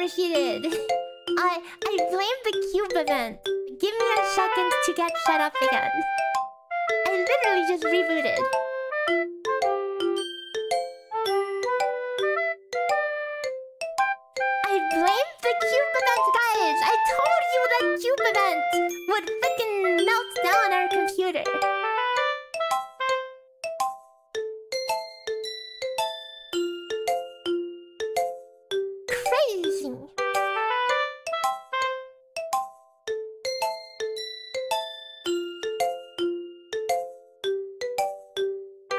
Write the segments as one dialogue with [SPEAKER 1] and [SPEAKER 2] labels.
[SPEAKER 1] overheated. I blame the cube event. Give me a second to get set up again. I literally just rebooted. I blame the cube event, guys! I told you that cube event would freaking melt down our computer. Crazy.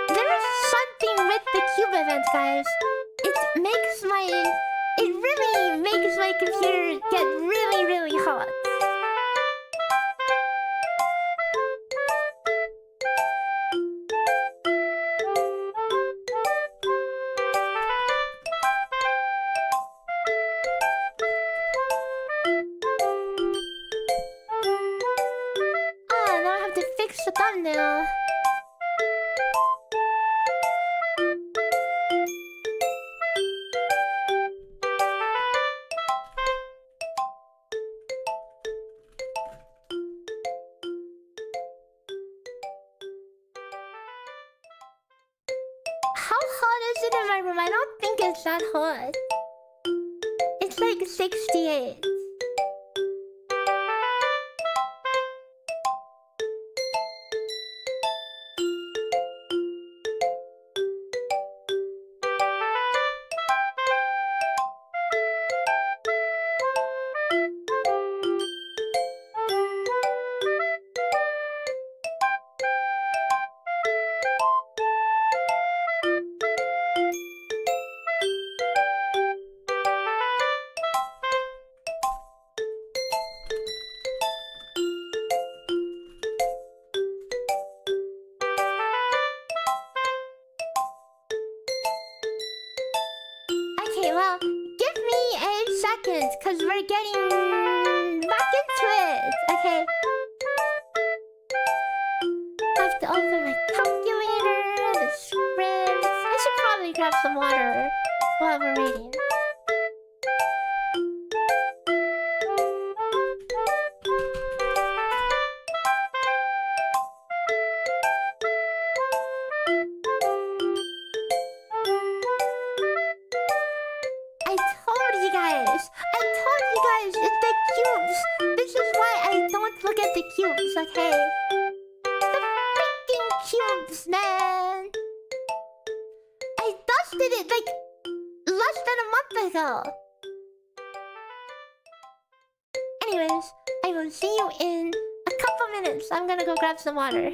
[SPEAKER 1] There's something with the cube event, guys. It really makes my computer get really, really hot. Oh, now I have to fix the thumbnail. How hot is it in my room? I don't think it's that hot. It's like 68. Okay, well, give me 8 seconds, because we're getting back into it, okay? I have to open my calculator, the scripts. I should probably grab some water while we're reading. I told you guys, it's the cubes. This is why I don't look at the cubes, okay? The freaking cubes, man. I dusted it like less than a month ago. Anyways, I will see you in a couple minutes. I'm gonna go grab some water.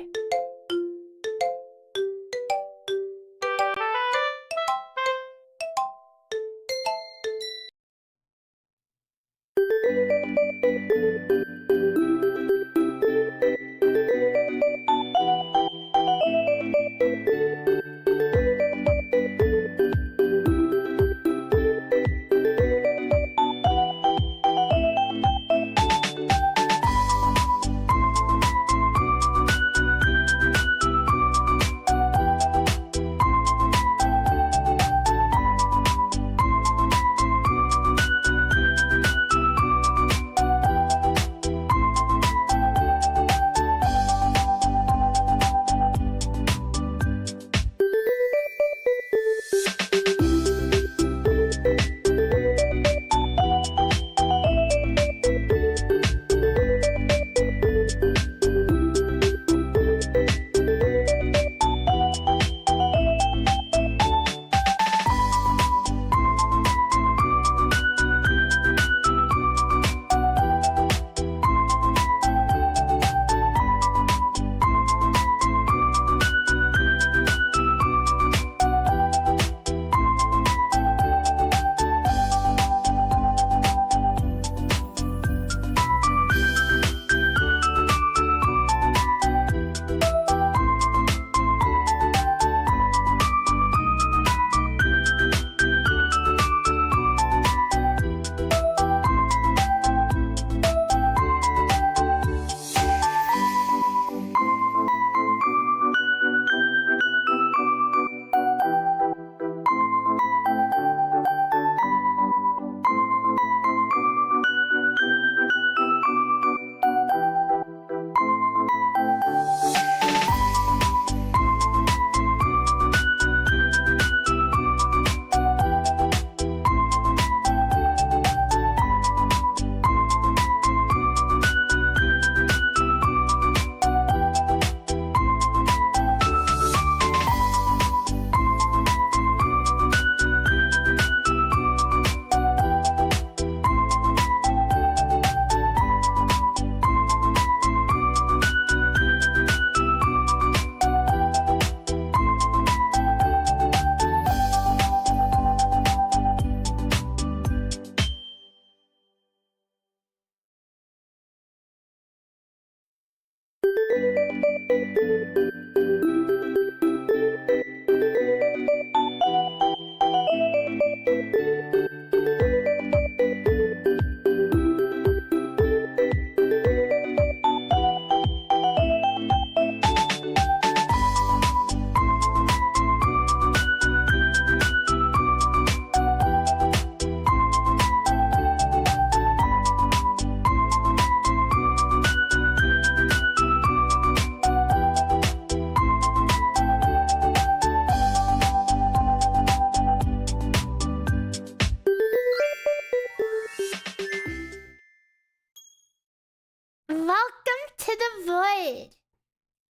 [SPEAKER 1] Welcome to the void.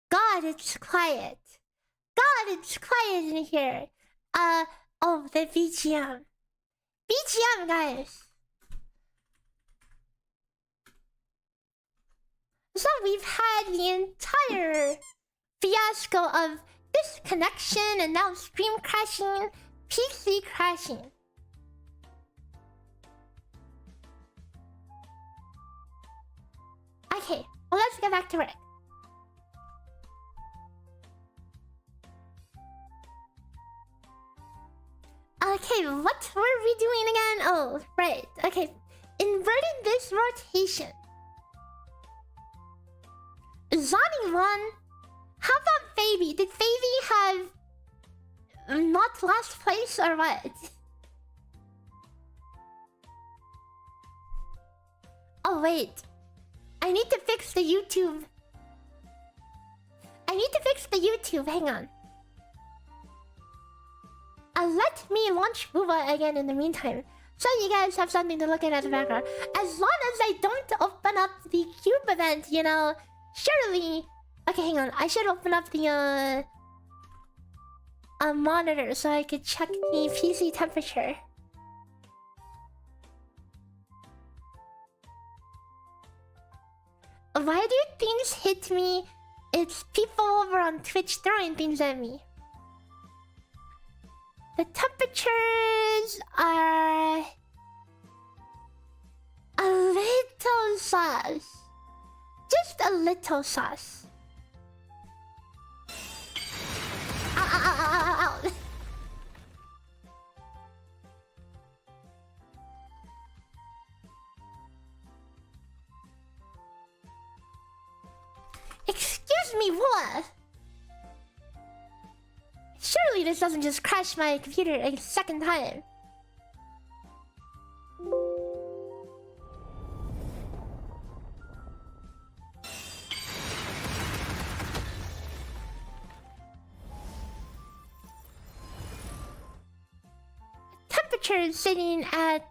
[SPEAKER 1] God, it's quiet. God, it's quiet in here. Oh, the BGM. BGM, guys. So we've had the entire fiasco of disconnection and now stream crashing, PC crashing. Okay, well, let's get back to work. Okay, what were we doing again? Oh, right. Okay, inverting this rotation. Zonny won. How about Baby? Did Baby have not last place or what? Oh, wait. I need to fix the YouTube. Hang on. Let me launch Booba again in the meantime, so you guys have something to look at the background. As long as I don't open up the cube event, you know, surely... Okay, hang on. I should open up the monitor so I could check the PC temperature. Why do things hit me? It's people over on Twitch throwing things at me. The temperatures are a little sus. Just a little sus. Ow, ow, ow, ow, ow. Excuse me, what? Surely this doesn't just crash my computer a second time. Temperature is sitting at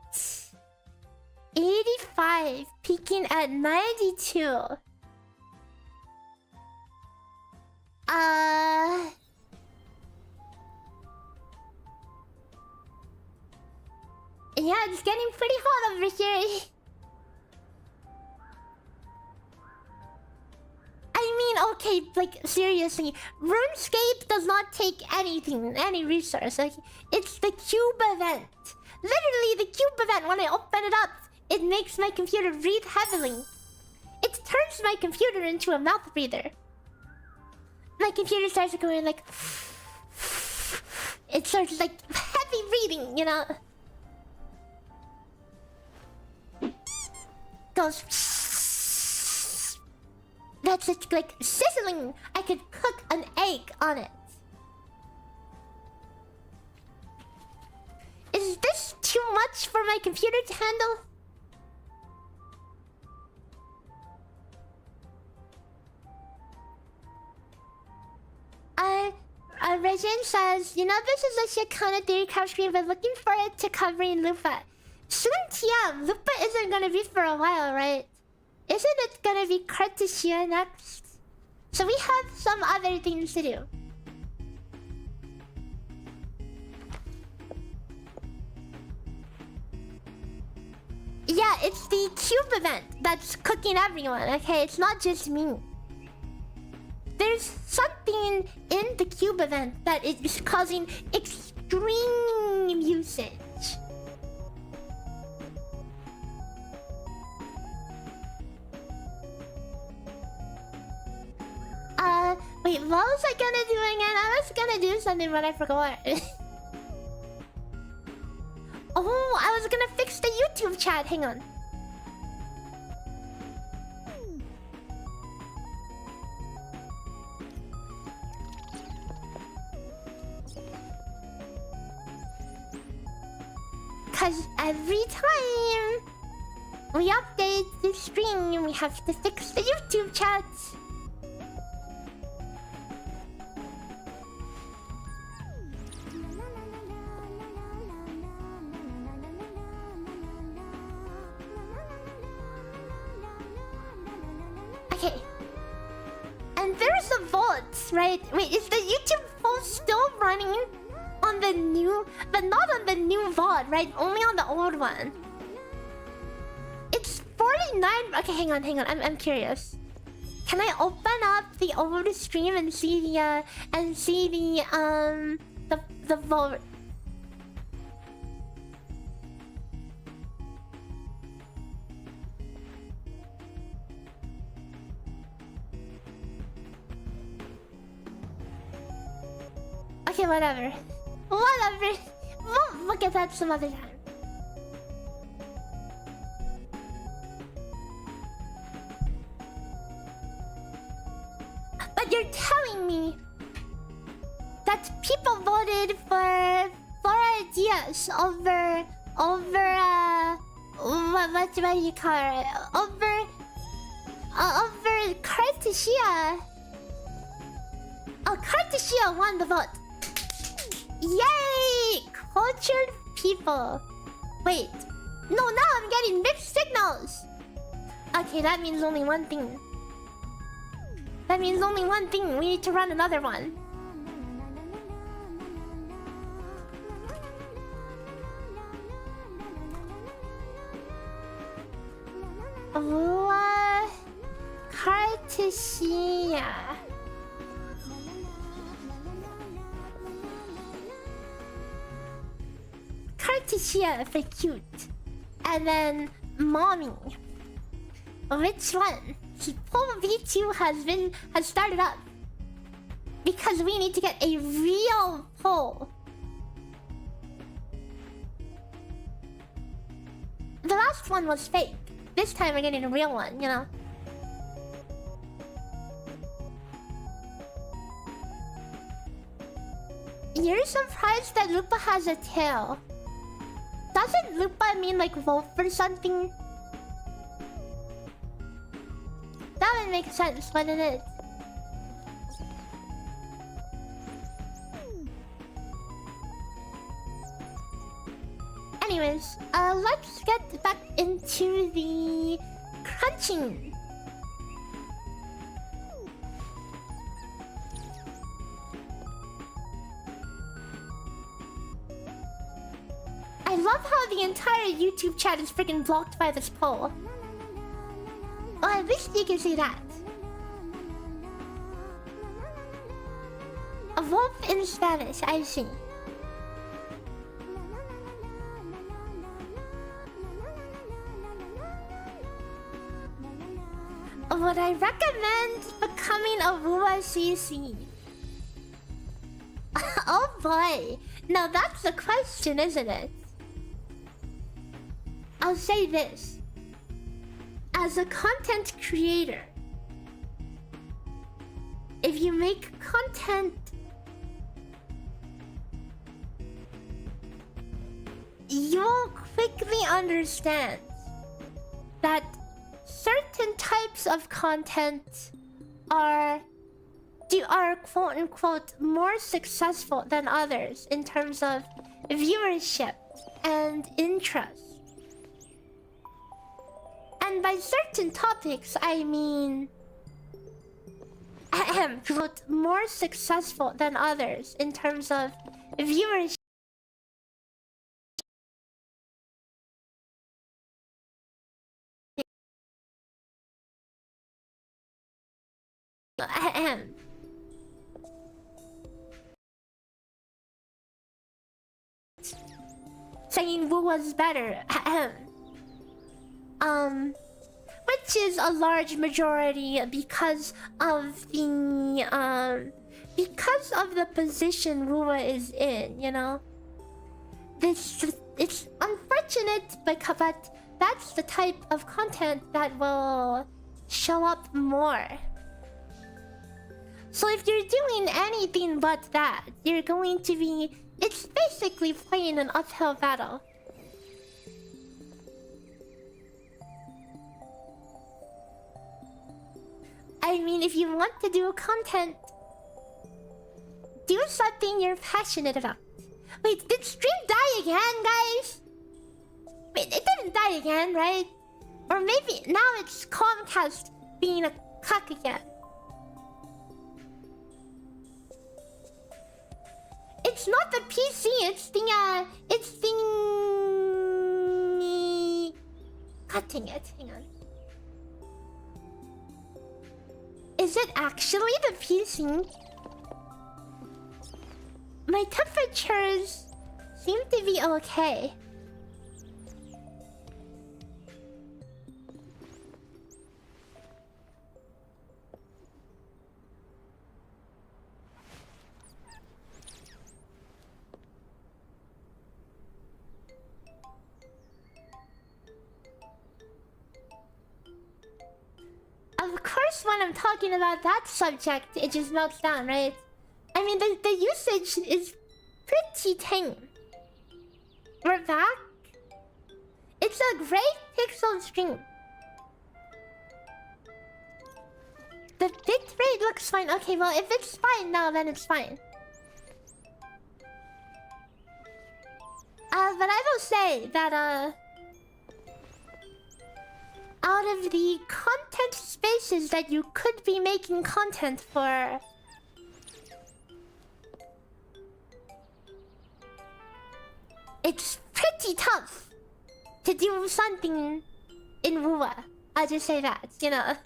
[SPEAKER 1] 85, peaking at 92. Yeah, it's getting pretty hot over here. I mean, okay, like, seriously, RuneScape does not take anything, any resource. Like, it's the cube event. Literally, the cube event, when I open it up, it makes my computer breathe heavily. It turns my computer into a mouth breather. My computer starts going like... It starts like heavy breathing, you know? Goes... That's it, like sizzling. I could cook an egg on it. Is this too much for my computer to handle? Regin says, you know, this is a Ciaccona Theorycraft stream, but looking forward to covering Lupa. Soon, TM, Lupa isn't gonna be for a while, right? Isn't it gonna be Cartesia next? So we have some other things to do. Yeah, it's the cube event that's cooking everyone, okay? It's not just me. There's something in the cube event that is causing extreme usage. what was I gonna do again? I was gonna do something, but I forgot. Oh, I was gonna fix the YouTube chat. Hang on. Cause every time we update the stream, we have to fix the YouTube chat. Okay. And there's a vault, right? Wait, is the YouTube vault still running on the new... But not on the new vault, right? Only on the old one. It's 49... Okay, hang on. I'm curious. Can I open up the old stream and see the... the vault? Okay, whatever. Whatever. We'll look at that some other time. But you're telling me that people voted for ideas over what do you call it? Over Cartesia. Oh, Cartesia won the vote. Yay! Cultured people. Wait. No, now I'm getting mixed signals. Okay, that means only one thing. That means only one thing. We need to run another one. Cartesia. Cartesia for cute. And then mommy. Which one? Poll V2 has started up. Because we need to get a real poll. The last one was fake. This time we're getting a real one, you know. You're surprised that Lupa has a tail. Doesn't Lupa mean like wolf or something? That would make sense, wouldn't it? Anyways, let's get back into the crunching. I love how the entire YouTube chat is freaking blocked by this poll. Oh, at least you can see that. A wolf in Spanish, I see. Would I recommend becoming a Wua CC? Oh boy. Now that's the question, isn't it? I'll say this. As a content creator, if you make content, you'll quickly understand that certain types of content are quote unquote more successful than others in terms of viewership and interest. And by certain topics, I mean quote, more successful than others in terms of viewership. Saying Wu was better. Which which is a large majority because of the position Rua is in, you know? It's unfortunate, but that's the type of content that will show up more. So if you're doing anything but that, you're going to be... It's basically playing an uphill battle. I mean, if you want to do content, do something you're passionate about. Wait, did stream die again, guys? Wait, it didn't die again, right? Or maybe now it's Comcast being a cuck again. It's not the PC, it's the cutting it, hang on. Is it actually the PC? My temperatures seem to be okay. Of course, when I'm talking about that subject, it just melts down, right? I mean, the usage is pretty tame. We're back. It's a great pixel stream. The bitrate looks fine. Okay, well, if it's fine now, then it's fine. But I will say that, out of the content spaces that you could be making content for, it's pretty tough to do something in Rua. I'll just say that, you know.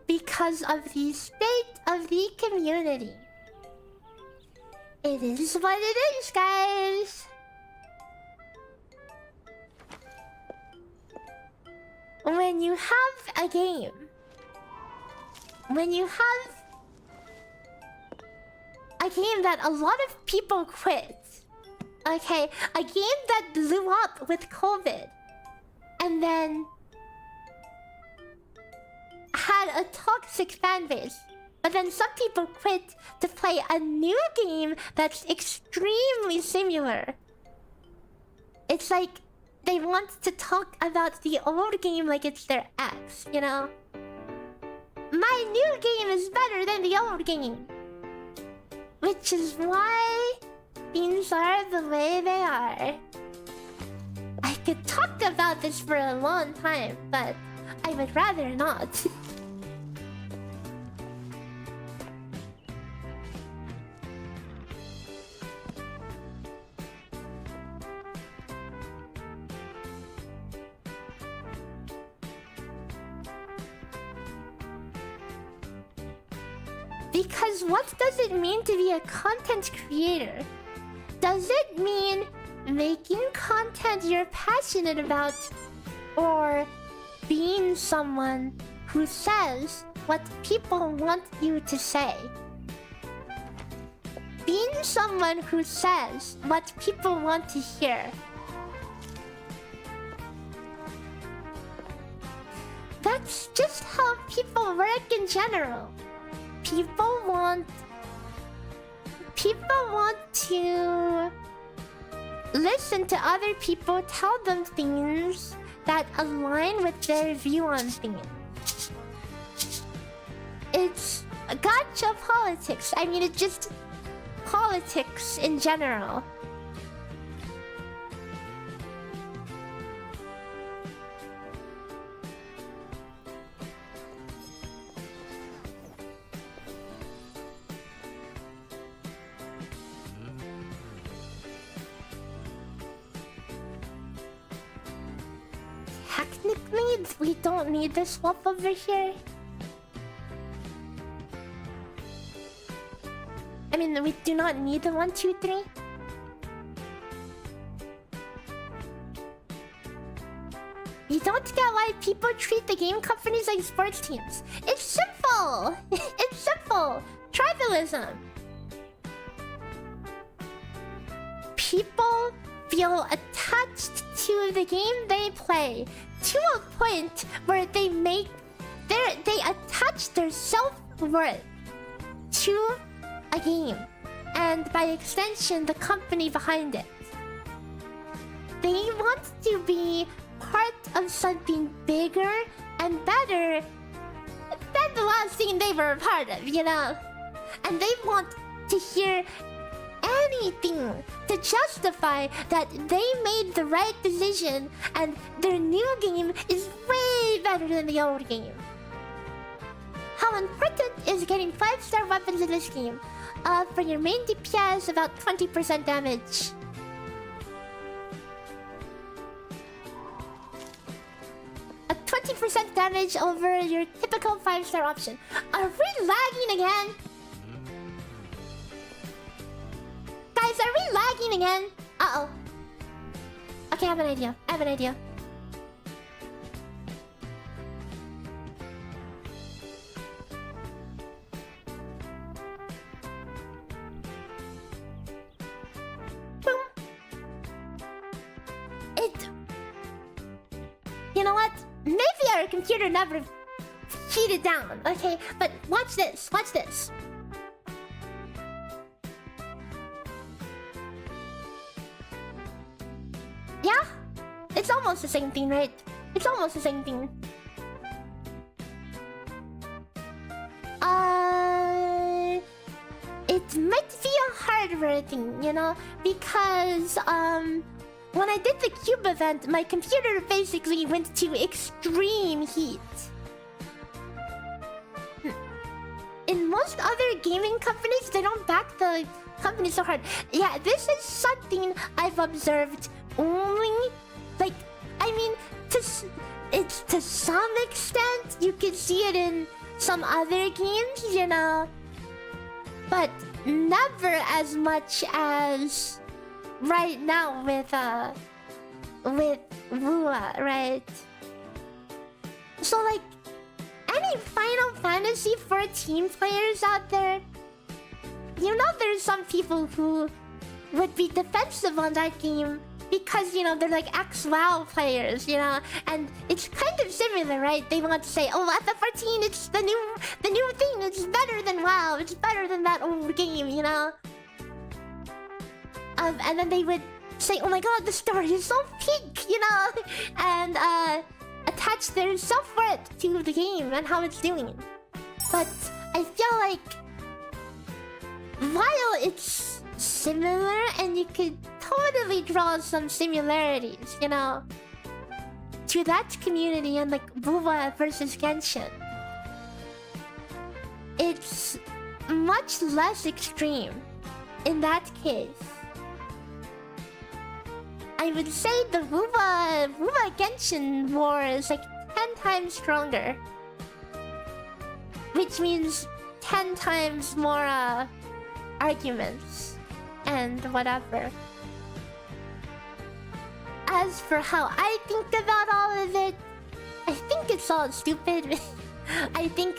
[SPEAKER 1] Because of the state of the community. It is what it is, guys. When you have a game, when you have a game that a lot of people quit, okay, a game that blew up with COVID, and then had a toxic fan base, but then some people quit to play a new game that's extremely similar. It's like they want to talk about the old game like it's their ex, you know? My new game is better than the old game. Which is why things are the way they are. I could talk about this for a long time, but I would rather not. Because what does it mean to be a content creator? Does it mean making content you're passionate about, or being someone who says what people want you to say? Being someone who says what people want to hear. That's just how people work in general. People want to listen to other people tell them things that align with their view on things. It's gotcha politics. I mean, it's just politics in general. Technically, we don't need the swap over here. I mean, we do not need the 1, 2, 3. don't get why people treat the game companies like sports teams. It's simple. It's simple. Tribalism. People feel attached to the game they play to a point where they attach their self-worth to a game, and by extension the company behind it. They want to be part of something bigger and better than the last thing they were a part of, you know? And they want to hear anything to justify that they made the right decision and their new game is way better than the old game. How important is getting 5-star weapons in this game? For your main DPS, about 20% damage. A 20% damage over your typical 5-star option. Are we lagging again? Guys, are we lagging again? Uh-oh. Okay, I have an idea. I have an idea. Boom. You know what? Maybe our computer never heated down, okay? But watch this. Watch this. Yeah? It's almost the same thing, right? It's almost the same thing. It might be a hardware thing, you know? Because, when I did the cube event, my computer basically went to extreme heat. In most other gaming companies, they don't back the company so hard. Yeah, this is something I've observed only, like, I mean, it's to some extent you could see it in some other games, you know, but never as much as right now with Wua, right? So like, any Final Fantasy 14 players out there, you know, there's some people who would be defensive on that game because, you know, they're like ex-WoW players, you know, and it's kind of similar, right? They want to say, oh, FF14, it's the new thing, it's better than WoW, it's better than that old game, you know? And then they would say, oh my god, the story is so peak, you know? And attach their self-worth to the game and how it's doing. But I feel like while it's similar and you could totally draw some similarities, you know, to that community and like Wuwa versus Genshin, it's much less extreme in that case. I would say the Wuwa Genshin war is like 10 times stronger, which means 10 times more arguments and whatever. As for how I think about all of it, I think it's all stupid. I think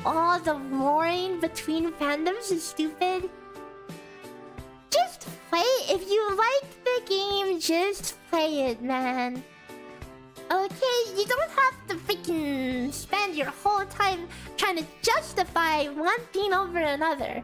[SPEAKER 1] all the warring between fandoms is stupid. Just play. If you like the game, just play it, man. Okay, you don't have to freaking spend your whole time trying to justify one thing over another.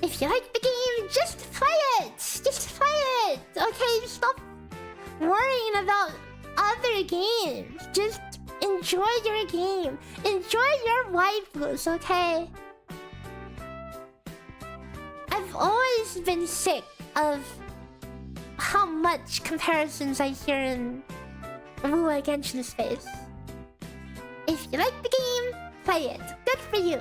[SPEAKER 1] If you like the game, just play it! Just play it! Okay, stop worrying about other games. Just enjoy your game. Enjoy your waifus, okay? I've always been sick of how much comparisons I hear in Wuwa Genshin space. If you like the game, play it. Good for you.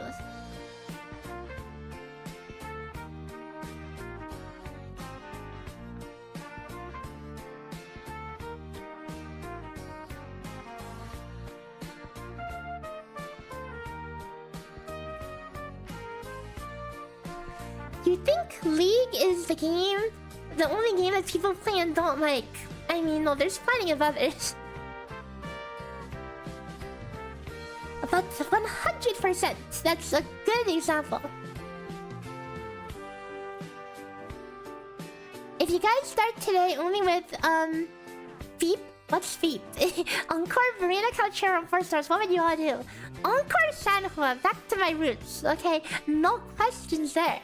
[SPEAKER 1] You think League is the game? The only game that people play and don't like? I mean, no, there's plenty of others. But 100%, that's a good example. If you guys start today only with, Feep? What's Feep? Encore, Marina Couchero, 4 stars, what would you all do? Encore Sanhua, back to my roots, okay? No questions there.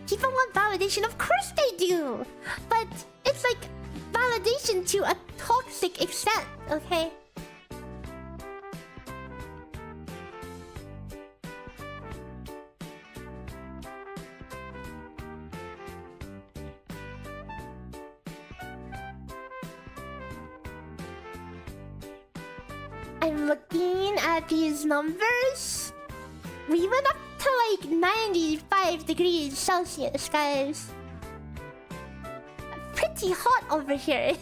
[SPEAKER 1] People want validation, of course they do! But it's like validation to a toxic extent, okay? I'm looking at these numbers. We went up to like 95 degrees Celsius, guys. Pretty hot over here.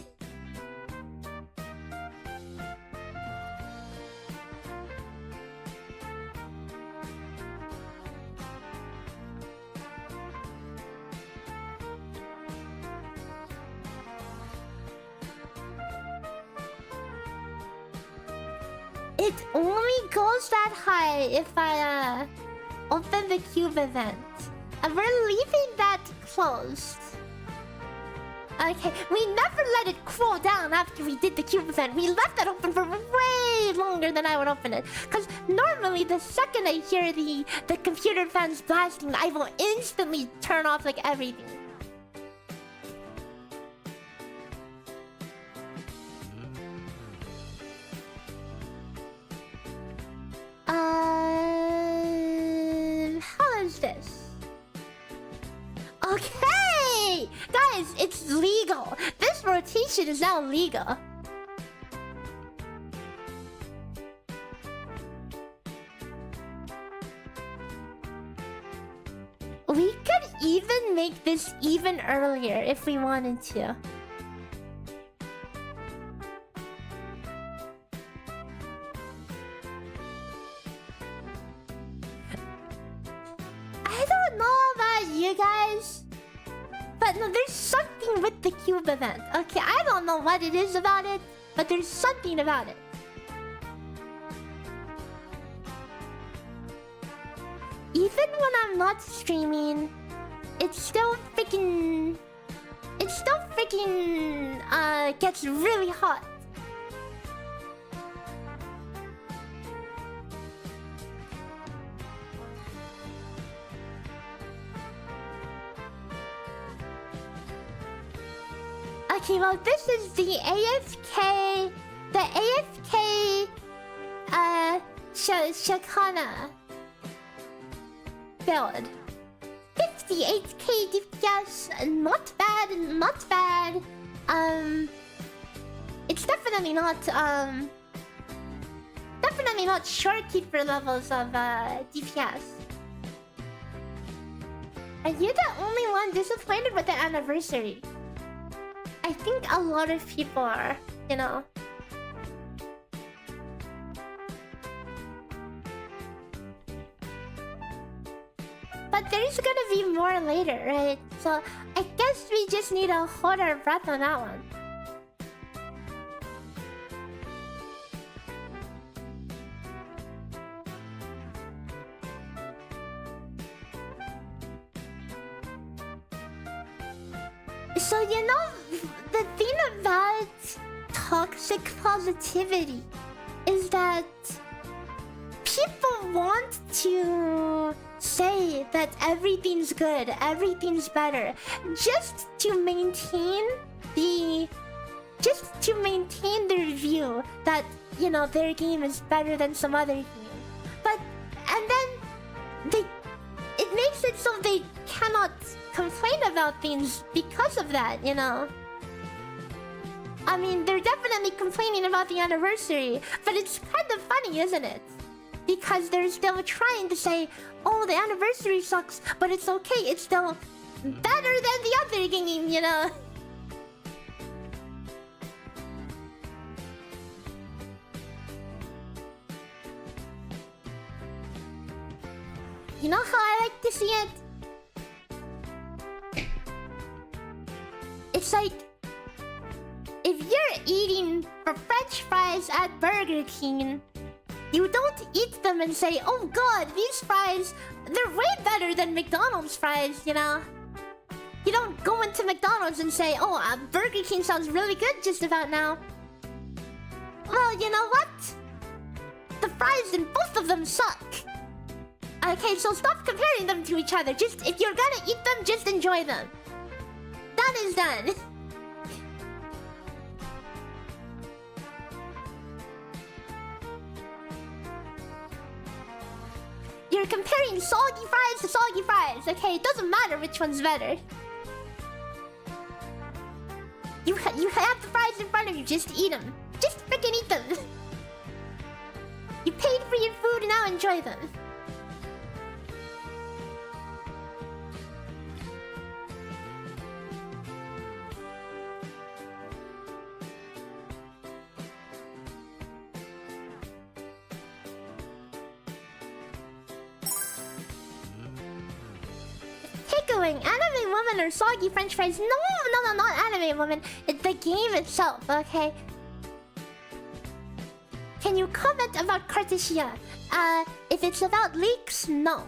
[SPEAKER 1] It only goes that high if I open the cube event. And we're leaving that closed. Okay, we never let it cool down after we did the cube event. We left that open for way longer than I would open it. Because normally the second I hear the computer fans blasting, I will instantly turn off like everything. How is this? Okay! Guys, it's legal. This rotation is now legal. We could even make this even earlier if we wanted to. I don't know about you guys, but no, there's something with the cube event. Okay, I don't know what it is about it, but there's something about it. Even when I'm not streaming, it's still freaking gets really hot. Okay, well, this is the AFK, Ciaccona build. 58k DPS, not bad, not bad. It's definitely not shorekeeper levels of DPS. Are you the only one disappointed with the anniversary? I think a lot of people are, you know. But there's gonna be more later, right? So I guess we just need to hold our breath on that one. So, you know, the thing about toxic positivity is that people want to say that everything's good, everything's better, just to maintain their view that, you know, their game is better than some other game. And then it makes it so they cannot complain about things because of that, you know. I mean, they're definitely complaining about the anniversary, but it's kind of funny, isn't it? Because they're still trying to say, oh, the anniversary sucks, but it's okay, it's still better than the other game, you know. You know how I like to see it? It's like if you're eating French fries at Burger King, you don't eat them and say, "Oh God, these fries, they're way better than McDonald's fries," you know? You don't go into McDonald's and say, "Oh, Burger King sounds really good just about now." Well, you know what? The fries in both of them suck. Okay, so stop comparing them to each other. Just, if you're gonna eat them, just enjoy them. Done is done. You're comparing soggy fries to soggy fries, okay? It doesn't matter which one's better. You have the fries in front of you, just eat them. Just freaking eat them. You paid for your food, now enjoy them. Takeaway, anime women or soggy French fries? No, not anime women. It's the game itself, okay? Can you comment about Cartesia? If it's about leaks, no.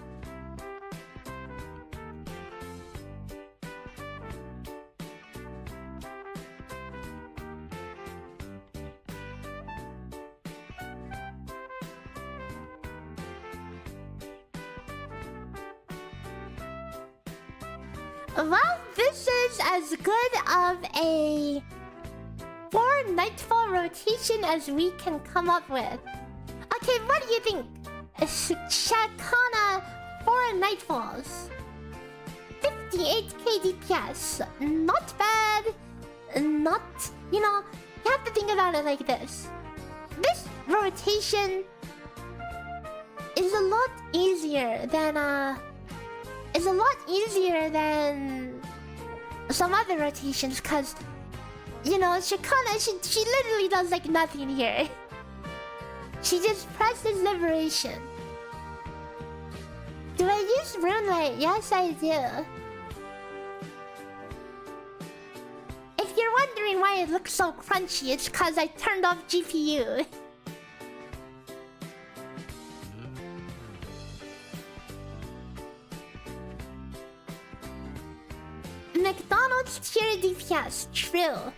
[SPEAKER 1] Well, this is as good of a 4 Nightfall rotation as we can come up with. Okay, what do you think? Ciaccona 4 Nightfalls. 58k DPS. Not bad. Not... You know, you have to think about it like this. This rotation is a lot easier than, is a lot easier than some other rotations, because, you know, Ciaccona, she literally does like nothing here. She just presses Liberation. Do I use Runelight? Yes, I do. If you're wondering why it looks so crunchy, it's because I turned off GPU. McDonald's tier DPS, true.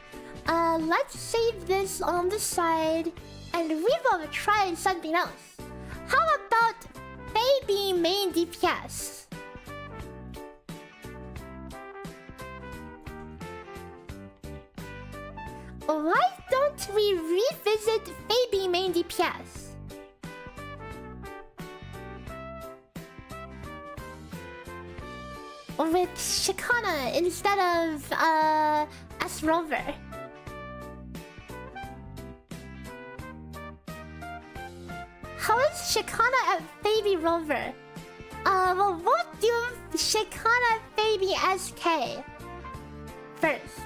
[SPEAKER 1] Let's save this on the side, and we will try something else. How about baby main DPS? Why don't we revisit baby main DPS? With Ciaccona instead of as Rover. How is Ciaccona at Baby Rover? Well, we'll do Ciaccona Baby SK first.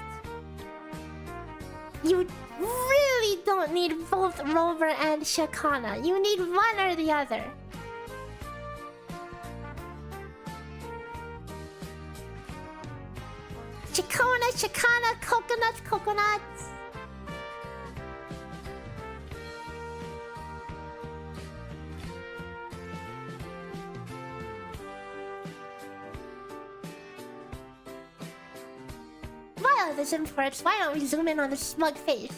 [SPEAKER 1] You really don't need both Rover and Ciaccona. You need one or the other. Ciaccona, coconut. While this imports, why don't we zoom in on the smug face?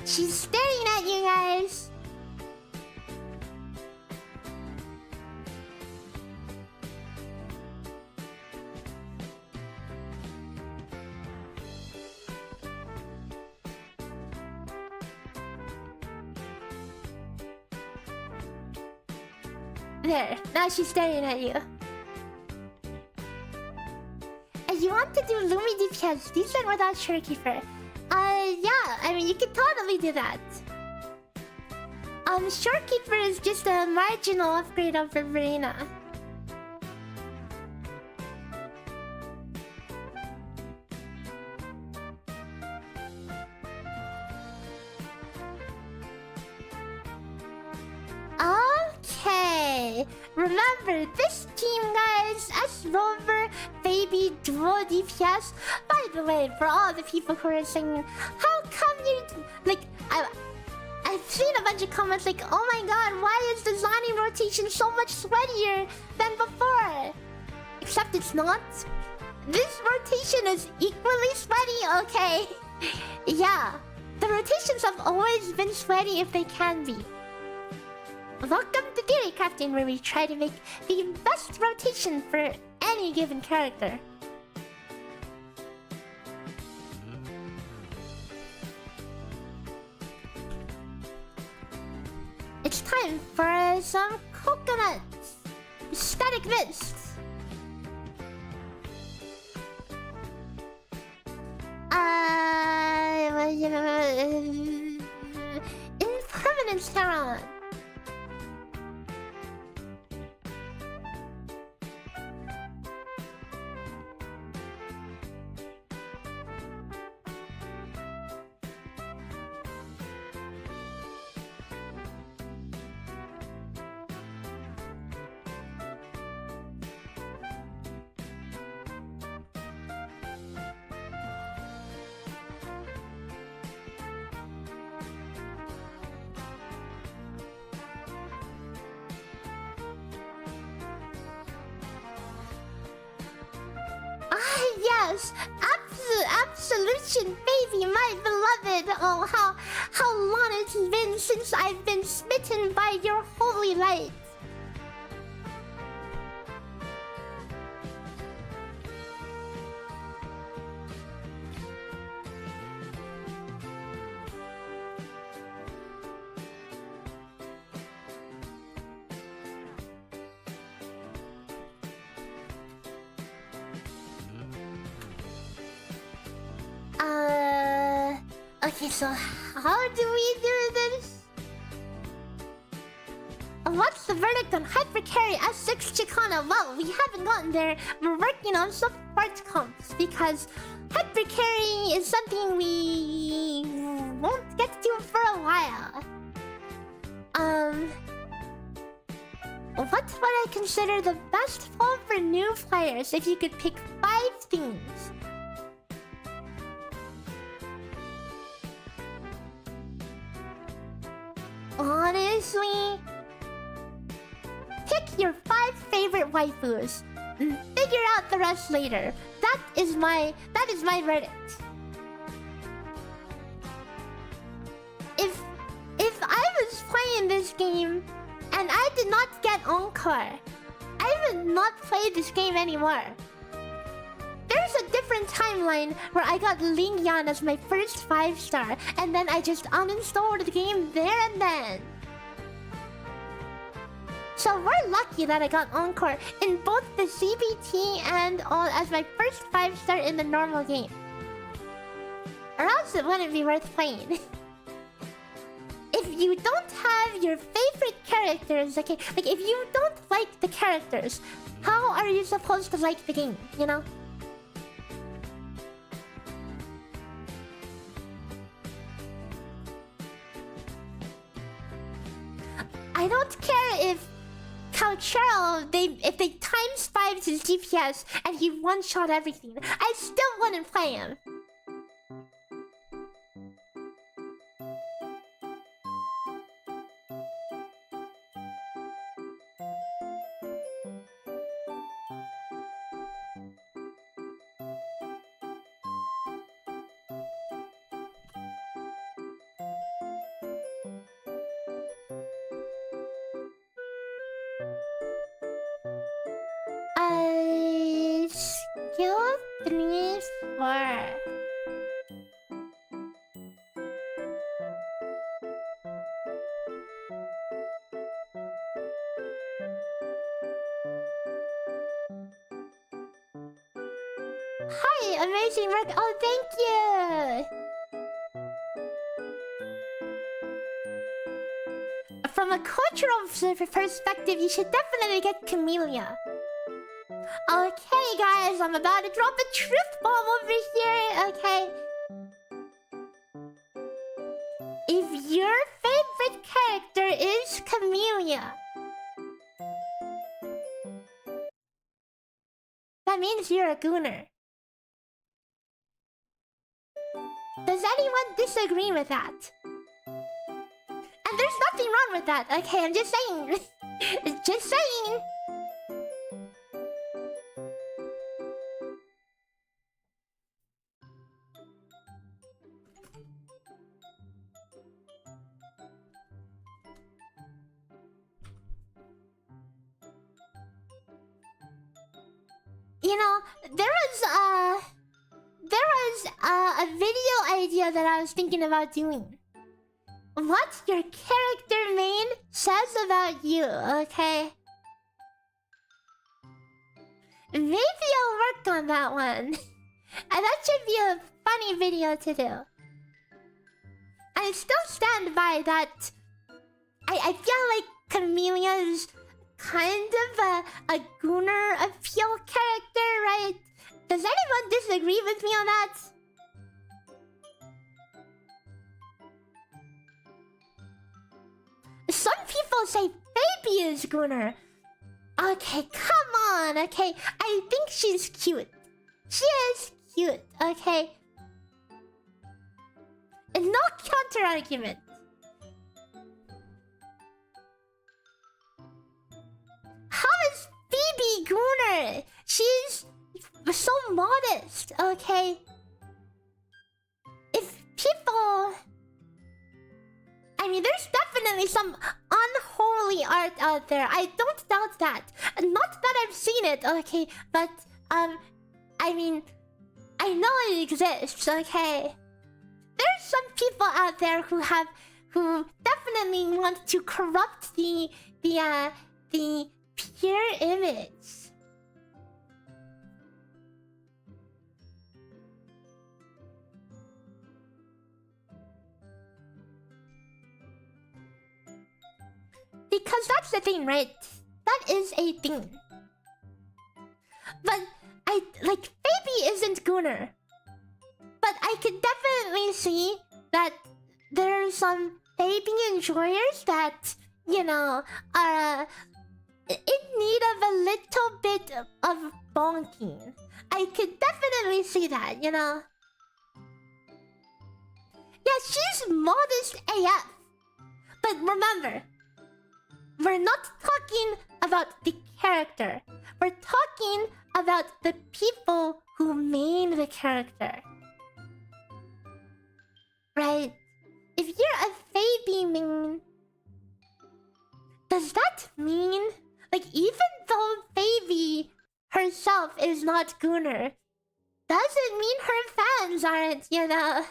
[SPEAKER 1] She's staring at you guys. There, now she's staring at you. You want to do Lumi DPS, decent without Surekeeper. Yeah, I mean, you can totally do that. Surekeeper is just a marginal upgrade over Verena. Okay. remember this team, guys. S Rover, Baby, Duo DPS. By the way, for all the people who are saying, how come you like? I've seen a bunch of comments like, oh my god, why is the Zani rotation so much sweatier than before? Except it's not. This rotation is equally sweaty, okay? Yeah, the rotations have always been sweaty if they can be. Welcome to Theorycrafting, where we try to make the best rotation for any given character. It's time for some coconuts. Static mist. Impermanence Heron. Yes, absolution, baby, my beloved. Oh, how long it's been since I've been smitten by your holy light. Okay, so how do we do this? What's the verdict on Hypercarry S6 Ciaccona? Well, we haven't gotten there. We're working on some parts comps because Hypercarry is something we won't get to for a while. What would I consider the best fall for new players if you could pick 5 things? Honestly, pick your 5 favorite waifus. Figure out the rest later. That is my verdict. If I was playing this game and I did not get Encore, I would not play this game anymore. There's a different timeline where I got Ling Yan as my first 5-star, and then I just uninstalled the game there and then. So we're lucky that I got Encore in both the CBT and as my first 5-star in the normal game. Or else it wouldn't be worth playing. If you don't have your favorite characters, okay, like if you don't like the characters, how are you supposed to like the game, you know? I don't care if Couchero, if they times 5 his DPS and he one-shot everything. I still wouldn't play him. Skill 3, 4. Hi, amazing work. Oh, thank you. From a cultural perspective, you should definitely get Camellia. Okay, guys, I'm about to drop a truth bomb over here, okay? If your favorite character is Camellia, that means you're a gooner. Does anyone disagree with that? And there's nothing wrong with that, okay? I'm just saying. Just saying. You know, there was a video idea that I was thinking about doing. What your character main says about you, okay? Maybe I'll work on that one. And that should be a funny video to do. I still stand by that. I feel like Chameleon's kind of a gooner appeal character, right? Does anyone disagree with me on that? Some people say Baby is gooner. Okay, come on, okay? I think she's cute. She is cute, okay? And no counter-argument. How is Phoebe gooner? She's so modest, okay? If people... I mean, there's definitely some unholy art out there. I don't doubt that. Not that I've seen it, okay? But, I mean, I know it exists, okay? There's some people out there who definitely want to corrupt the pure image. Because that's the thing, right? That is a thing. But Baby isn't gooner. But I could definitely see that there's some Baby enjoyers that, you know, are in need of a little bit of bonking. I could definitely see that, you know. Yeah, she's modest AF. But remember, we're not talking about the character. We're talking about the people who made the character. Right? If you're a Baby main, does that mean... Like, even though Baby herself is not gooner, doesn't mean her fans aren't, you know?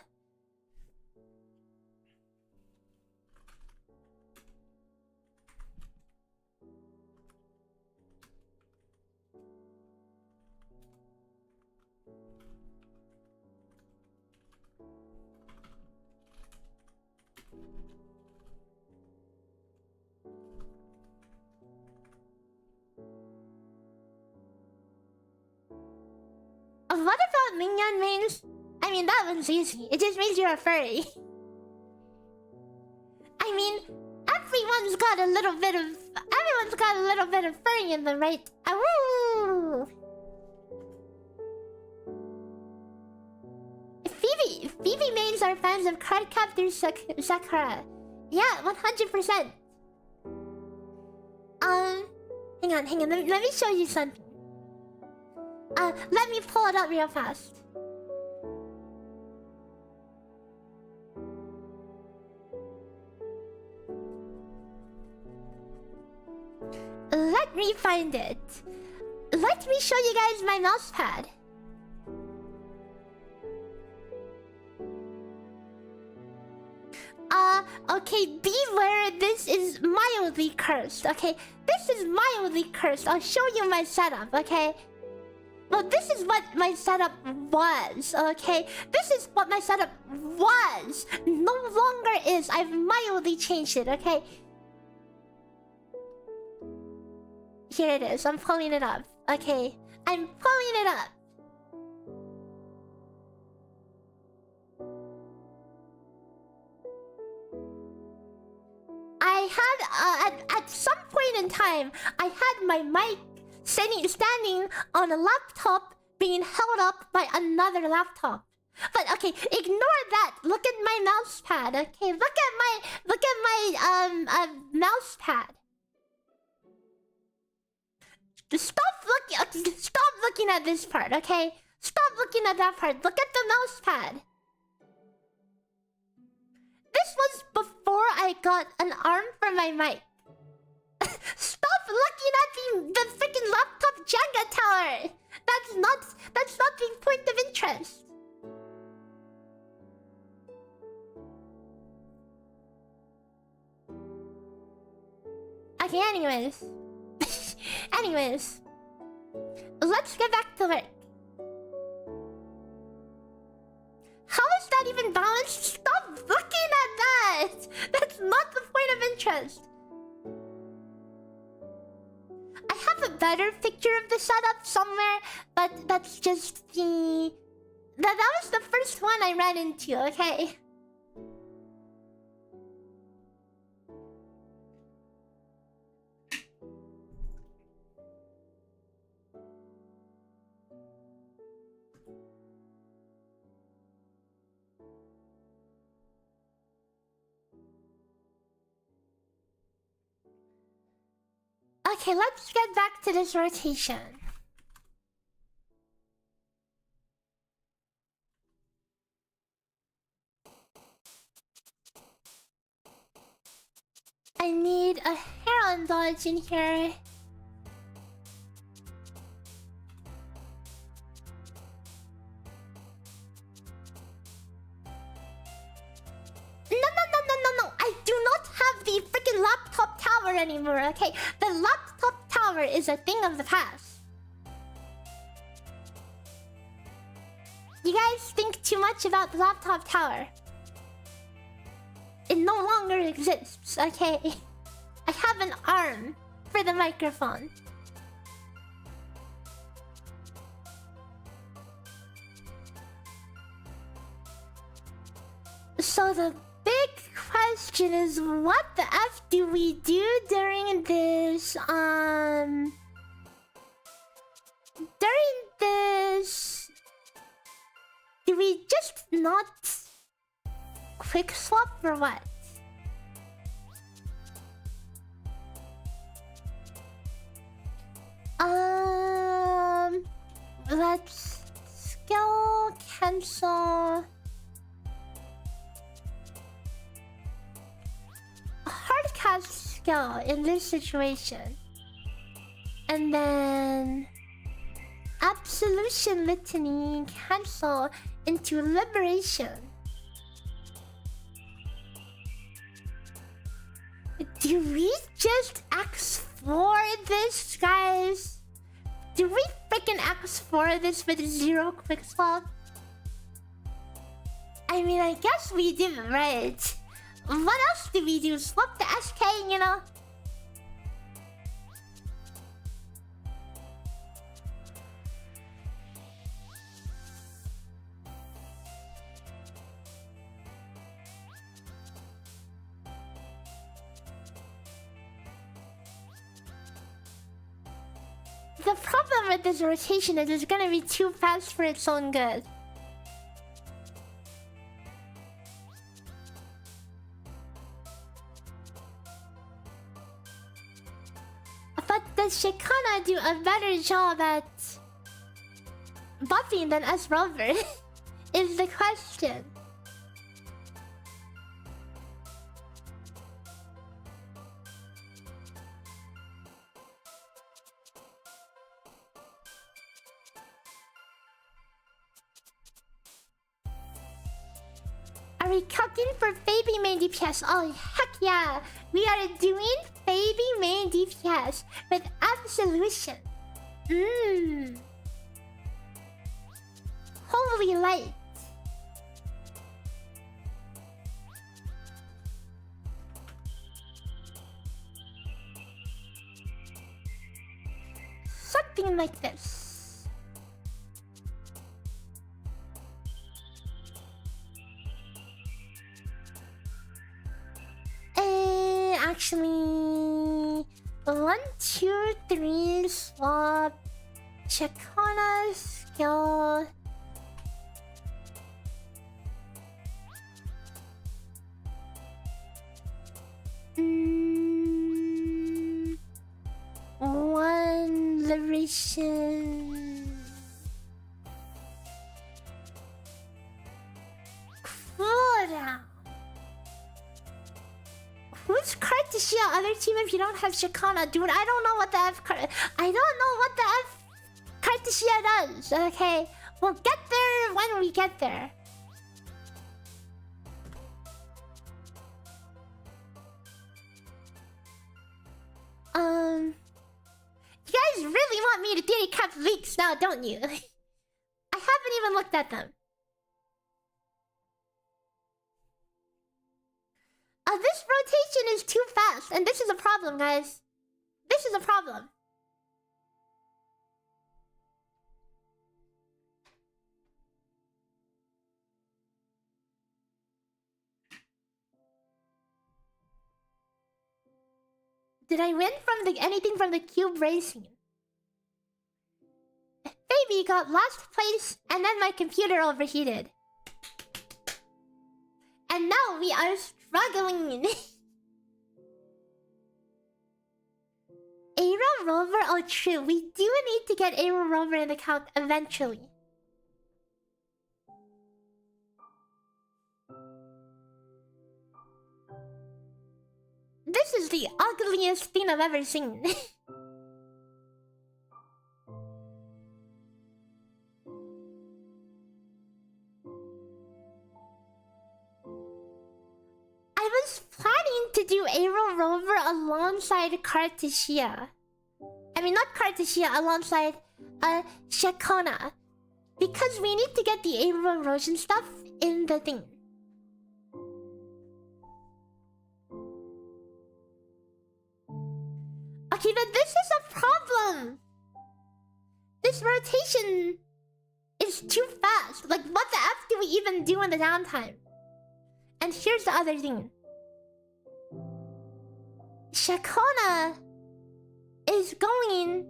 [SPEAKER 1] What about minion mains? I mean, that one's easy. It just means you're a furry. I mean, everyone's got a little bit of furry in them, right? Awoo! Phoebe mains are fans of Cardcaptor Sakura. Yeah, 100%. Hang on. Let me show you something. Let me pull it up real fast. Let me find it. Let me show you guys my mouse pad. Okay, beware, this is mildly cursed, okay? This is mildly cursed. I'll show you my setup, okay? Well, this is what my setup was, okay? This is what my setup was. No longer is. I've mildly changed it, okay? Here it is. I'm pulling it up. Okay. I'm pulling it up. I had, at some point in time, I had my mic standing on a laptop being held up by another laptop. But okay, ignore that. Look at my mouse pad. Okay, look at my mouse pad. Stop looking at this part, okay? Stop looking at that part. Look at the mouse pad. This was before I got an arm for my mic. Stop looking at the freaking laptop Jenga tower. That's not the point of interest. Okay, anyways. Anyways. Let's get back to work. How is that even balanced? Stop looking at that! That's not the point of interest. I have a better picture of the setup somewhere, but that's just the... That was the first one I ran into, okay? Okay, let's get back to this rotation. I need a heron dodge in here. No. I do not have the freaking laptop tower anymore, okay? The laptop tower is a thing of the past. You guys think too much about the laptop tower. It no longer exists, okay? I have an arm for the microphone. So the big question is, what the F do we do during this, do we just not quick swap or what? Let's skill cancel. Hardcast skill in this situation. And then Absolution Litany cancel into Liberation. Do we just X4 this, guys? Do we freaking X4 this with 0 quick swap? I mean, I guess we did right. What else do we do? Swap the SK, you know? The problem with this rotation is it's gonna be too fast for its own good. But does Ciaccona do a better job at buffing than us Rover? Is the question. Are we cooking for baby main DPS? Oh, heck yeah! We are doing baby main DPS with Absolution. Holy light. Something like this. Actually, 1, 2, 3, swap. Ciaccona skill. One liberation. Cooldown. Who's card to shield other team if you don't have Ciaccona? Dude, I don't know what the F card... I don't know what the F card to shield does. Okay, we'll get there when we get there. You guys really want me to theory craft leaks now, don't you? I haven't even looked at them. This rotation is too fast, and this is a problem, guys. This is a problem. Did I win from anything from the cube racing? Baby got last place, and then my computer overheated. And now we are struggling. Aero Rover? Oh, true. We do need to get Aero Rover in the count eventually. This is the ugliest thing I've ever seen. I was planning to do Aero Rover alongside Cartesia. I mean, not Cartesia, alongside Ciaccona. Because we need to get the Aero Erosion stuff in the thing. Okay, but this is a problem. This rotation is too fast. Like, what the F do we even do in the downtime? And here's the other thing. Ciaccona is going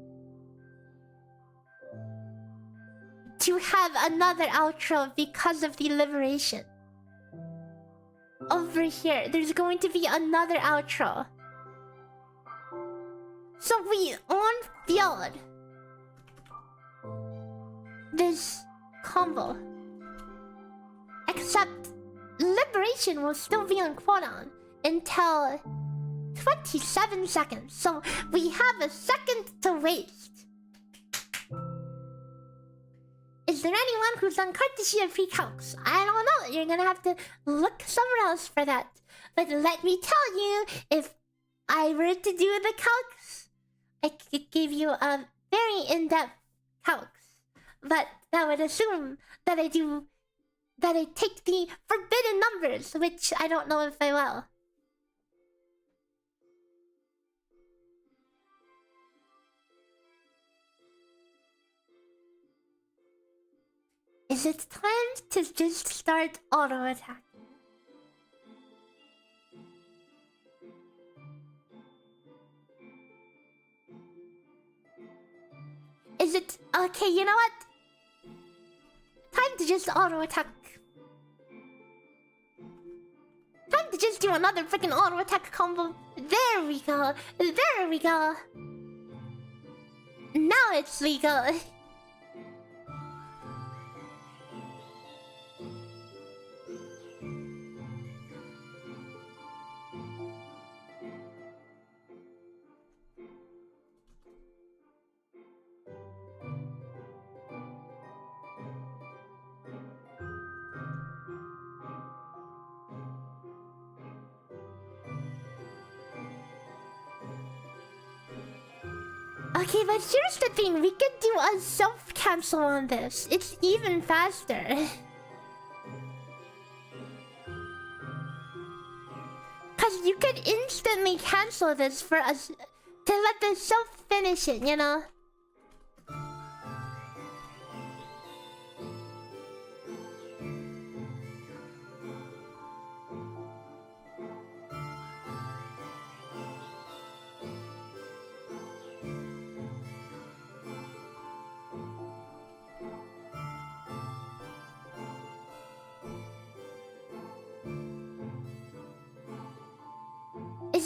[SPEAKER 1] to have another outro because of the liberation. Over here, there's going to be another outro. So we on-field this combo. Except liberation will still be on cooldown until 27 seconds. So we have a second to waste. Is there anyone who's done Cartesia pre-calcs? I don't know. You're gonna have to look somewhere else for that. But let me tell you, if I were to do the calcs, I could give you a very in-depth calcs. But that would assume that I take the forbidden numbers, which I don't know if I will. Is it time to just start auto-attacking? Is it... Okay, you know what? Time to just auto-attack. Time to just do another freaking auto-attack combo. There we go. There we go. Now it's legal. Okay, but here's the thing. We could do a self-cancel on this. It's even faster. Because you could instantly cancel this for us to let the self finish it, you know?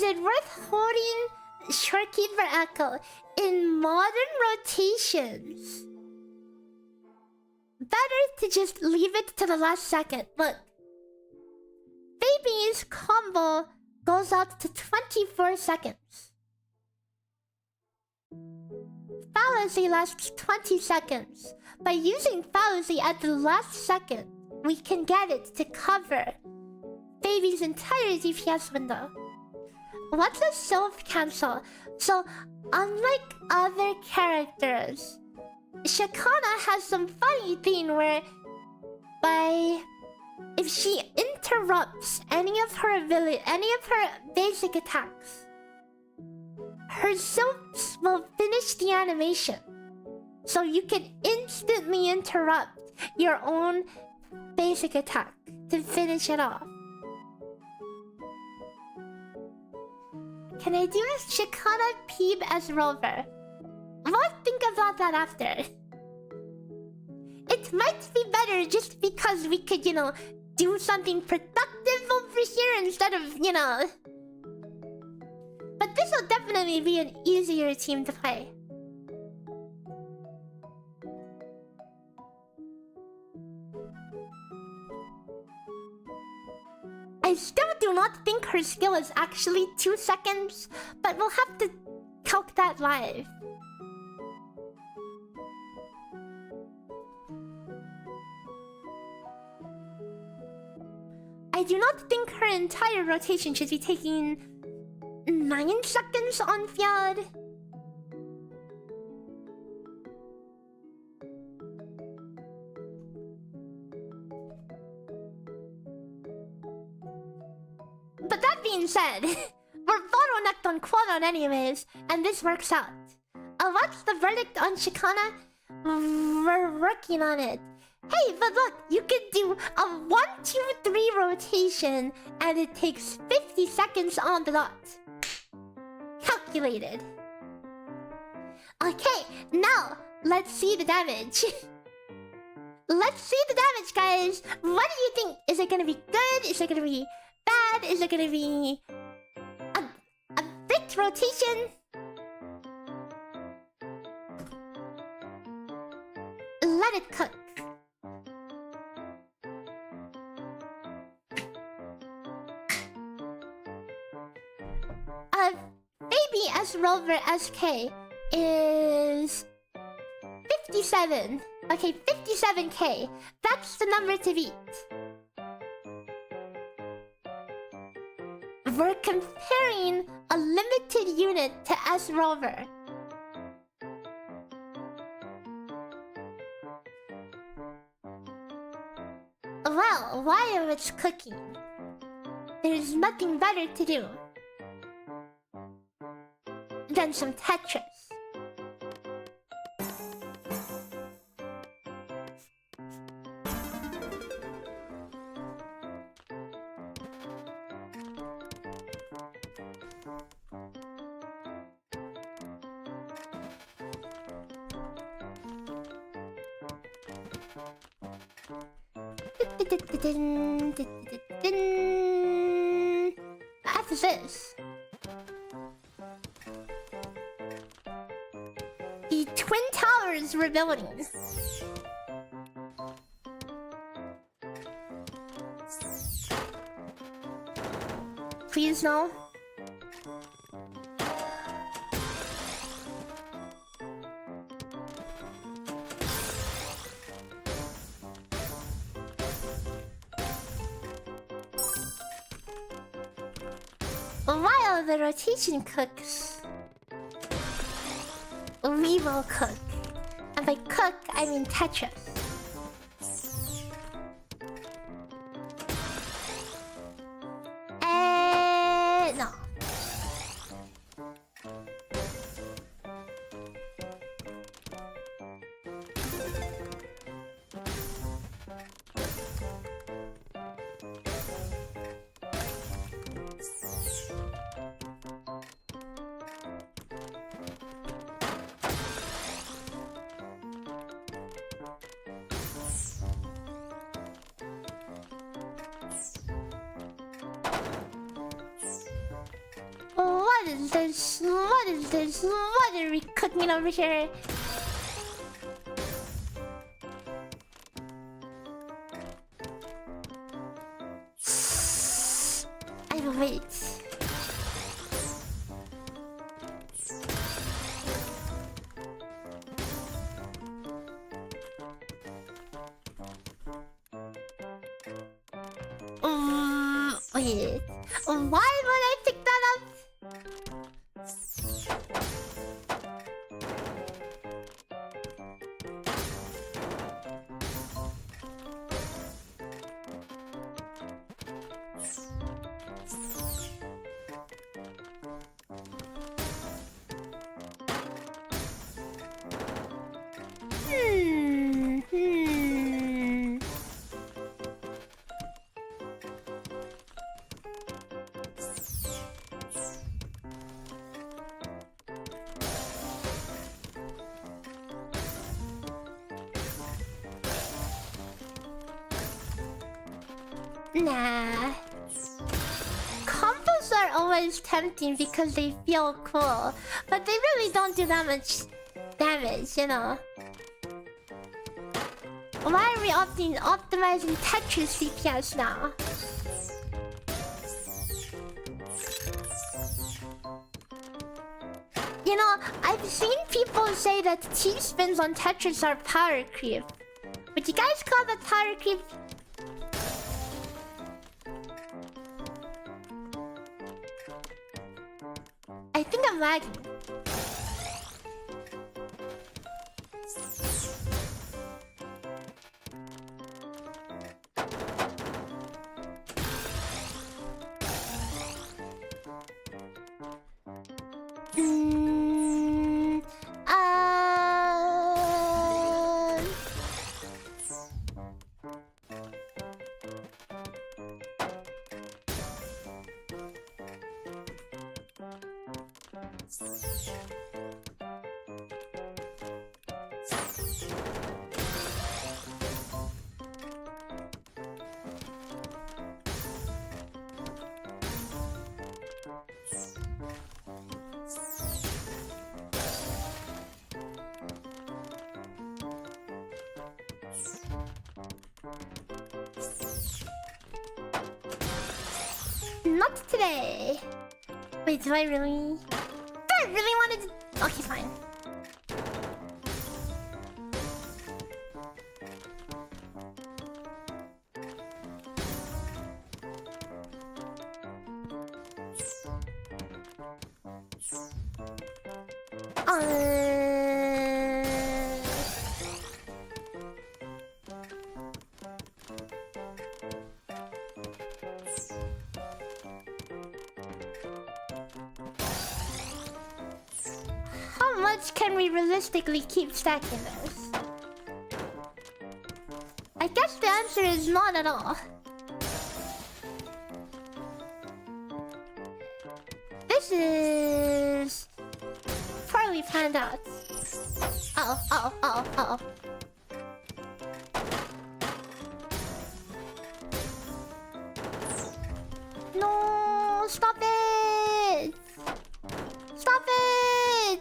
[SPEAKER 1] Is it worth holding short key for echo in modern rotations? Better to just leave it to the last second. Look. Baby's combo goes out to 24 seconds. Fallacy lasts 20 seconds. By using fallacy at the last second, we can get it to cover Baby's entire DPS window. What's a self-cancel? So, unlike other characters, Ciaccona has some funny thing where if she interrupts any of her basic attacks, her selves will finish the animation. So you can instantly interrupt your own basic attack to finish it off. Can I do a Ciaccona Peeb as Rover? We'll think about that after. It might be better just because we could, do something productive over here instead of, But this will definitely be an easier team to play. I still do not think her skill is actually 2 seconds, but we'll have to calc that live. I do not think her entire rotation should be taking 9 seconds on Fjord. But that being said, we're bottlenecked on cooldown anyways, and this works out. What's the verdict on Ciaccona? We're working on it. Hey, but look, you can do a 1, 2, 3 rotation, and it takes 50 seconds on the dot. Calculated. Okay, now let's see the damage. Let's see the damage, guys. What do you think? Is it gonna be good? Is it gonna be bad? Is it gonna be a brick rotation? Let it cook. Baby S Rover SK is 57. Okay, 57k. That's the number to beat. We're comparing a limited unit to S Rover. Well, while it's cooking, there's nothing better to do than some Tetris. After this, the Twin Towers rebuilding. Please no. While the rotation cooks, we will cook. And by cook, I mean Tetris. No. is this? What is this? What are we cooking over here? I will wait. Wait. Why would I pick that up? Nah. Combos are always tempting because they feel cool, but they really don't do that much damage, you know. Why are we optimizing Tetris CPS now? You know, I've seen people say that T-spins on Tetris are power creep. Would you guys call that power creep? I think I'm lagging. Not today. Wait, do I really? Do I really want to? Okay, fine. How much can we realistically keep stacking this? I guess the answer is not at all. This is poorly planned out. Uh-oh. No, stop it! Stop it!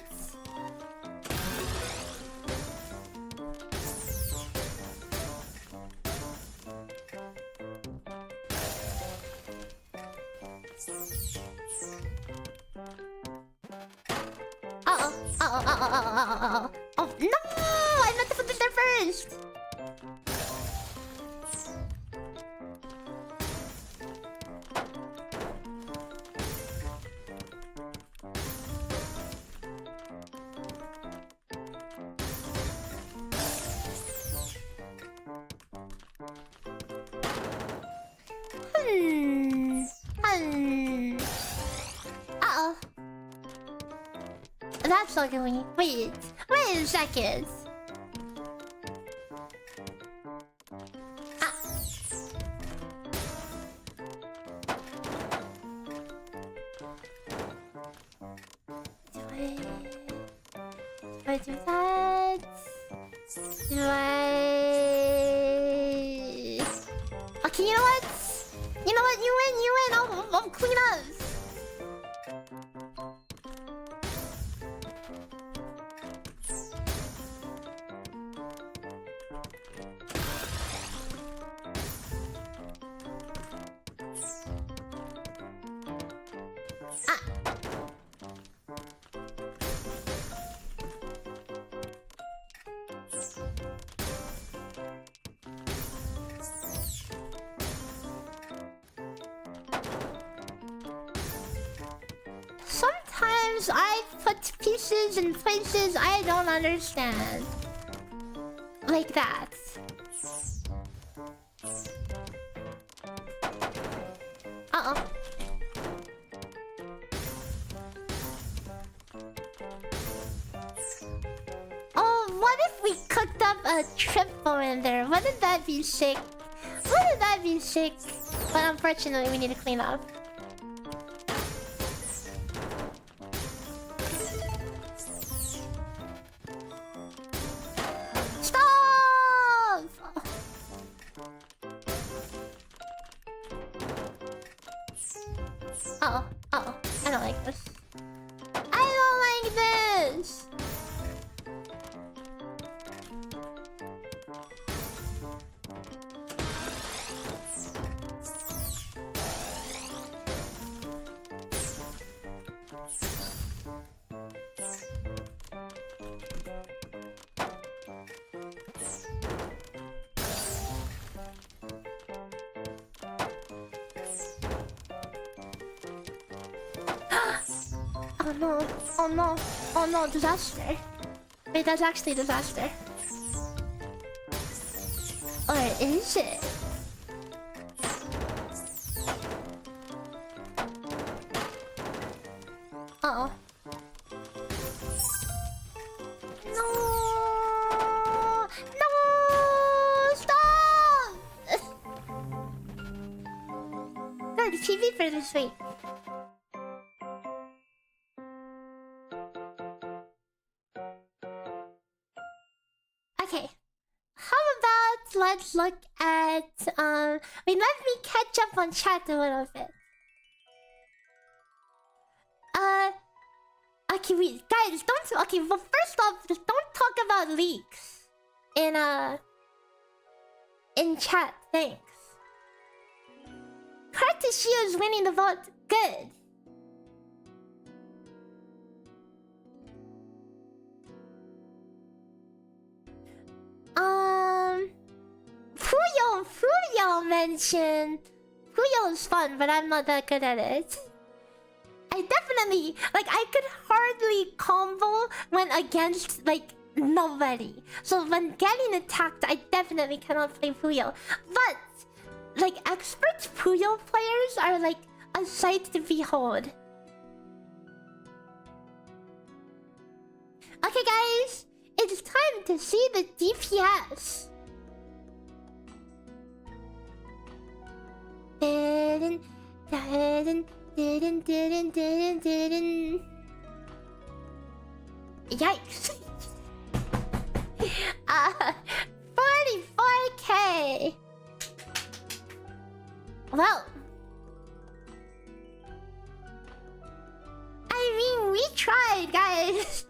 [SPEAKER 1] Uh-oh. Oh, no! I meant to put it there first! Uh-oh. That's not going. Wait a second. Do I do that? Do I? Okay, you know what? You know what? You win. I'll clean up. Sometimes I put pieces in places I don't understand. Like that. Uh-oh. Oh, what if we cooked up a triple in there? Wouldn't that be sick? Wouldn't that be sick? But unfortunately, we need to clean up. Stop! Uh-oh. Uh-oh. I don't like this. I don't like this! Oh no, oh no, oh no, disaster. Wait, that's actually disaster. Or is it? Uh-oh. No! No! Stop! God, the TV for this week. Okay. How about let's look at wait, let me catch up on chat a little bit. Okay, guys, don't. Okay, well, first off, just don't talk about leaks in chat. Thanks. Cartesio is winning the vote. Good. Fuyo mentioned Fuyo is fun, but I'm not that good at it. I definitely I could hardly combo when against nobody. So when getting attacked, I definitely cannot play Fuyo. But expert Fuyo players are a sight to behold. Okay, guys, it's time to see the DPS. Yikes. 44k. Well, I mean, we tried, guys.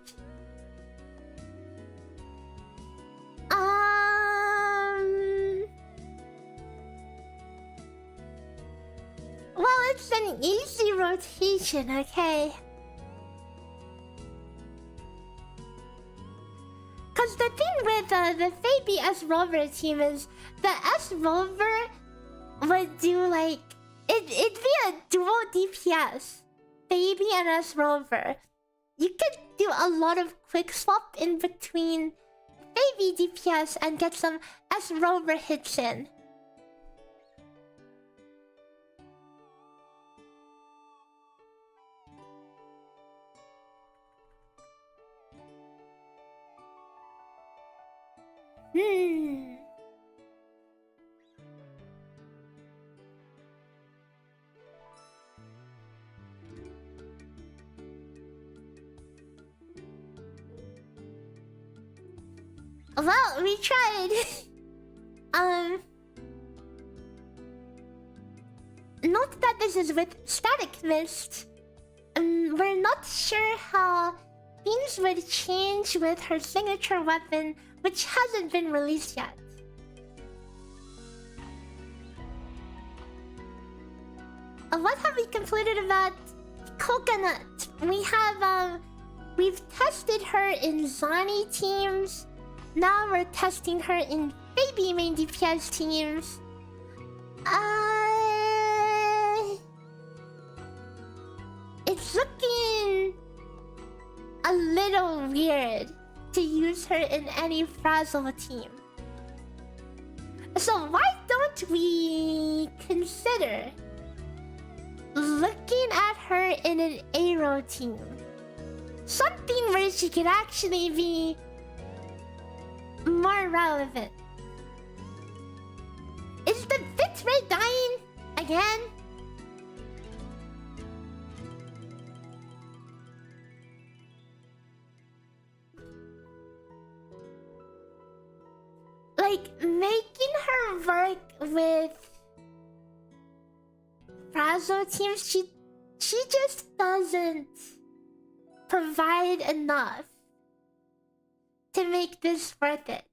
[SPEAKER 1] Well, it's an easy rotation, okay? Cause the thing with the Fabi S Rover team is the S Rover would do it'd be a dual DPS. Fabi and S Rover. You could do a lot of quick swap in between Fabi DPS and get some S Rover hits in. Well, we tried. Note that this is with Static Mist. We're not sure how things would change with her signature weapon, which hasn't been released yet. What have we completed about Coconut? We have we've tested her in Zani teams. Now we're testing her in Baby main DPS teams. It's looking little weird to use her in any Frazzle team. So why don't we consider looking at her in an Aero team? Something where she could actually be more relevant. Is the bitrate dying again? Like, making her work with Frazzle teams, she just doesn't provide enough to make this worth it.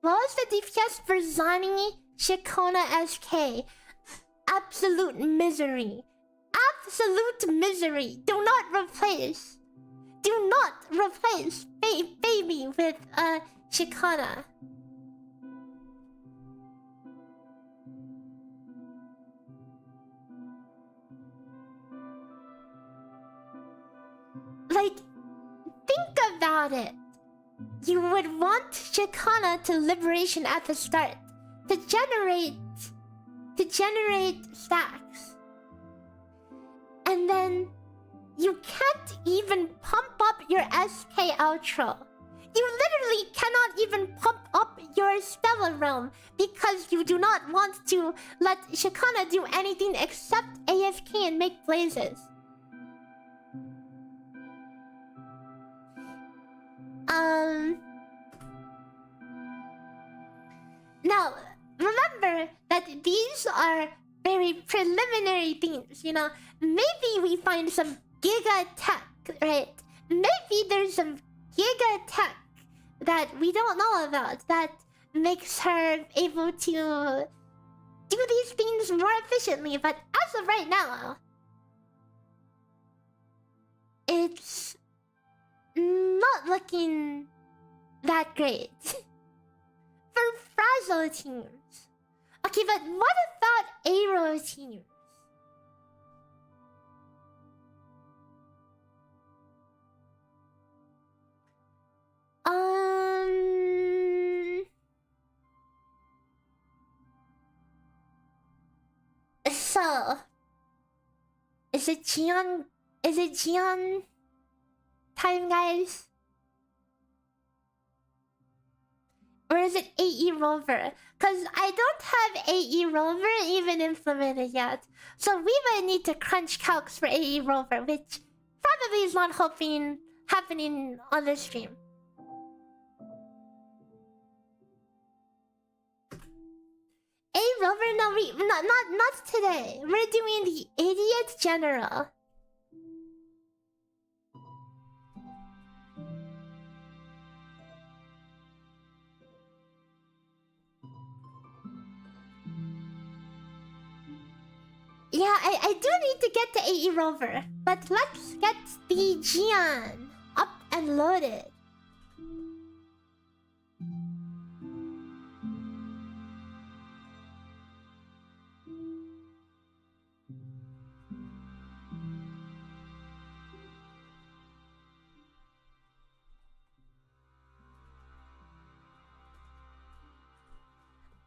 [SPEAKER 1] What was the DPS for Zani Ciaccona SK? Absolute misery. Absolute misery. Do not replace baby with Ciaccona. Like, think about it. You would want Ciaccona to liberation at the start to generate stacks. And then you can't even pump up your SK outro. You literally cannot even pump up your Stellar Realm because you do not want to let Ciaccona do anything except AFK and make blazes. Now, remember that these are very preliminary things, you know? Maybe we find some giga tech, right? Maybe there's some giga tech that we don't know about that makes her able to do these things more efficiently. But as of right now, it's not looking that great for Frazzle teams. Okay, but what about Aero teams? So is it Gian time, guys? Or is it AE Rover? Because I don't have AE Rover even implemented yet. So we might need to crunch calcs for AE Rover, which probably is not happening on the stream. AE Rover? No, not today. We're doing the Idiot General. Yeah, I do need to get to AE Rover, but let's get the Gian up and loaded.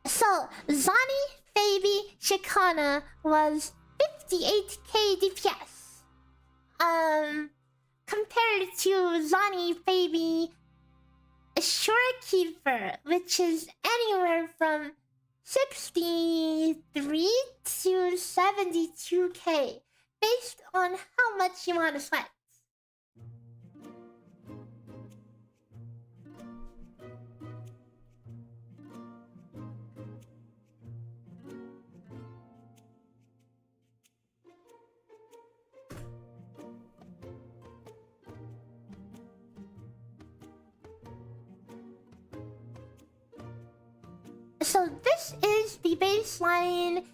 [SPEAKER 1] So, Zani, Baby, Ciaccona was 58k DPS. Compared to Zani, Baby, Shorekeeper, which is anywhere from 63 to 72k, based on how much you want to sweat. So this is the baseline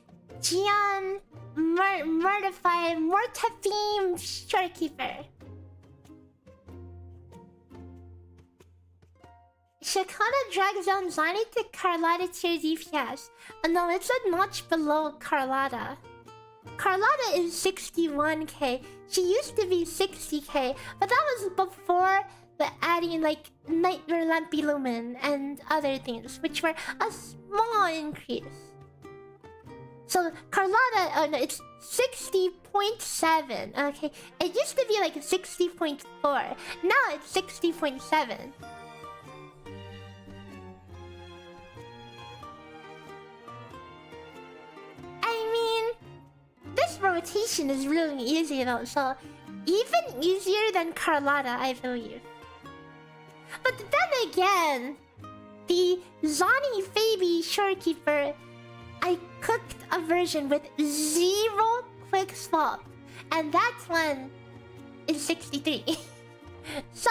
[SPEAKER 1] Gian Mortifeme Shorekeeper. Ciaccona drags down Zani to Carlotta tier DPS. No, it's a notch below Carlotta. Carlotta is 61k. She used to be 60k, but that was before the adding like Nightmare Lampy Lumen and other things, which were a small increase. So Carlotta, oh no, it's 60.7. Okay, it used to be like 60.4. Now it's 60.7. I mean, this rotation is really easy though, so even easier than Carlotta, I believe. But then again, the Zani Fabi Shorekeeper, I cooked a version with 0 quick swap, and that one is 63. So,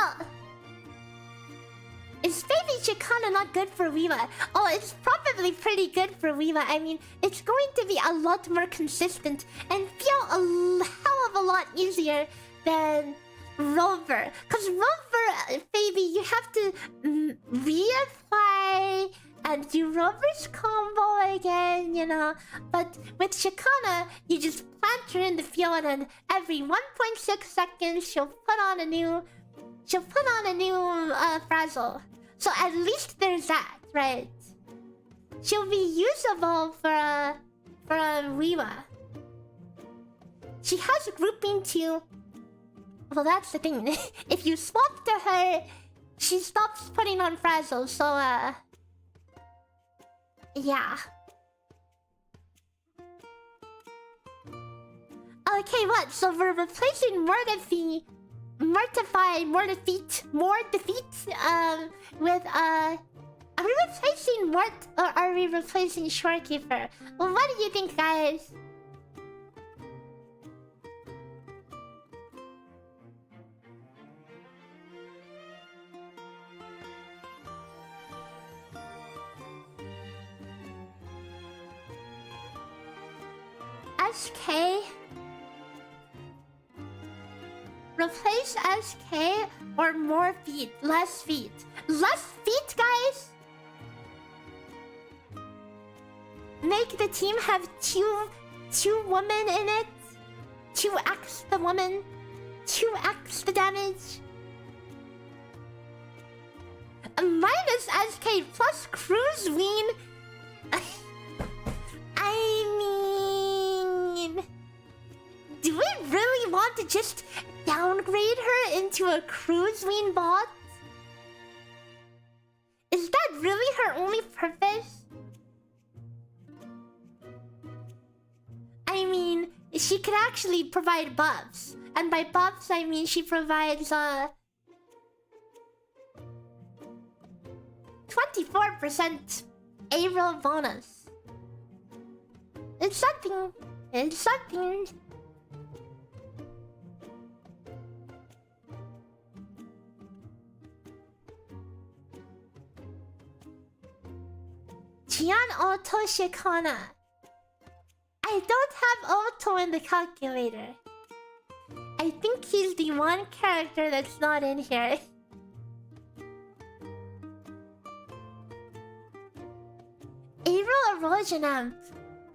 [SPEAKER 1] is Baby Ciaccona not good for Weeva? Oh, it's probably pretty good for Weeva. I mean, it's going to be a lot more consistent and feel a hell of a lot easier than Rover. Because Rover, baby, you have to reapply and do Rover's combo again, you know. But with Ciaccona, you just plant her in the field, and every 1.6 seconds, she'll put on a new frazzle. So at least there's that, right? She'll be usable for a Weeva. She has a grouping too. Well, that's the thing. If you swap to her, she stops putting on frazzles. So yeah. Okay, what? So we're replacing with are we replacing Mort or are we replacing Shorekeeper? Well, what do you think, guys? SK? Replace SK or more feet? Less feet. Less feet, guys? Make the team have two women in it? 2x the woman? 2x the damage? Minus SK plus Cruise Ween? I mean... do we really want to just downgrade her into a Cruise Ween bot? Is that really her only purpose? I mean, she could actually provide buffs. And by buffs, I mean she provides 24% ARO bonus. It's something. It's something. Gian Auto Ciaccona. I don't have Auto in the calculator. I think he's the one character that's not in here. Aero Erosion Amp.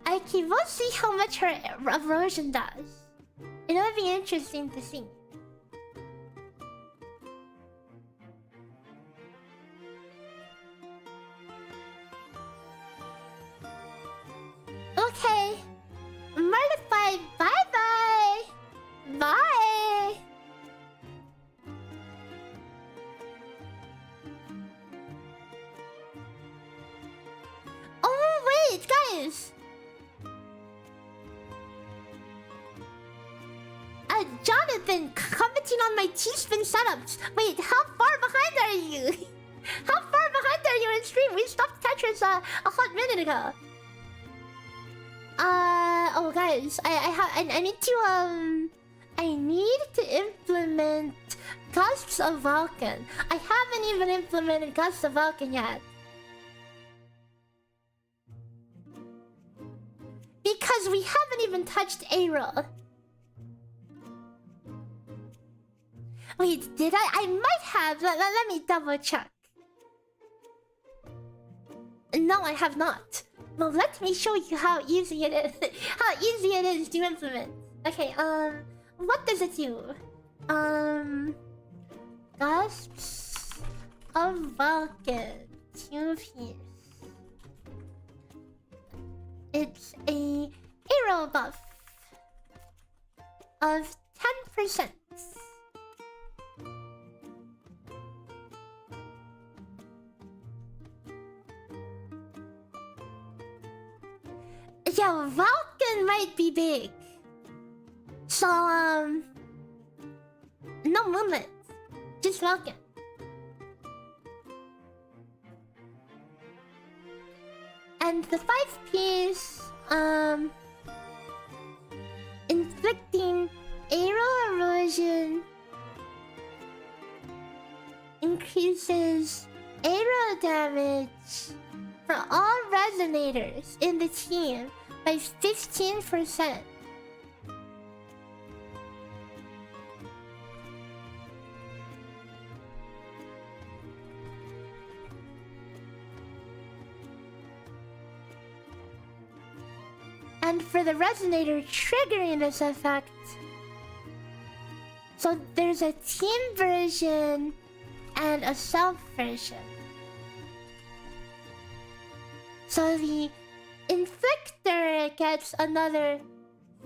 [SPEAKER 1] Okay, we'll see how much her erosion does. It'll be interesting to see. Okay. Mortified, bye-bye! Bye! Oh, wait, guys! Jonathan, commenting on my T-spin setups. Wait, how far behind are you? How far behind are you in stream? We stopped Tetris a hot minute ago. Oh guys, I need to implement Gusts of Vulcan. I haven't even implemented Gusts of Vulcan yet. Because we haven't even touched Aero. Wait, did I? I might have. Let me double check. No, I have not. Well, let me show you how easy it is. How easy it is to implement. Okay, what does it do? Gusps of Vulcan. 2 piece. It's a arrow buff of 10%. Yeah, Vulcan might be big. So, no movement. Just Vulcan. And the 5-piece, inflicting arrow erosion increases arrow damage for all resonators in the team by 15%. And for the resonator triggering this effect, so there's a team version and a self version. So the inflictor gets another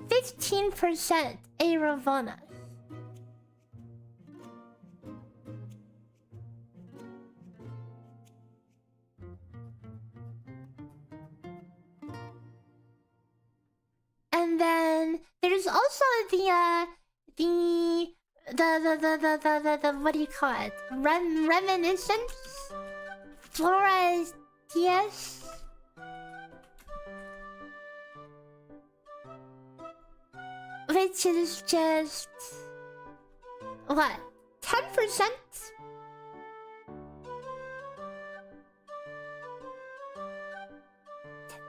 [SPEAKER 1] 15% arrow bonus. And then there's also the what do you call it? Reminiscence? Flores DS? Which is just... what? 10%?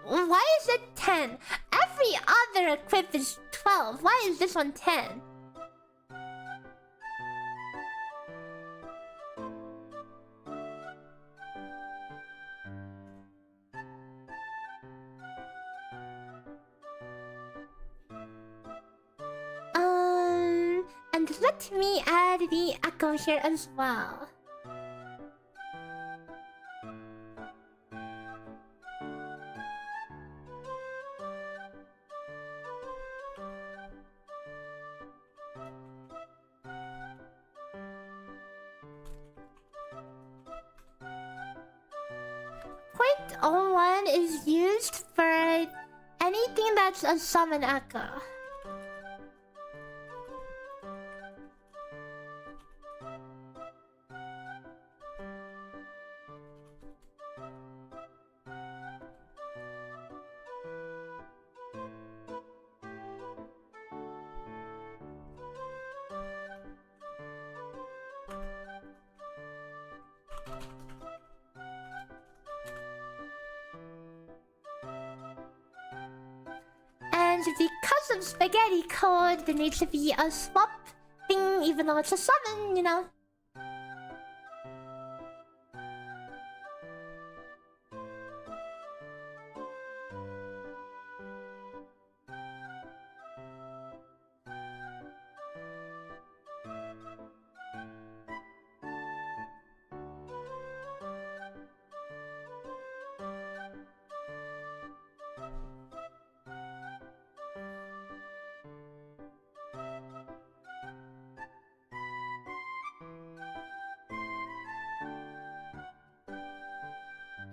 [SPEAKER 1] Why is it 10? Every other equip is 12. Why is this one 10? And let me add the echo here as well. .01 is used for anything that's a summon echo. And because of spaghetti code, there needs to be a swap thing, even though it's a summon, you know?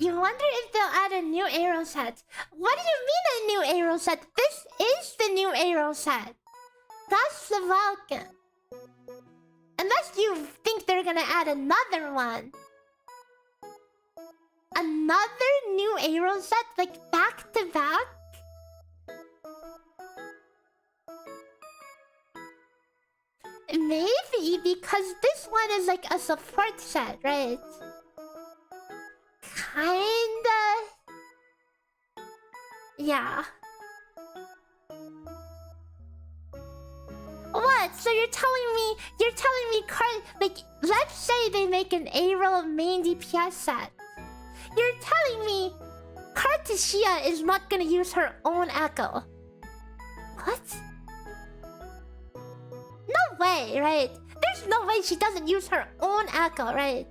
[SPEAKER 1] You wonder if they'll add a new arrow set. What do you mean a new arrow set? This is the new arrow set. That's the Vulcan. Unless you think they're gonna add another one. Another new arrow set? Like back to back? Maybe because this one is like a support set, right? Kinda. Yeah. What? So you're telling me like, let's say they make an arrow main DPS set. You're telling me Cartesia is not gonna use her own echo. What? No way, right? There's no way she doesn't use her own echo, right?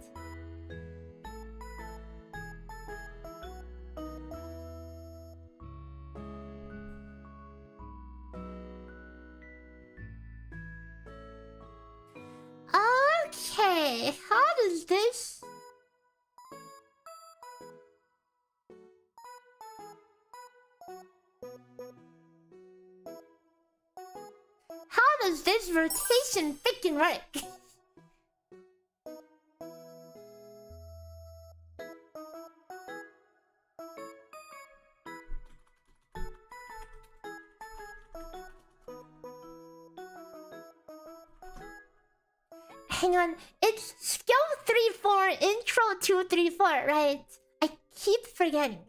[SPEAKER 1] Okay, how does this... How does this rotation freaking work? Hang on, it's skill 3-4, intro 2-3-4, right? I keep forgetting.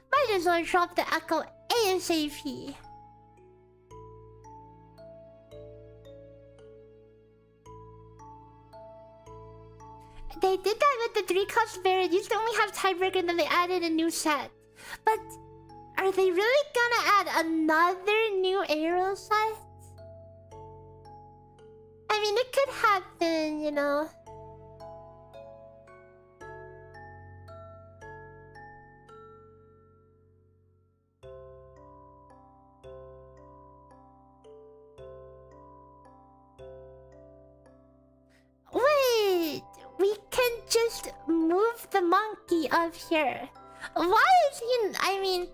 [SPEAKER 1] Might as well drop the echo ASAP. They did that with the 3 cups bear. It used to only have tiebreaker and then they added a new set. But are they really gonna add another new arrow set? I mean, it could happen, you know. Wait, we can just move the monkey up here. Why is he... I mean,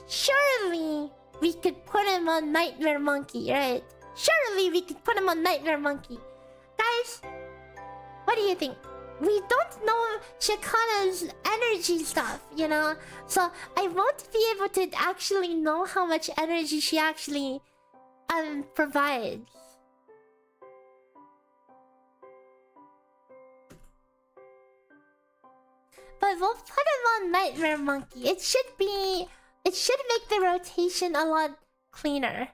[SPEAKER 1] surely we could put him on Nightmare Monkey, right? Surely we could put him on Nightmare Monkey. Guys, what do you think? We don't know Ciaccona's energy stuff, you know? So I won't be able to actually know how much energy she actually provides. But we'll put him on Nightmare Monkey. It should make the rotation a lot cleaner.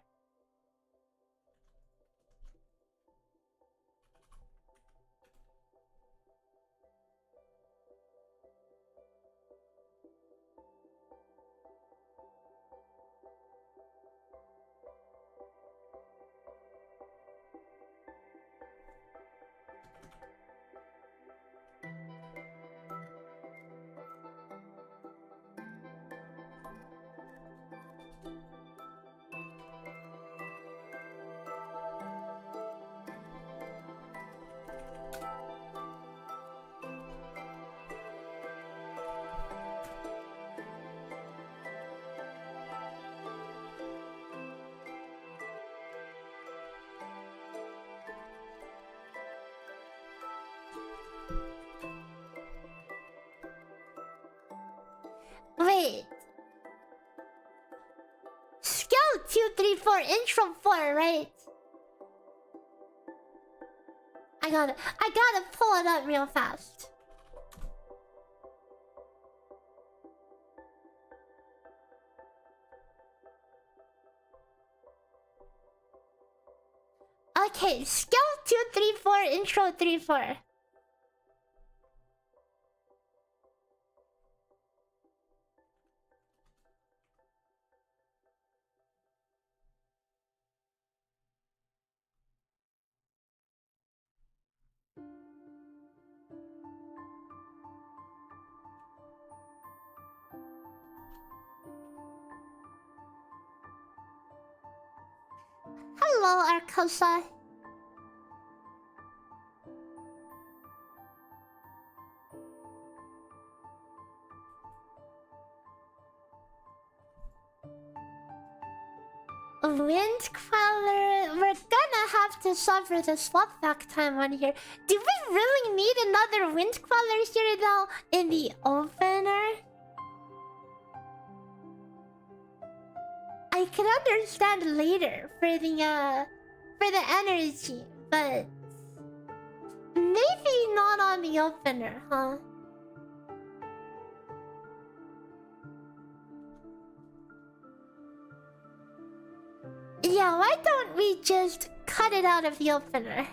[SPEAKER 1] Wait. Skill 2, 3, 4, intro 4, right? I gotta pull it up real fast. Okay, skill 2, 3, 4, intro 3, 4. Hello, Arcosa. Wind Queller. We're gonna have to suffer the swap back time on here. Do we really need another Wind Queller here though? In the opener? I I can understand later for the energy, but maybe not on the opener, huh? Yeah, why don't we just cut it out of the opener?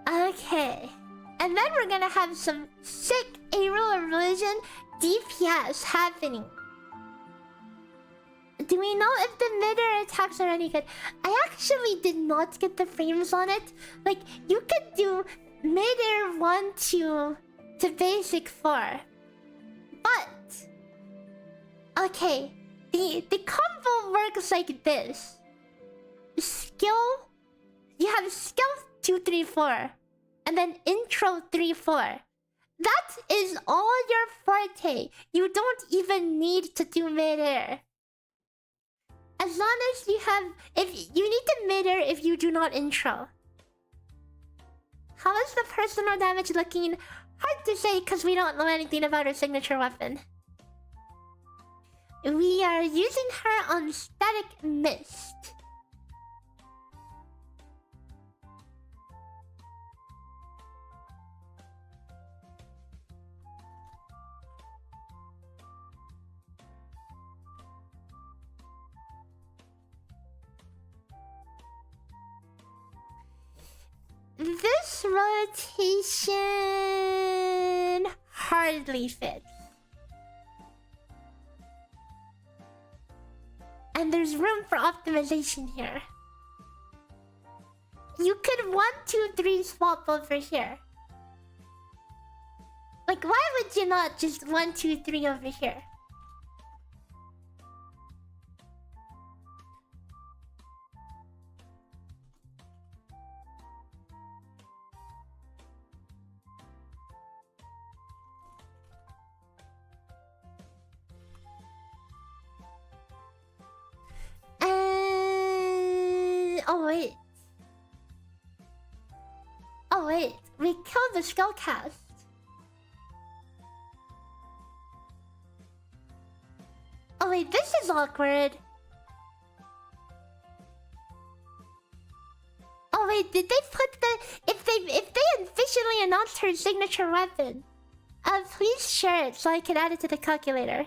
[SPEAKER 1] Okay. And then we're gonna have some sick aerial illusion DPS happening. Do we know if the mid-air attacks are any good? I actually did not get the frames on it. Like, you could do mid-air 1, 2 to basic 4. But... okay. The combo works like this. Skill... you have skill 2, 3, 4. And then intro 3, 4. That is all your forte. You don't even need to do mid-air. As long as you have... if you need to mid-air if you do not intro. How is the personal damage looking? Hard to say because we don't know anything about her signature weapon. We are using her on Static Mist. This rotation hardly fits. And there's room for optimization here. You could 1, 2, 3 swap over here. Like, why would you not just 1, 2, 3 over here? Oh wait. Oh wait, we killed the Skullcast. Oh wait, this is awkward. Oh wait, did they put the... if they officially announced her signature weapon, please share it so I can add it to the calculator.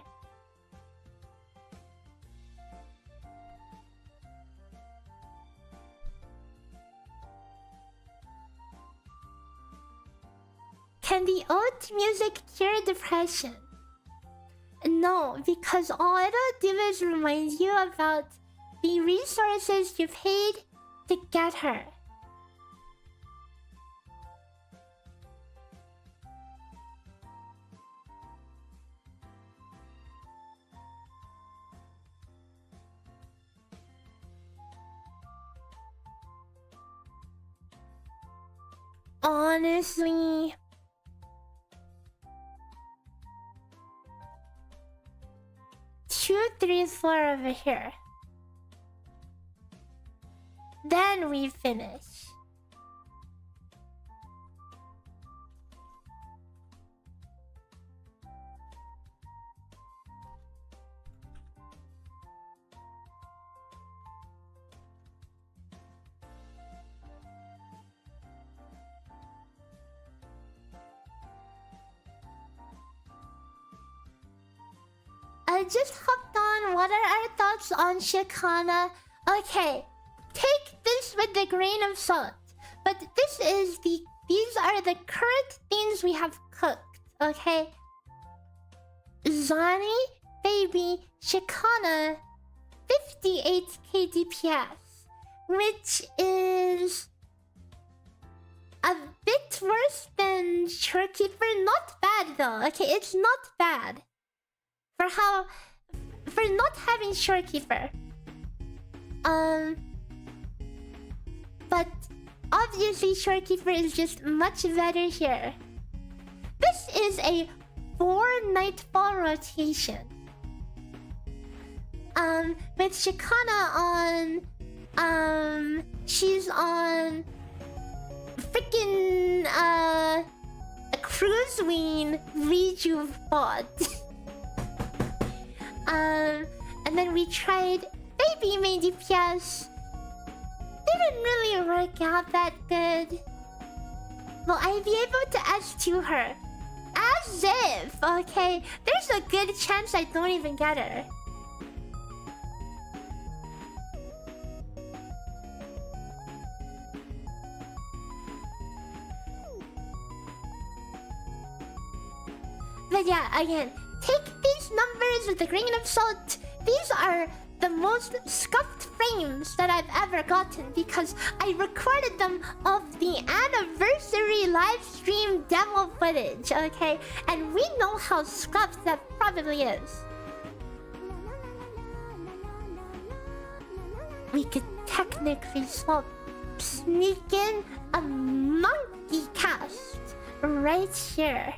[SPEAKER 1] Can the ode music cure depression? No, because all it'll do is remind you about the resources you paid to get her. Honestly... 2, 3, 4 over here. Then we finish. I just hopped on. What are our thoughts on Ciaccona? Okay, take this with a grain of salt. But these are the current things we have cooked, okay? Zani, baby, Ciaccona, 58k DPS, which is a bit worse than Shorekeeper. Not bad though, okay? It's not bad. For not having Shorekeeper. But obviously Shorekeeper is just much better here. This is a 4 Nightfall rotation. With Ciaccona on... she's on... freaking... a Cruiseween Rejuve pod. And then we tried Baby Maygi PS. Didn't really work out that good. Will I be able to S2 her? As if, okay? There's a good chance I don't even get her. But yeah, again, take these numbers with a grain of salt. These are the most scuffed frames that I've ever gotten because I recorded them of the anniversary live stream demo footage, okay? And we know how scuffed that probably is. We could technically sneak in a monkey cast right here.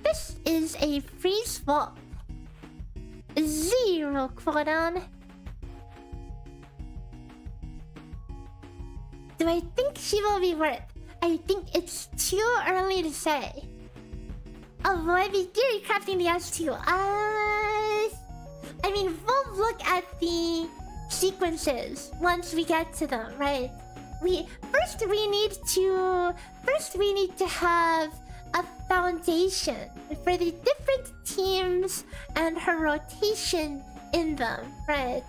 [SPEAKER 1] This is a free swap. 0 cooldown. Do I think she will be worth? I think it's too early to say. Avoid the theorycrafting the S2. I mean, we'll look at the sequences once we get to them, right? First we need to have a foundation for the different teams and her rotation in them, right?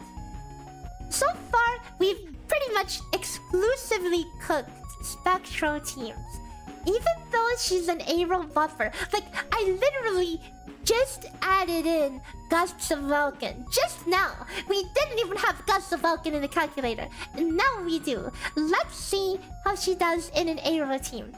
[SPEAKER 1] So far, we've pretty much exclusively cooked Spectro teams. Even though she's an aero buffer, like, I literally just added in Gusts of Vulcan. Just now! We didn't even have Gusts of Vulcan in the calculator. And now we do. Let's see how she does in an aero team.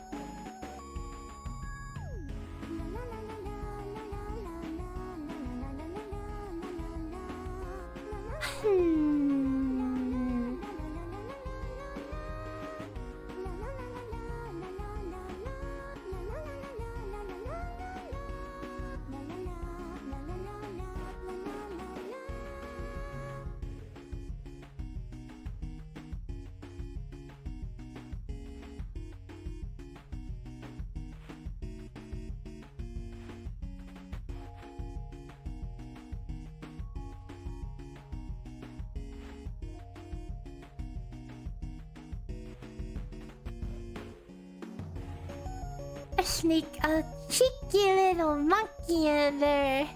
[SPEAKER 1] Sneak a cheeky little monkey in there.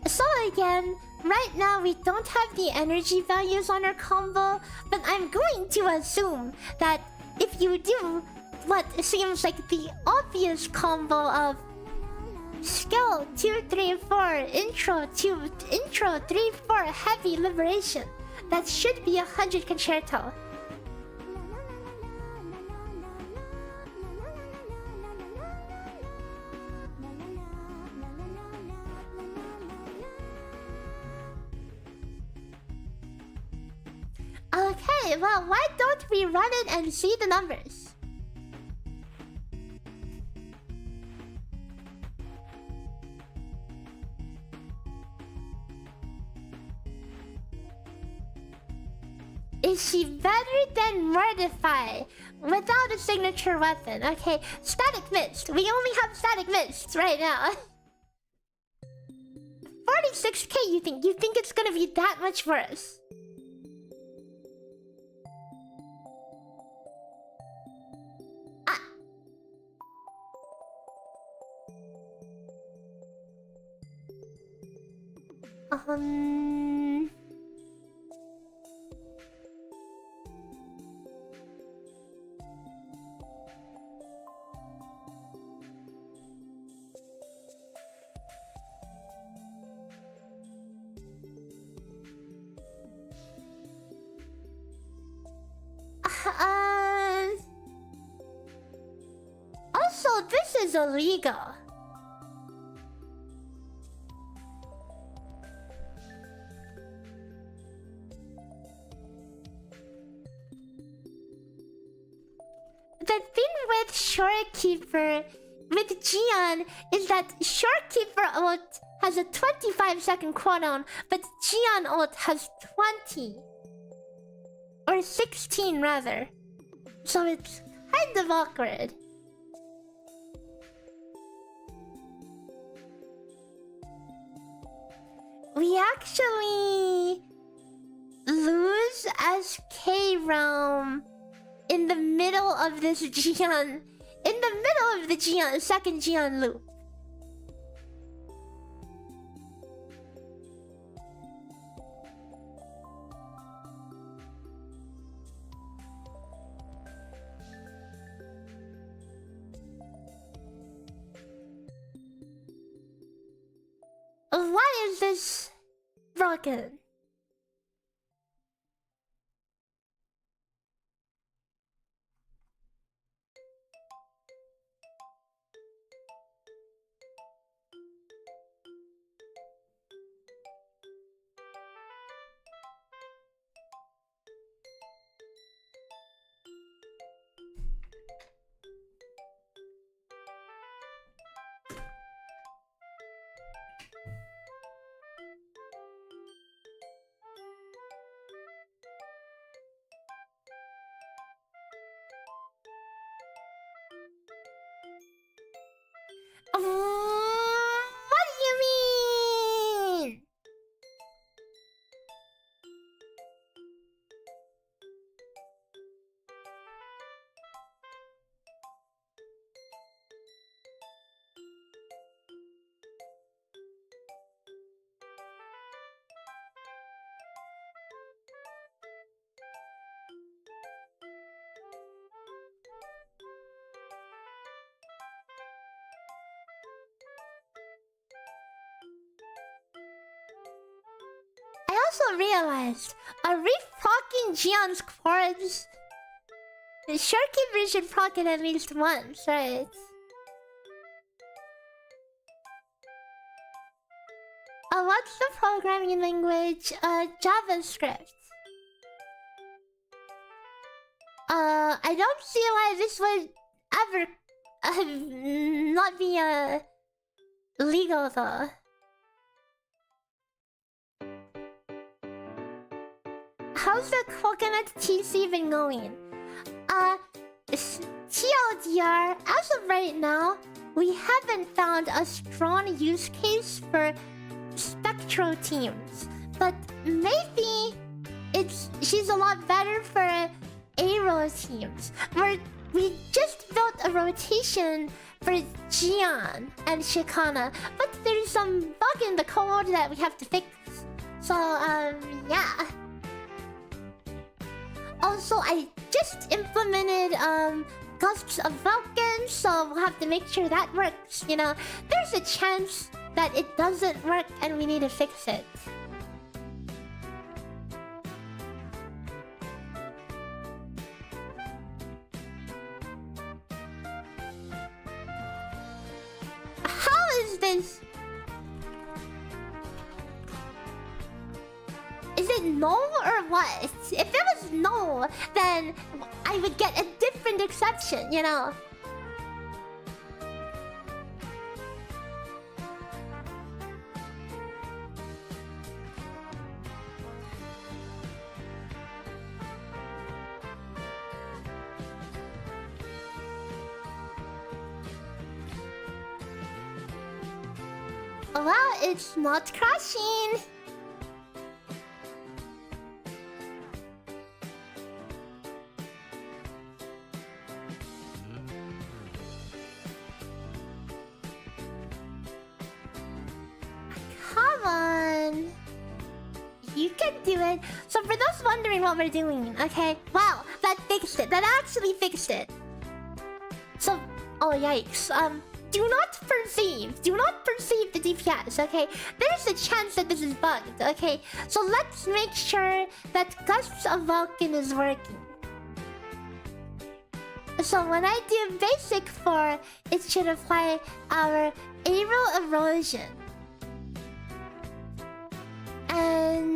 [SPEAKER 1] So again, right now we don't have the energy values on our combo, but I'm going to assume that if you do what seems like the obvious combo of skill 2, 3, 4, intro 2, intro 3, 4, heavy liberation, that should be 100 concerto. Okay, well, why don't we run it and see the numbers? Is she better than Mortify without a signature weapon? Okay, Static Mist. We only have Static Mist right now. 46k, you think? You think it's gonna be that much worse? illegal. The thing with Shorekeeper, with Gion, is that Shorekeeper ult has a 25-second cooldown, but Gion ult has 20. Or 16, rather. So it's kind of awkward. We actually lose as K-Realm in the middle of this Gion. In the middle of the Gion, second Gion loop. Why is this broken? What do you mean? I also realized, are we proccing Gion's cords? The Shorekeeper should proc it at least once, right? What's the programming language? JavaScript. I don't see why this would ever not be legal though. How's the coconut TC been going? TLDR, as of right now, we haven't found a strong use case for Spectro teams. But maybe she's a lot better for Aero teams. We just built a rotation for Gion and Ciaccona, but there's some bug in the code that we have to fix. So, yeah. Also, I just implemented Gusts of Vulcan, so we'll have to make sure that works. You know, there's a chance that it doesn't work and we need to fix it. How is this? Is it no or what? If it was no, then I would get a different exception, you know? Well, it's not crashing. Come on. You can do it. So for those wondering what we're doing, okay? Wow, that fixed it. That actually fixed it. So, oh yikes. Do not perceive the DPS, okay? There's a chance that this is bugged, okay? So let's make sure that Gusts of Vulcan is working. So when I do basic 4, it should apply our aerial erosion. And...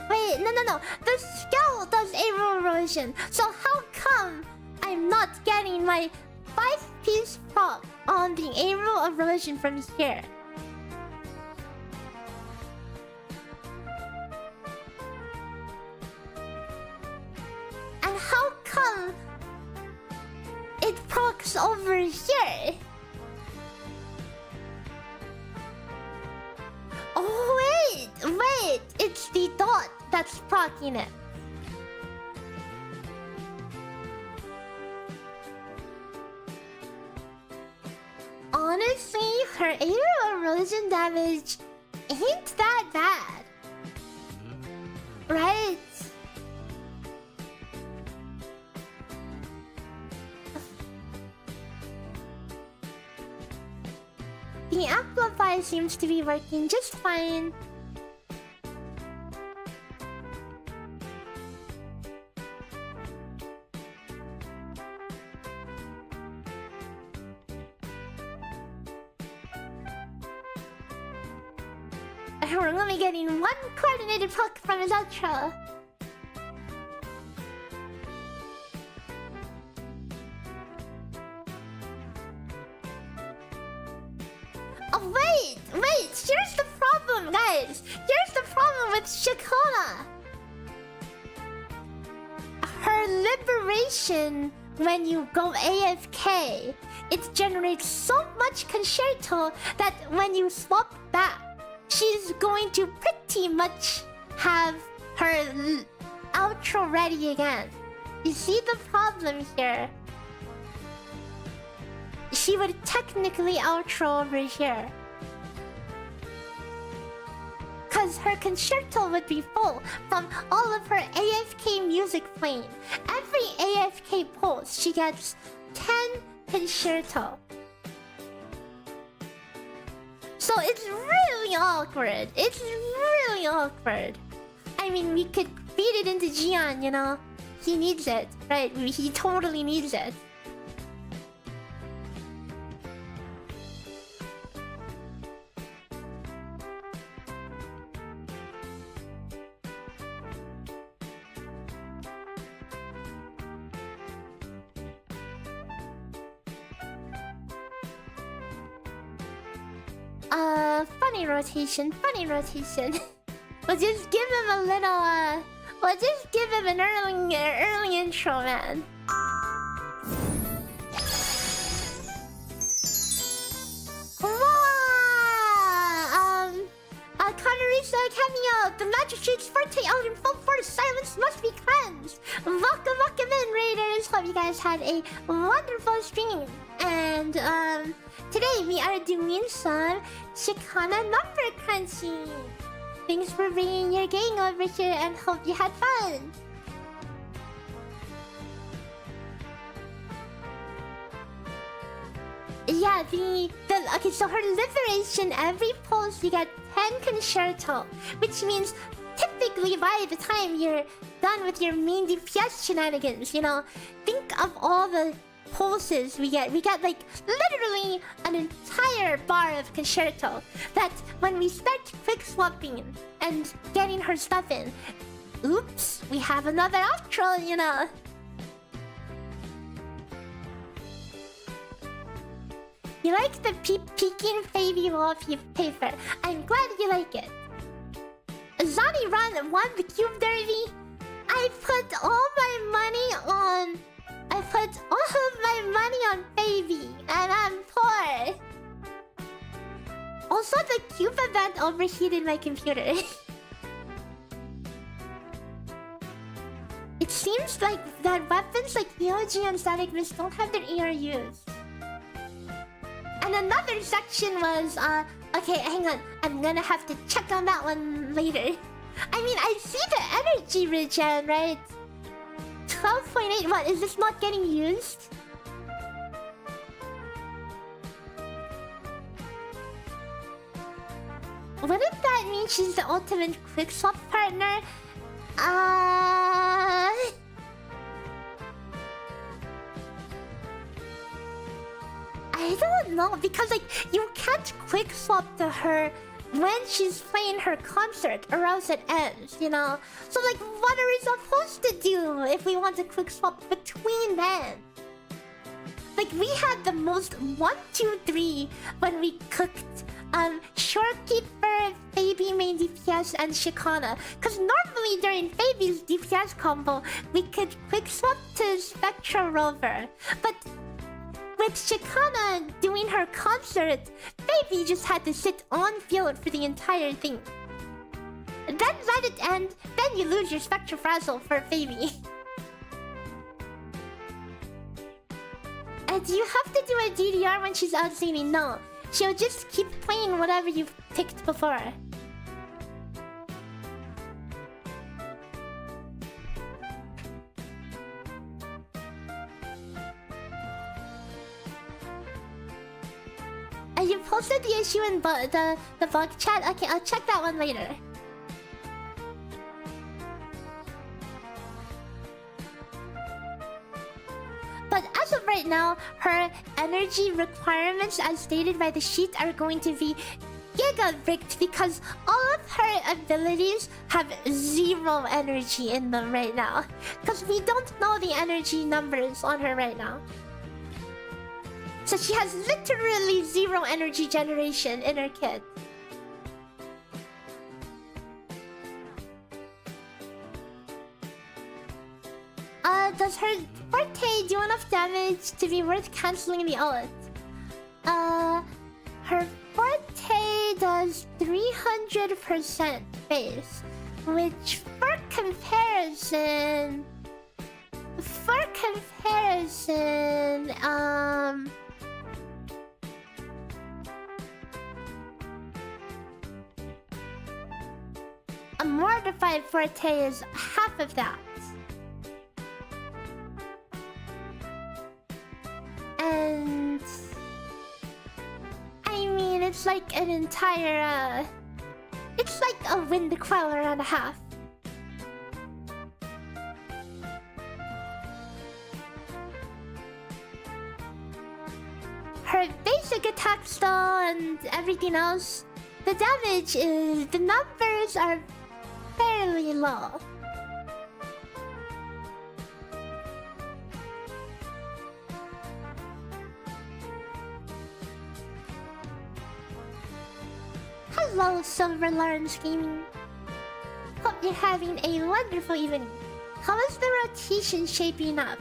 [SPEAKER 1] wait, no. The scale does aerial erosion. So how come I'm not getting my 5-piece prop on the aerial erosion from here? And how come it procs over here? Oh wait, it's the dot that's procking it. Honestly, her aerial erosion damage ain't that bad. Right? The amplifier seems to be working just fine. We're only getting one coordinated puck from his outro. Oh wait! Here's the problem, guys! Here's the problem with Ciaccona! Her liberation when you go AFK, it generates so much concerto that when you swap back, she's going to pretty much have her outro ready again. You see the problem here? She would technically outro over here. Cause her concerto would be full from all of her AFK music playing. Every AFK pulse, she gets 10 concerto. So it's really awkward. It's really awkward. I mean, we could feed it into Gian, you know? He needs it, right? He totally needs it. Funny rotation. We'll just give him a little, we'll just give him an early intro, man. Connerisa cameo! The magistrate's forte out in full force. Silence must be cleansed. Welcome in, raiders. Hope you guys had a wonderful stream. And today we are doing some Ciaccona number crunching. Thanks for bringing your gang over here, and hope you had fun. Yeah, okay, so her liberation, every pulse you get 10 concerto, which means typically by the time you're done with your main DPS shenanigans, you know, think of all the pulses we get. We get like literally an entire bar of concerto that when we start quick swapping and getting her stuff in, oops, we have another outro, you know. You like the peeking baby wallpaper. I'm glad you like it. Zani Run won the Cube Derby. I put all my money on baby, and I'm poor. Also, the Cube event overheated my computer. It seems like that weapons like Yoji and Static Mist don't have their ERUs. And another section was, okay, hang on. I'm gonna have to check on that one later. I mean, I see the energy regen, right? 12.8, what? Is this not getting used? Wouldn't that mean she's the ultimate quick swap partner? I don't know, because like you can't quick swap to her when she's playing her concert, or else it ends, you know? So like, what are we supposed to do if we want to quick swap between them? Like, we had the most 1, 2, 3 when we cooked Shorekeeper, Baby main DPS, and Ciaccona. Cause normally during Baby's DPS combo, we could quick swap to Spectral Rover. But with Ciaccona doing her concert, Baby just had to sit on field for the entire thing. Then let it end, then you lose your Spectral Frazzle for Baby. Do you have to do a DDR when she's outsailing? No. She'll just keep playing whatever you've picked before. You posted the issue in the bug chat? Okay, I'll check that one later. But as of right now, her energy requirements as stated by the sheet are going to be giga-bricked because all of her abilities have 0 energy in them right now. Because we don't know the energy numbers on her right now. So she has literally 0 energy generation in her kit. Does her forte do enough damage to be worth cancelling the ult? Her forte does 300% base, which for comparison, a mortified forte is half of that. And I mean, it's like an entire it's like a wind queller and a half. Her basic attacks though and everything else, the damage is, the numbers are fairly low. Hello, Silver Lawrence Gaming. Hope you're having a wonderful evening. How is the rotation shaping up?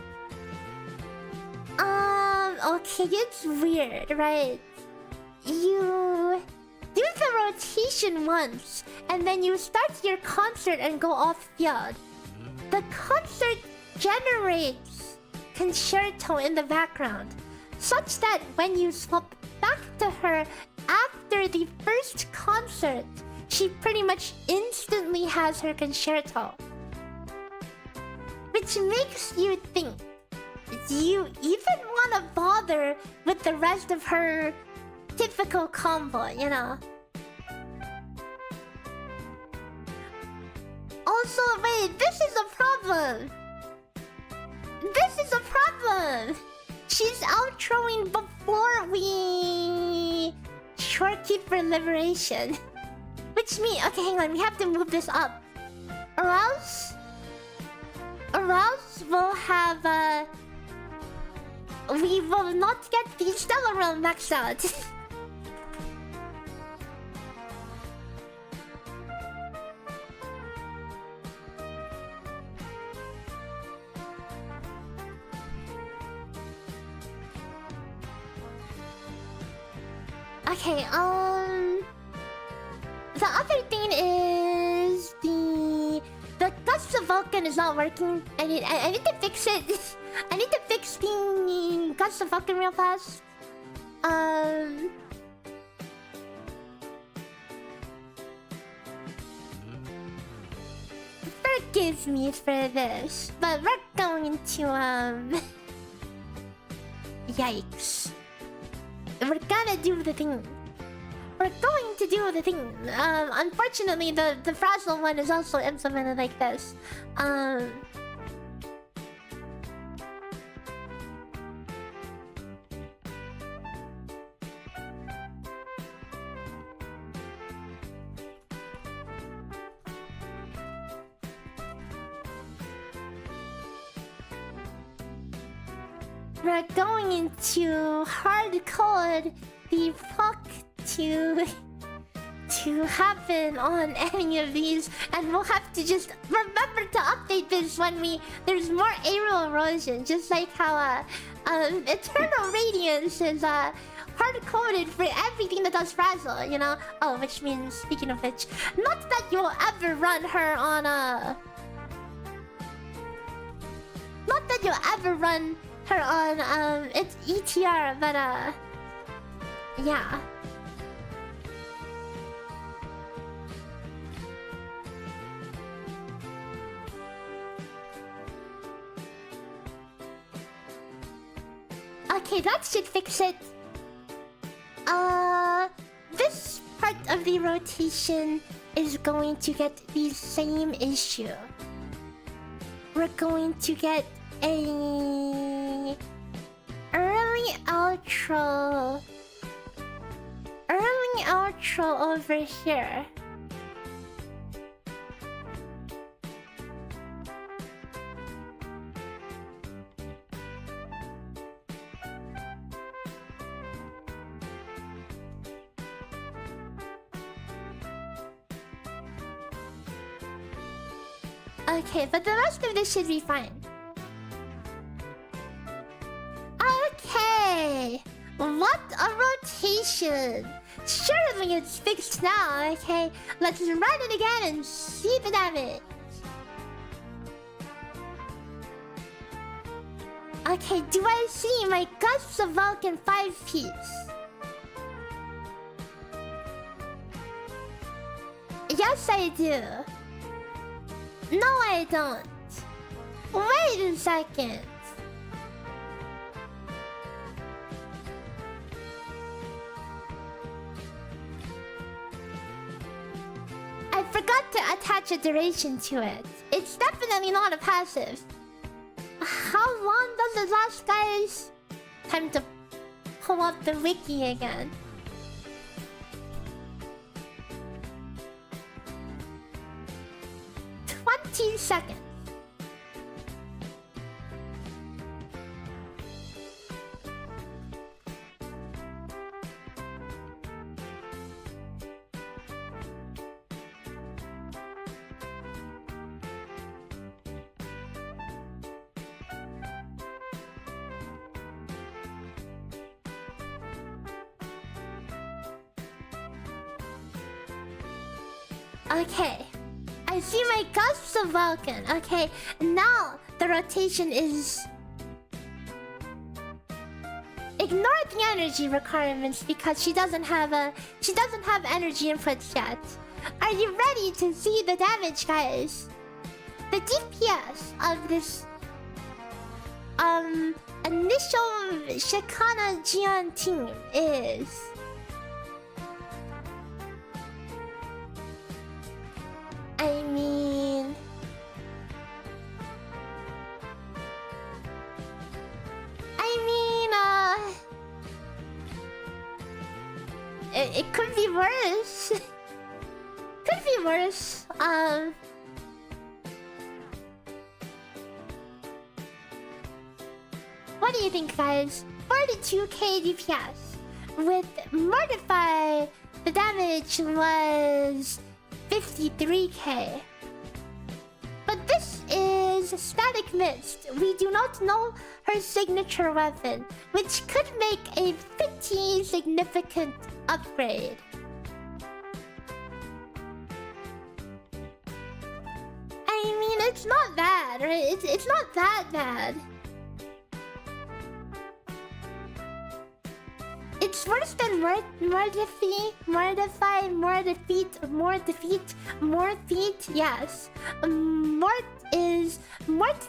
[SPEAKER 1] Okay, it's weird, right? You do the rotation once, and then you start your concert and go off field. The concert generates concerto in the background, such that when you swap back to her after the first concert, she pretty much instantly has her concerto. Which makes you think, do you even want to bother with the rest of her typical combo, you know? Also, wait, this is a problem! This is a problem! She's outroing before we Shorekeeper Liberation. Which means, okay, hang on, we have to move this up. Or else we'll have we will not get the Stellar Realm maxed out. Okay, the other thing is the Gust of Vulcan is not working. I need to fix it. I need to fix the Gust of Vulcan real fast. Forgive me for this, but we're going to yikes. We're gonna do the thing. We're going to do the thing. Unfortunately, the Frazzle one is also implemented like this. we're going to hard code the fuck to happen on any of these, and we'll have to just remember to update this when there's more aerial erosion, just like how Eternal Radiance is hard-coded for everything that does frazzle, you know? Oh, which means, speaking of which, not that you'll ever run her on not that you'll ever run her on it's ETR, but yeah. Okay, that should fix it. This part of the rotation is going to get the same issue. We're going to get a early outro over here. Okay, but the rest of this should be fine. Okay! What a rotation! Surely it's fixed now, okay? Let's run it again and see the damage. Okay, do I see my Gusts of Vulcan 5-piece? Yes, I do. No, I don't. Wait a second. I forgot to attach a duration to it. It's definitely not a passive. How long does it last, guys? Time to pull up the wiki again. 20 seconds. Okay. I see my Gusts of Vulcan. Okay, now the rotation is... Ignore the energy requirements because she doesn't have energy inputs yet. Are you ready to see the damage, guys? The DPS of this initial Ciaccona Gion team is... I mean... It could be worse. Could be worse. What do you think, guys? 42k DPS. With Mortify, the damage was 53k. But this is Static Mist. We do not know her signature weapon, which could make a pretty significant upgrade. I mean, it's not bad, right? It's not that bad. It's worse than more defeat, yes. Mort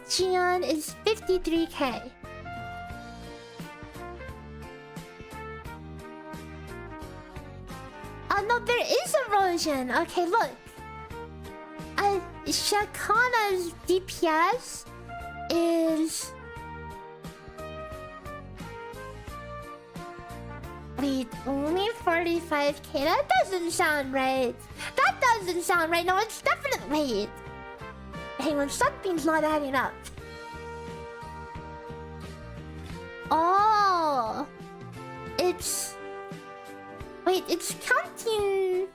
[SPEAKER 1] Gion is 53k. Oh no, there is erosion. Okay, look. Ciaccona's DPS is... Wait, only 45k? That doesn't sound right. That doesn't sound right. No, it's definitely... Wait. Hang on, something's not adding up. Oh, it's... Wait, it's counting...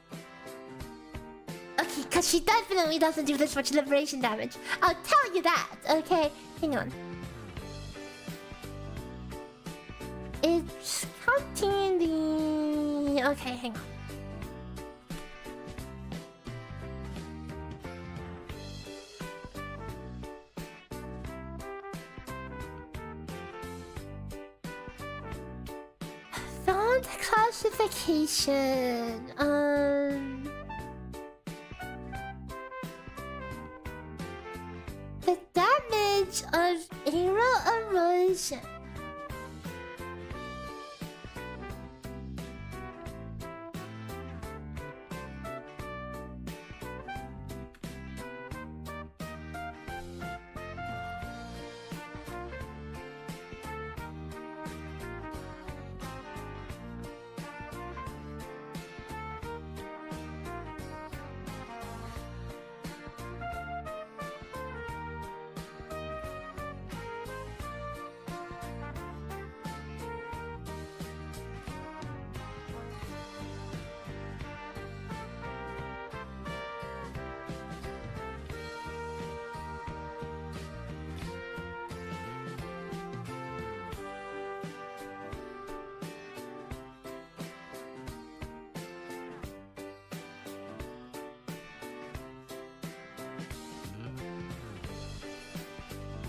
[SPEAKER 1] Okay, because she definitely doesn't do this much liberation damage. I'll tell you that, okay? Hang on. It's counting the... Okay, hang on. Font classification. The damage of aerial erosion.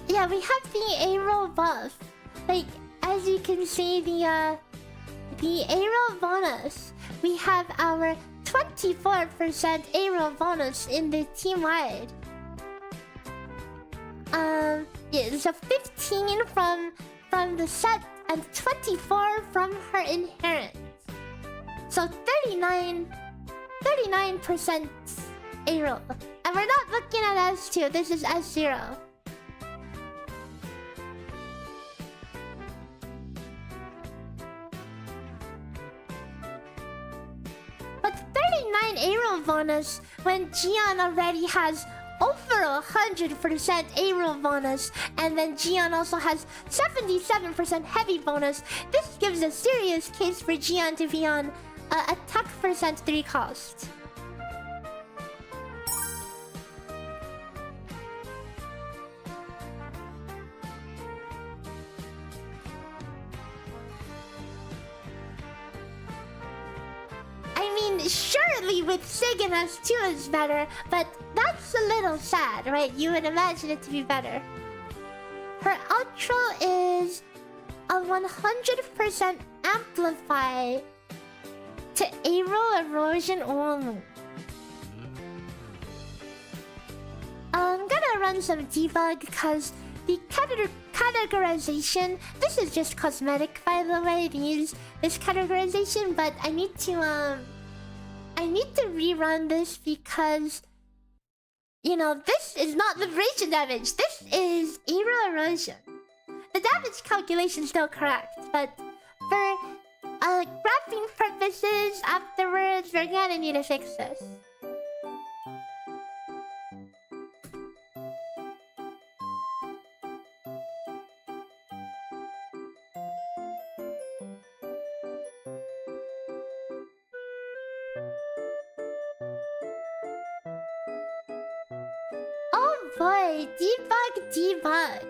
[SPEAKER 1] Yeah, we have the aerial buff. Like, as you can see, the aerial bonus. We have our 24% aerial bonus in the team-wide. Yeah, so 15 from the set and 24 from her inherent. So 39% aerial. And we're not looking at S2, this is S0. But 39 aerial bonus when Gian already has over 100% aerial bonus, and then Gian also has 77% heavy bonus. This gives a serious case for Gian to be on attack percent 3 cost. Surely with Sigyn S2 is better, but that's a little sad, right? You would imagine it to be better. Her outro is a 100% amplify to aerial erosion only. I'm gonna run some debug because the categorization, this is just cosmetic by the way, to use this categorization, but I need to rerun this because, you know, this is not liberation damage. This is aerial erosion. The damage calculation is still correct, but for graphing purposes afterwards, we're gonna need to fix this. Boy, debug.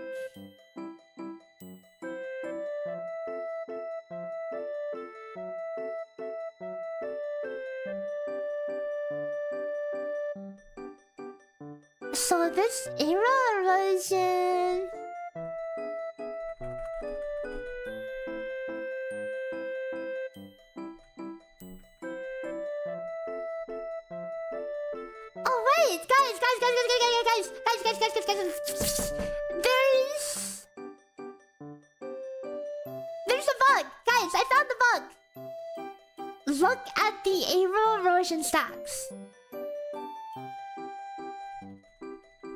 [SPEAKER 1] So this aerial erosion... Oh wait, guys. There's a bug. Guys, I found the bug. Look at the aerial erosion stacks.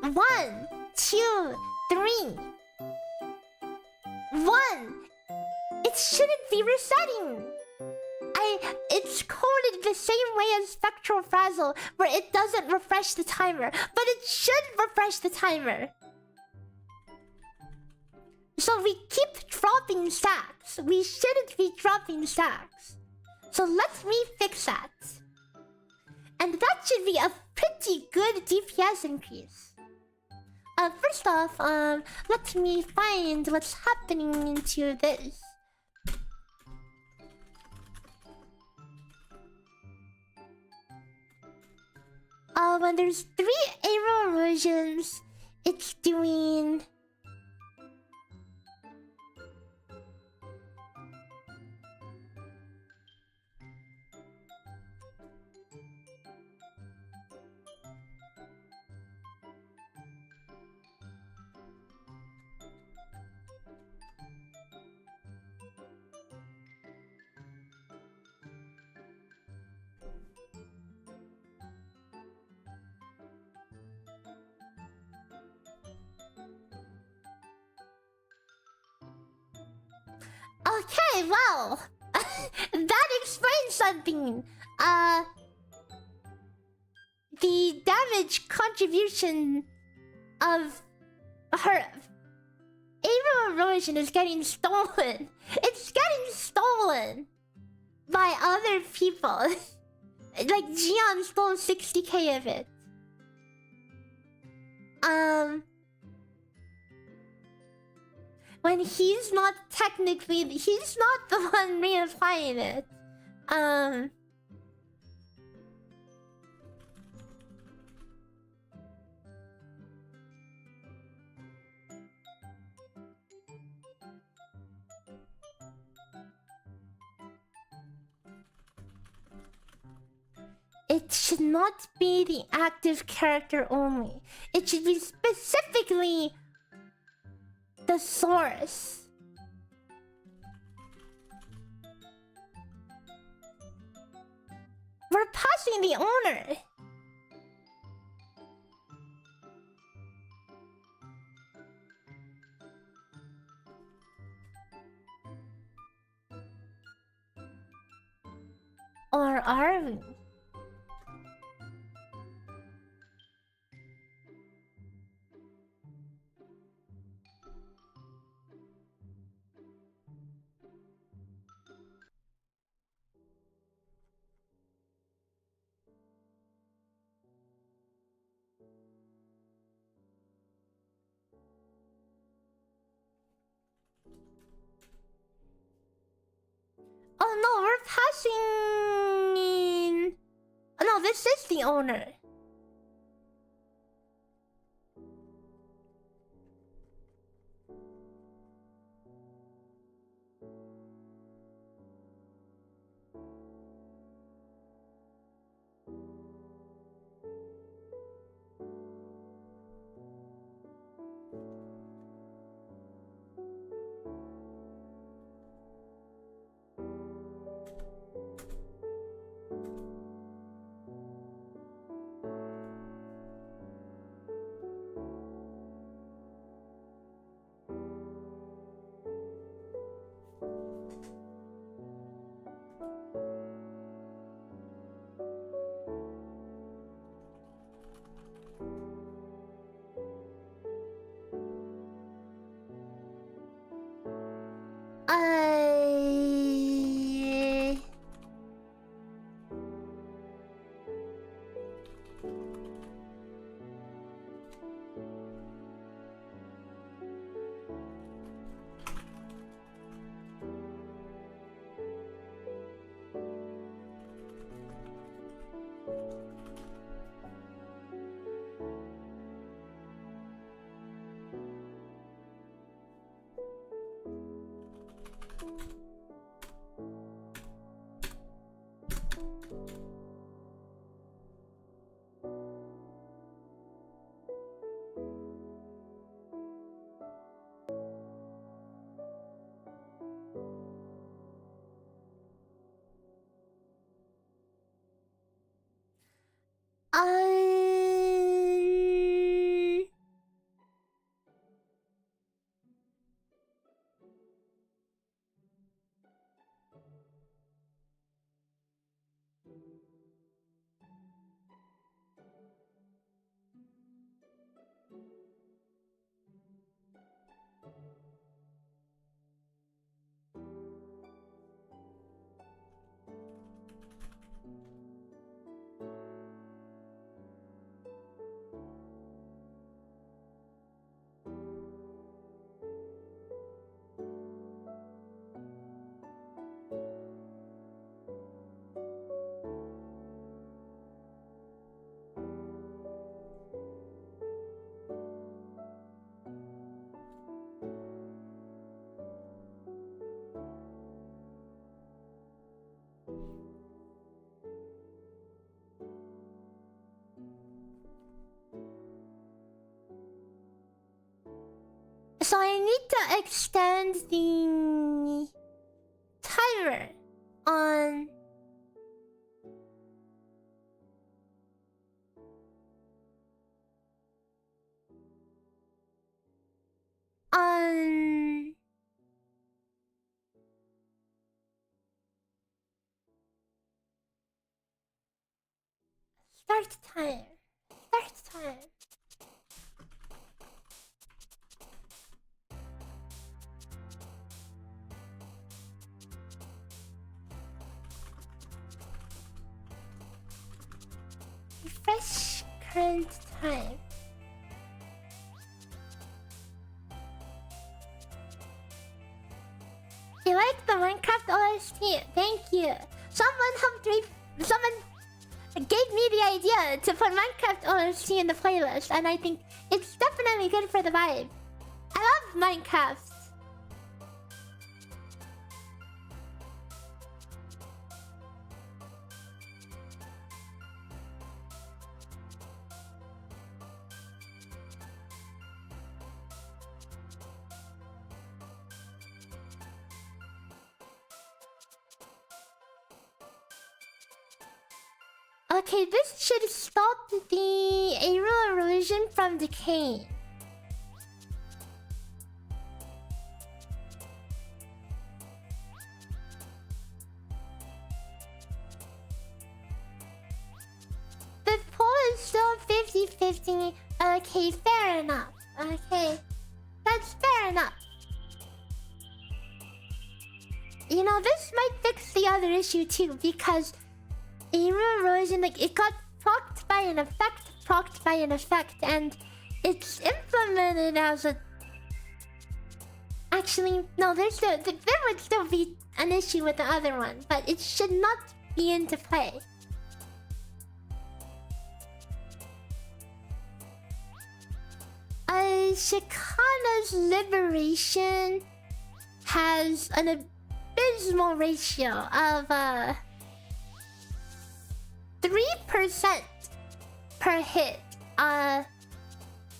[SPEAKER 1] 1, 2, 3. 1. It shouldn't be resetting. It's coded the same way as Spectral Frazzle, where it doesn't refresh the timer, but it should refresh the timer. So we keep dropping stacks. We shouldn't be dropping stacks. So let me fix that. And that should be a pretty good DPS increase. First off, let me find what's happening to this. When there's 3 arrow erosions, it's doing... Okay, well, that explains something. The damage contribution of her arrow erosion is getting stolen. It's getting stolen by other people. Like Gian stole 60k of it. When he's not technically... He's not the one reapplying it. It should not be the active character only. It should be specifically the source. We're passing the owner. Or are we? Oh no, we're passing... No, this is the owner. So I need to extend the timer on start time. Start time. Refresh current time. You like the Minecraft OST? Thank you. Someone helped me. Someone gave me the idea to put Minecraft OST in the playlist, and I think it's definitely good for the vibe. I love Minecraft. Okay, this should stop the aerial erosion from decaying. The poll is still 50-50. Okay, fair enough. Okay, that's fair enough. You know, this might fix the other issue too, because aerial erosion, like, it got procced by an effect, and it's implemented as a... Actually, no, there would still be an issue with the other one, but it should not be into play. Ciaccona's liberation has an abysmal ratio of 3% per hit.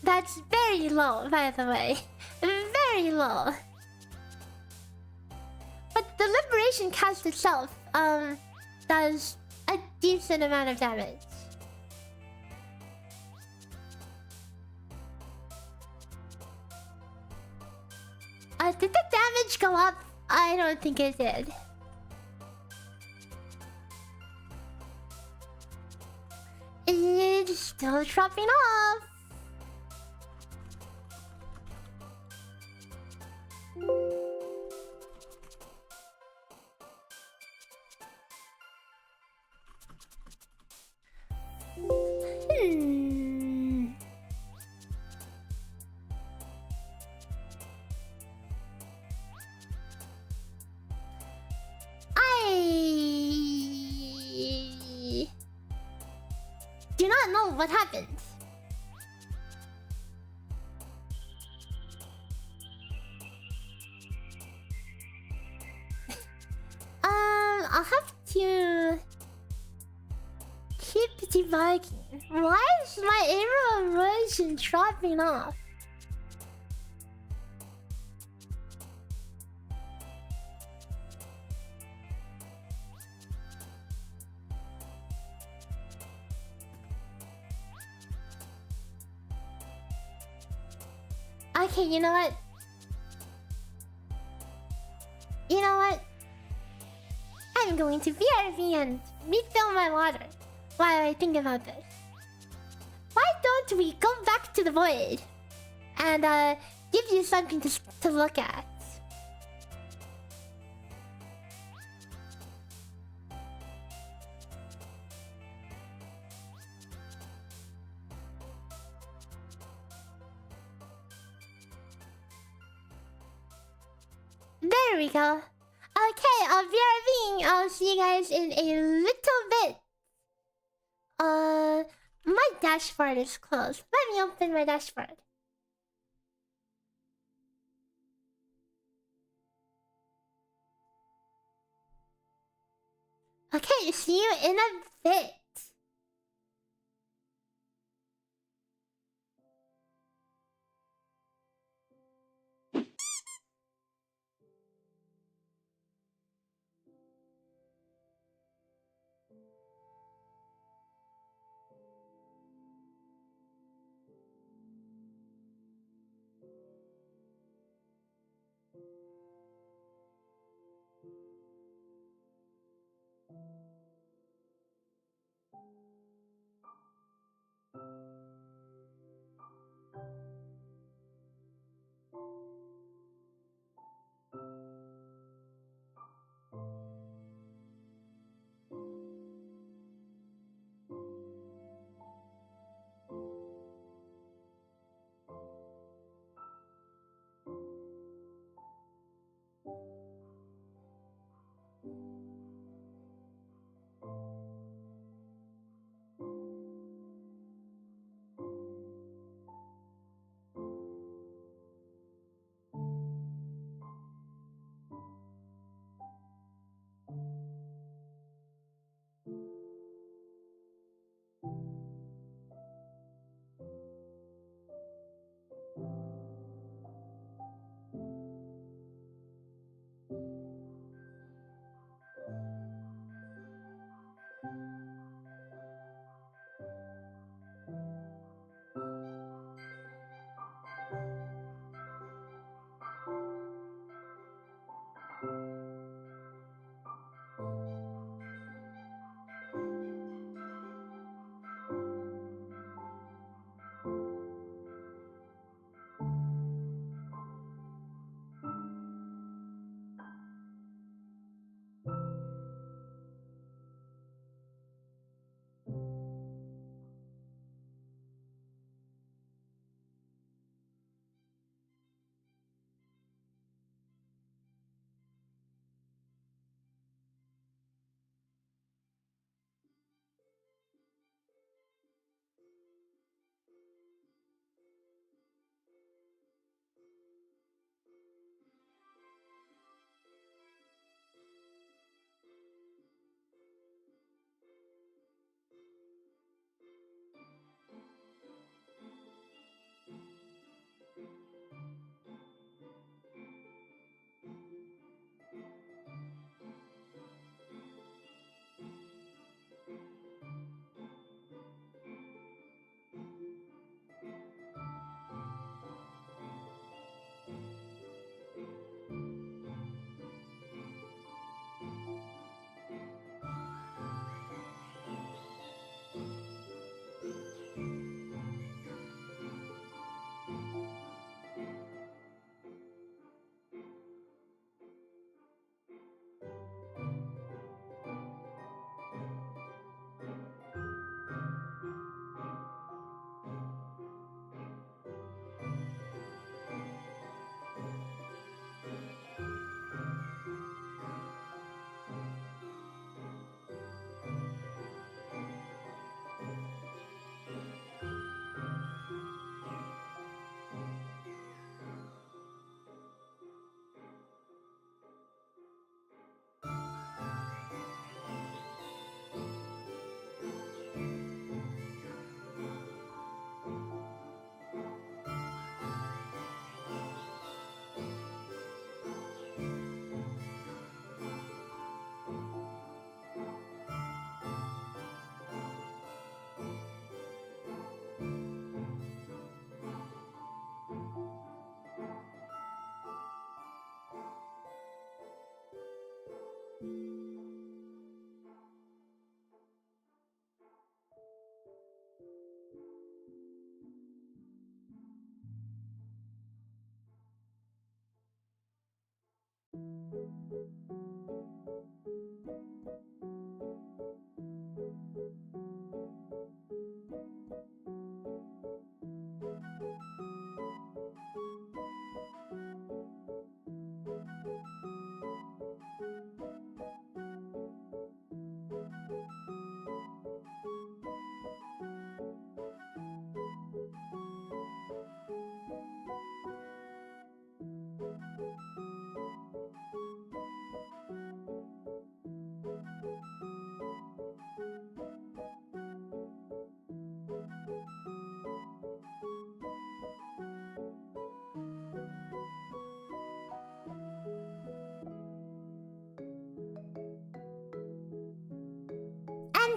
[SPEAKER 1] That's very low, by the way. Very low. But the liberation cast itself does a decent amount of damage. Did the damage go up? I don't think it did. It's still dropping off. I do not know what happened. I'll have to keep debugging. Why is my aerial erosion dropping off? Okay, you know what? You know what? I'm going to BRB and refill my water while I think about this. Why don't we go back to the void and give you something to look at? There we go. Okay, I'll be RVing. I'll see you guys in a little bit. My dashboard is closed. Let me open my dashboard. Okay, see you in a bit.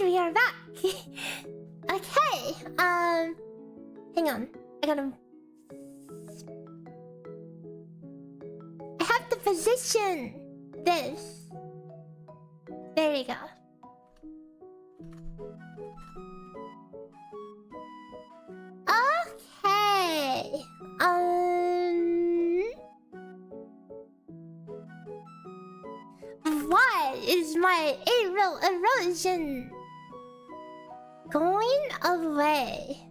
[SPEAKER 1] we are back. Okay, hang on. I have to position this. There you go. Okay. Why is my aerial erosion going away?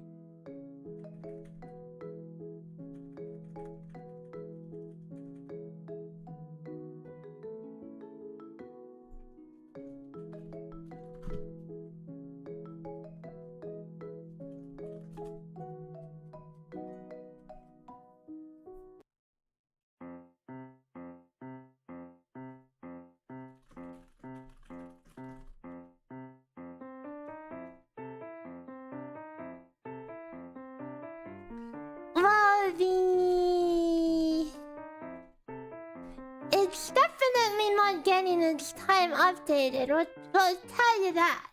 [SPEAKER 1] It's definitely not getting its time updated. We'll tell you that.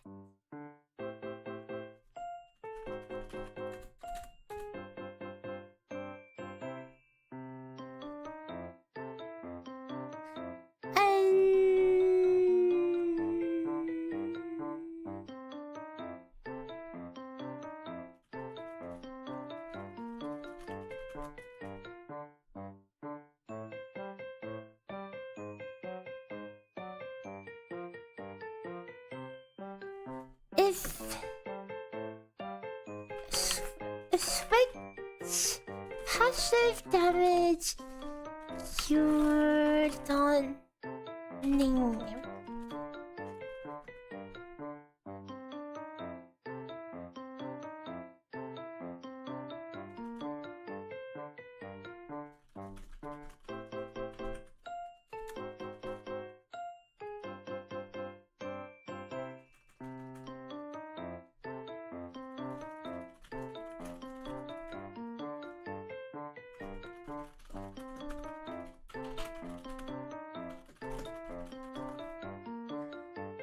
[SPEAKER 1] Switch passive damage you're done.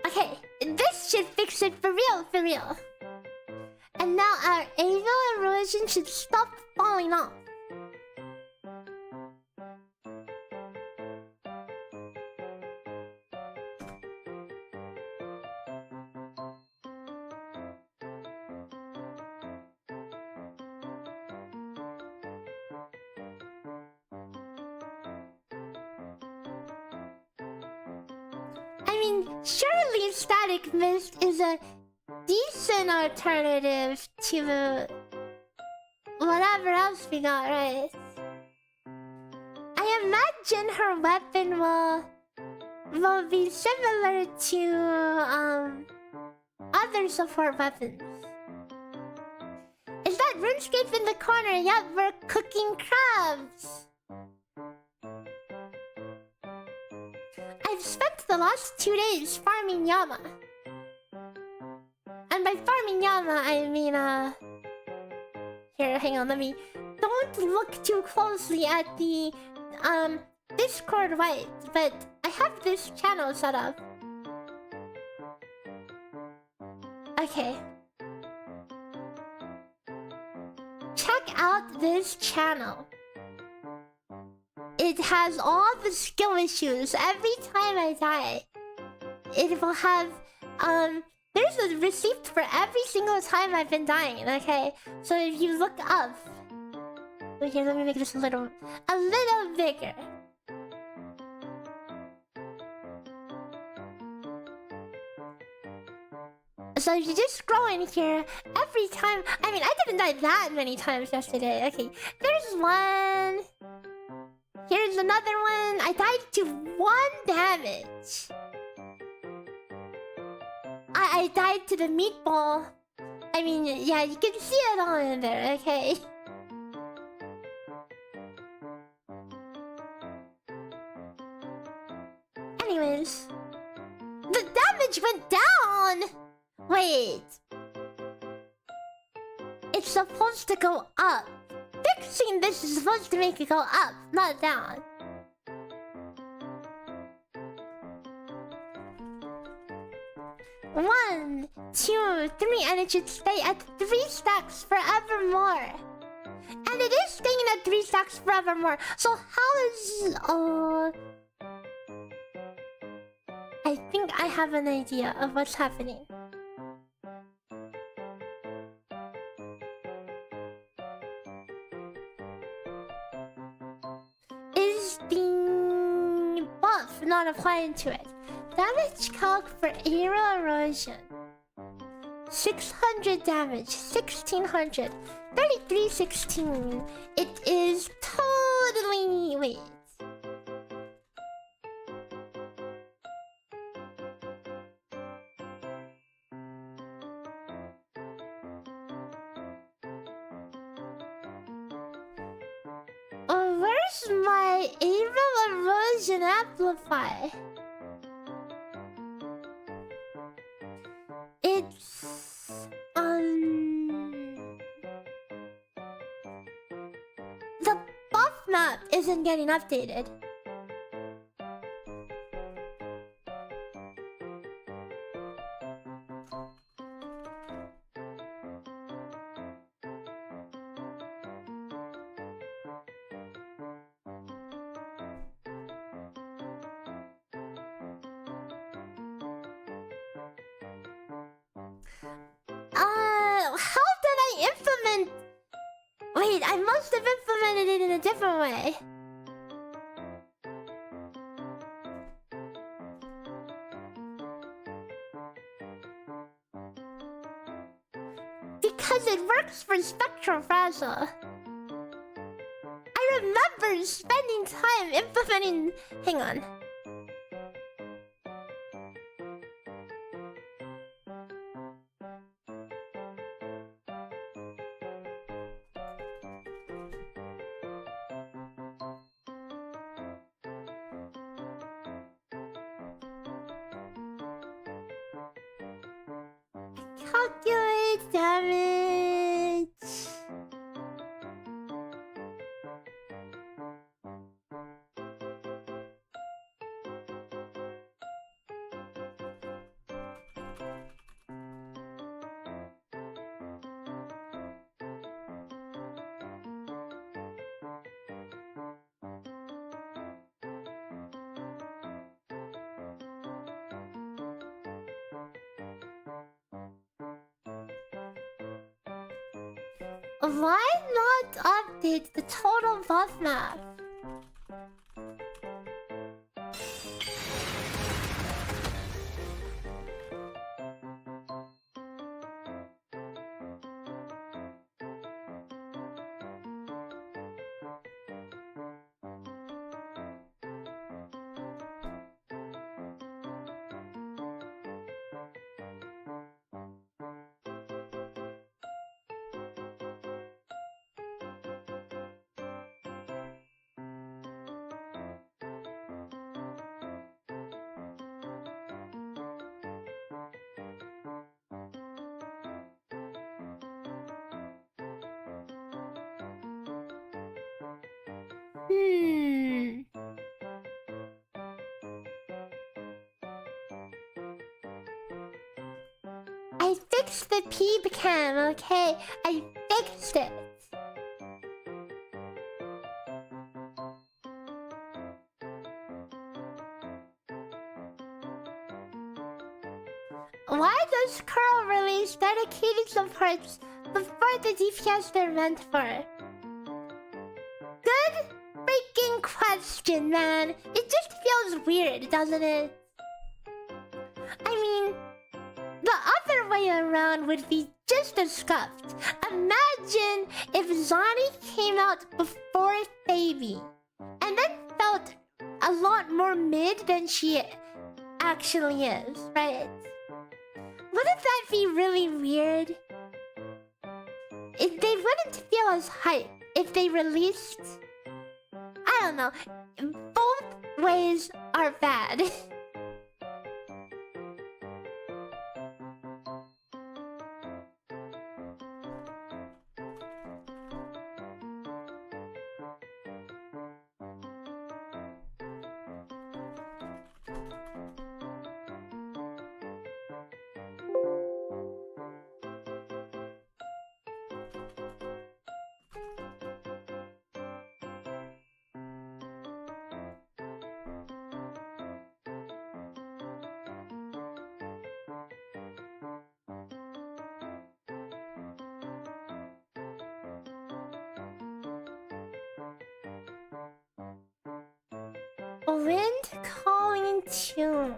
[SPEAKER 1] Okay, this should fix it for real. And now our aerial erosion should stop falling off. I mean, surely static mist is a decent alternative to whatever else we got, right? I imagine her weapon will be similar to other support weapons. Is that RuneScape in the corner? Yep, we're cooking crabs. I've spent the last 2 days farming llama. And by farming llama, I mean, here, hang on, don't look too closely at the, Discord white, but I have this channel set up. Okay. Check out this channel. It has all the skill issues. Every time I die, it will have, there's a receipt for every single time I've been dying, okay? So if you look up... Wait here, let me make this a little bigger. So if you just scroll in here, every time... I mean, I didn't die that many times yesterday. Okay, there's one... Here's another one. I died to 1 damage. I died to the meatball. I mean, yeah, you can see it all in there, okay? Anyways. The damage went down! Wait. It's supposed to go up. Fixing this is supposed to make it go up, not down. 1, 2, 3, and it should stay at 3 stacks forevermore. And it is staying at 3 stacks forevermore. So how is... I think I have an idea of what's happening. Is the buff not applying to it? Damage calc for aerial erosion. 600 damage, 1600, 3316. It is totally... Wait. Oh, where's my aerial erosion amplifier? It's... The buff map isn't getting updated. How did I implement... Wait, I must have implemented it in a different way. Because it works for Spectral Fragile. I remember spending time implementing... Hang on. Calculate damage. Why not update the total buff map? I fixed the PBCam, okay? I fixed it. Why does curl release dedicated supports before the DPS they're meant for? Good freaking question, man. It just feels weird, doesn't it? I mean, the other way around would be just as scuffed. Imagine if Zani came out before Baby, and then felt a lot more mid than she actually is, right? Wouldn't that be really weird? If they wouldn't feel as hype if they released... I don't know. Both ways are bad. Wind calling tune.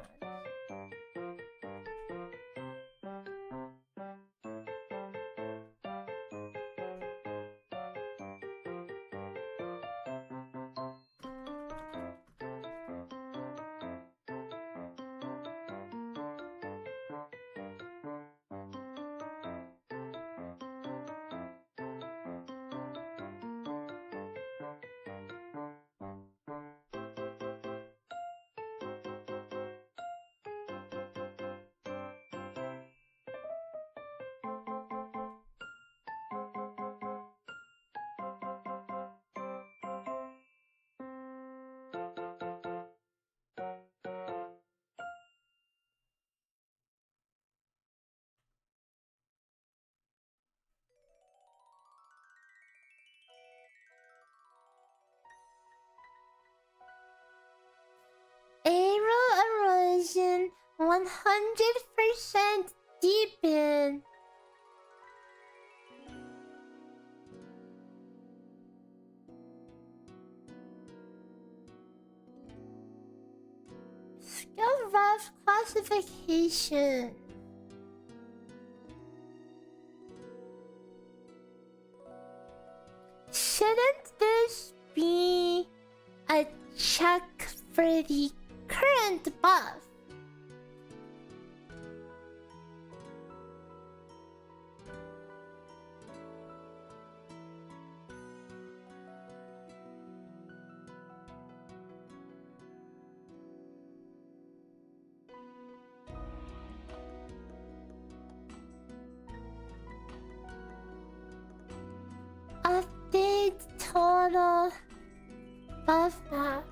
[SPEAKER 1] Aero erosion 100% deepen. Skill rough classification. Shouldn't this be a check for the current buff? Update total buff map.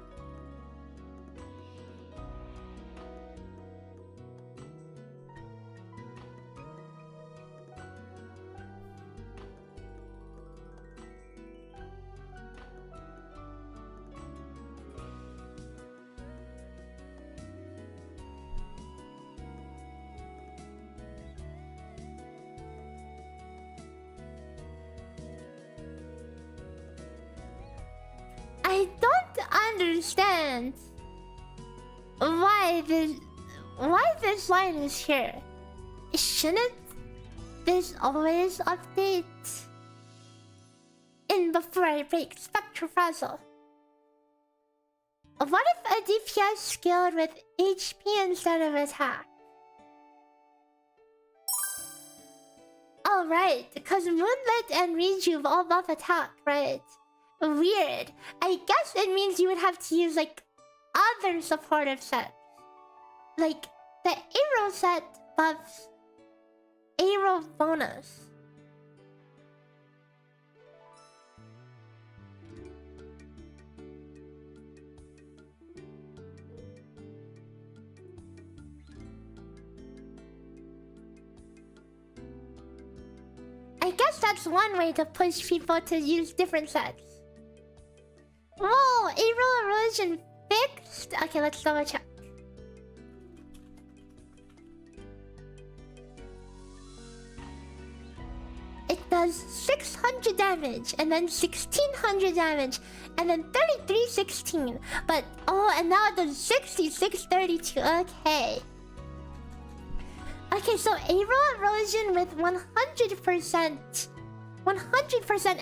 [SPEAKER 1] I don't understand why this line is here. Shouldn't this always update in before I break Spectrofrazzle? What if a DPS scaled with HP instead of attack? Oh right, because Moonlit and Rejuve all buff attack, right? Weird. I guess it means you would have to use like other supportive sets. Like the Aero set buffs Aero bonus. I guess that's one way to push people to use different sets. Whoa, Aero erosion fixed? Okay, let's double check. It does 600 damage, and then 1600 damage, and then 3316. But, oh, and now it does 6632. Okay. Okay, so Aero erosion with 100%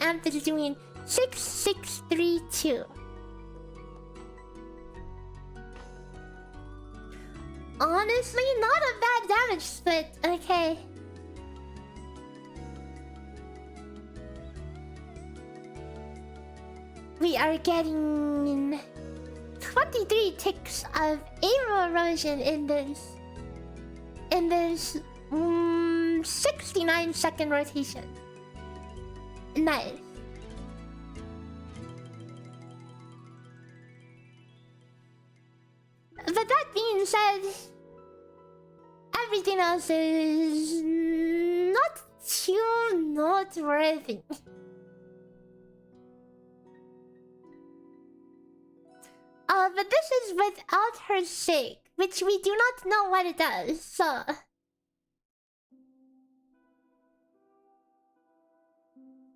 [SPEAKER 1] amp is doing 6632. Honestly, not a bad damage split. Okay. We are getting 23 ticks of Aero erosion in this 69-second rotation. Nice. But that being said, everything else is not too noteworthy. But this is without her shake, which we do not know what it does, so...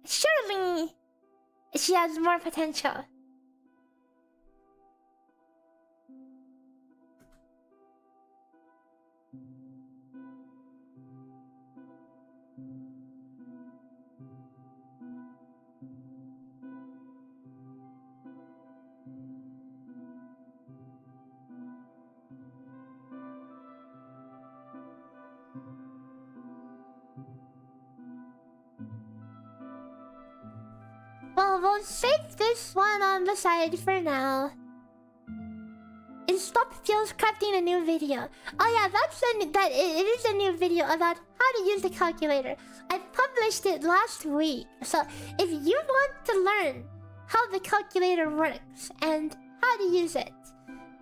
[SPEAKER 1] surely she has more potential. Well, we'll save this one on the side for now. And stop Phil's crafting a new video. Oh yeah, it is a new video about how to use the calculator. I published it last week. So if you want to learn how the calculator works and how to use it,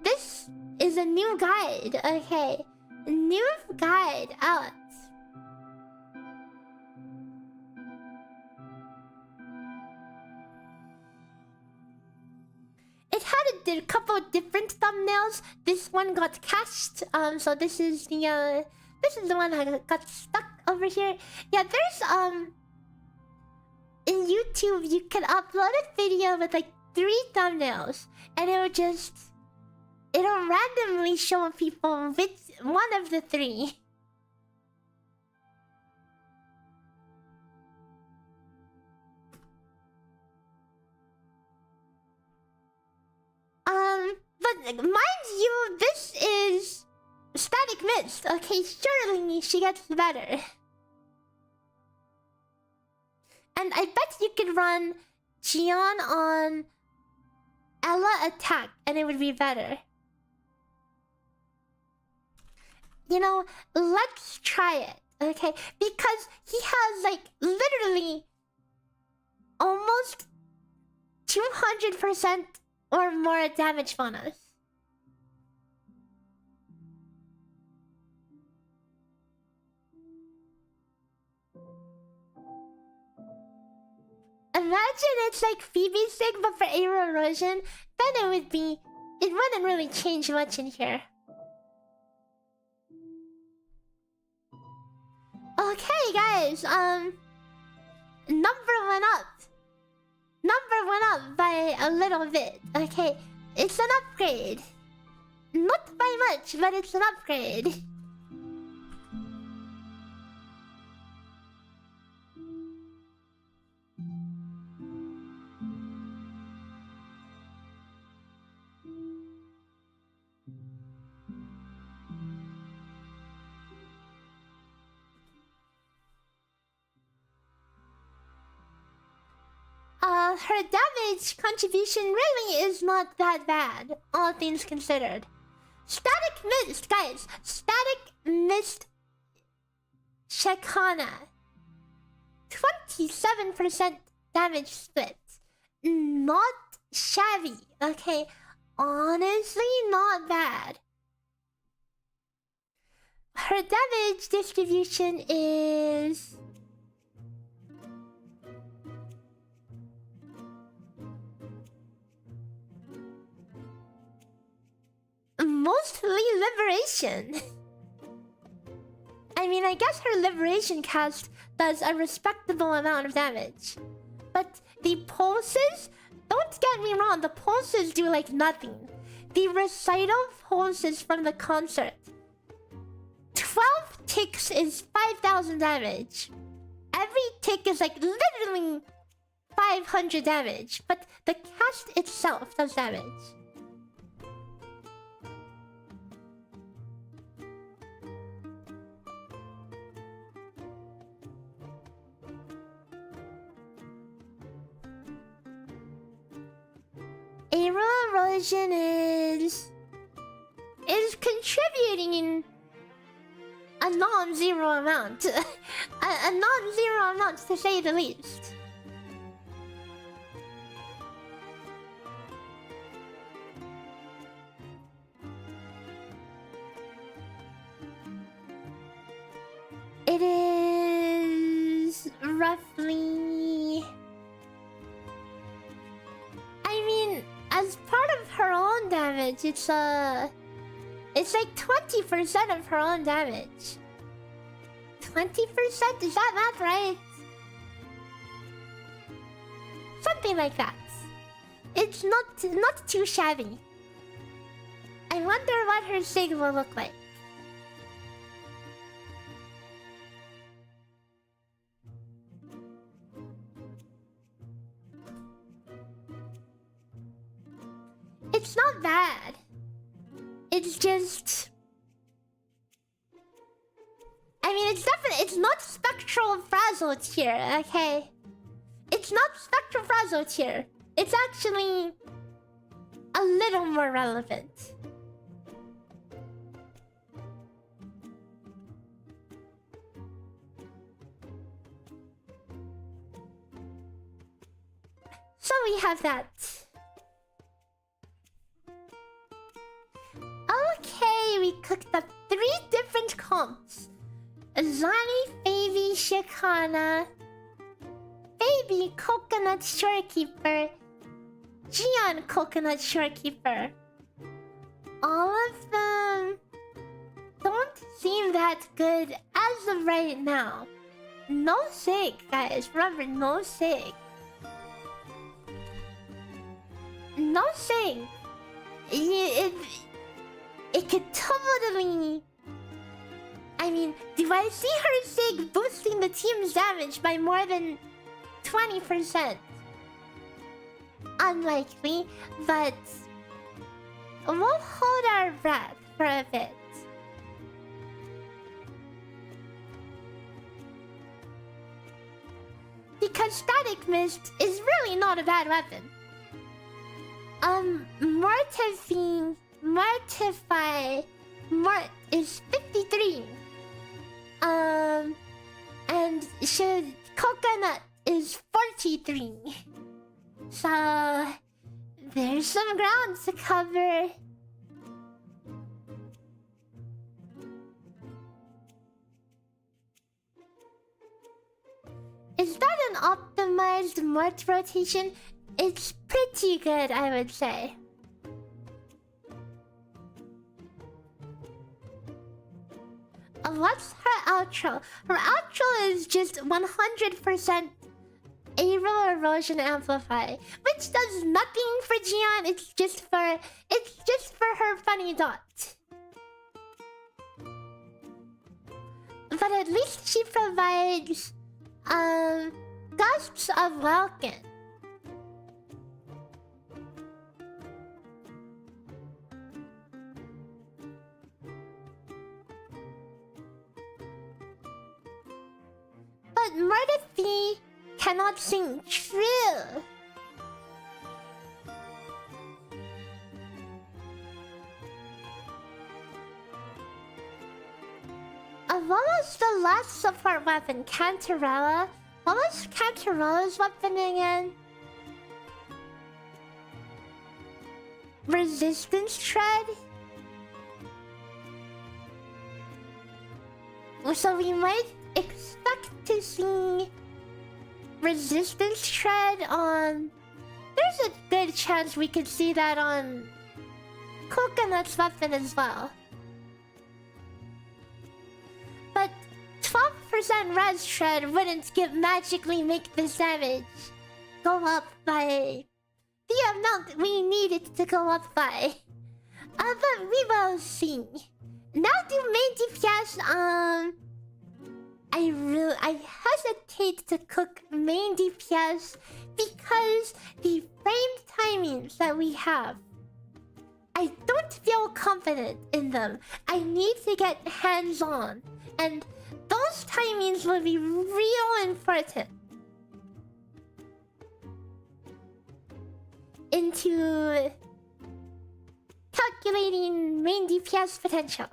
[SPEAKER 1] this is a new guide, okay? A new guide out. It had a couple of different thumbnails. This one got cached. So this is the one that got stuck over here. Yeah, there's in YouTube you can upload a video with like 3 thumbnails, and it'll randomly show people which one of the 3. But mind you, this is Static Mist. Okay, surely she gets better. And I bet you could run Gian on Ella Attack and it would be better. You know, let's try it, okay? Because he has like literally almost 200% or more damage bonus. Imagine it's like Phoebe's thing, but for air erosion, then it wouldn't really change much in here. Okay, guys, number went up. Number went up by a little bit. Okay, it's an upgrade. Not by much, but it's an upgrade. Her damage contribution really is not that bad, all things considered. Static Mist, guys. Static Mist Ciaccona. 27% damage split. Not shabby, okay? Honestly, not bad. Her damage distribution is... mostly liberation. I mean, I guess her liberation cast does a respectable amount of damage. But the pulses, don't get me wrong, the pulses do like nothing. The recital pulses from the concert, 12 ticks is 5,000 damage. Every tick is like literally 500 damage, but the cast itself does damage. Aero erosion is contributing a non-zero amount. a non-zero amount, to say the least. It is roughly... I mean, as part of her own damage, it's like 20% of her own damage. 20%? Is that math right? Something like that. It's not too shabby. I wonder what her sig will look like. It's not bad. It's just... I mean, it's not spectral frazzled here, okay? It's it's not Spectrofrazo tier. It's actually a little more relevant. So we have that. Okay, we cooked up 3 different comps. Zani, Baby, Ciaccona, Baby, Coconut Shorekeeper, Gian, Coconut Shorekeeper. All of them don't seem that good as of right now. No sig, guys. Remember, no sig. No sig. It could totally... I mean, do I see her sig boosting the team's damage by more than 20%? Unlikely, but we'll hold our breath for a bit. Because Static Mist is really not a bad weapon. Mortify is 53. And Coconut is 43. So there's some ground to cover. Is that an optimized mort rotation? It's pretty good, I would say. What's her outro? Her outro is just 100% Aerial Erosion Amplify, which does nothing for Gian. It's just for her funny dot. But at least she provides gusts of welcome. But Murderfee cannot sing trill. What was the last support weapon? Cantarella? What was Cantarella's weapon again? Resistance Tread? So we might expect to see Resistance Tread on... There's a good chance we could see that on Coconut's weapon as well. But 12% Res Tread wouldn't magically make this damage go up by the amount we need it to go up by. But we will see. Now do main DPS, I hesitate to cook main DPS because the frame timings that we have, I don't feel confident in them. I need to get hands-on, and those timings will be real important into calculating main DPS potential.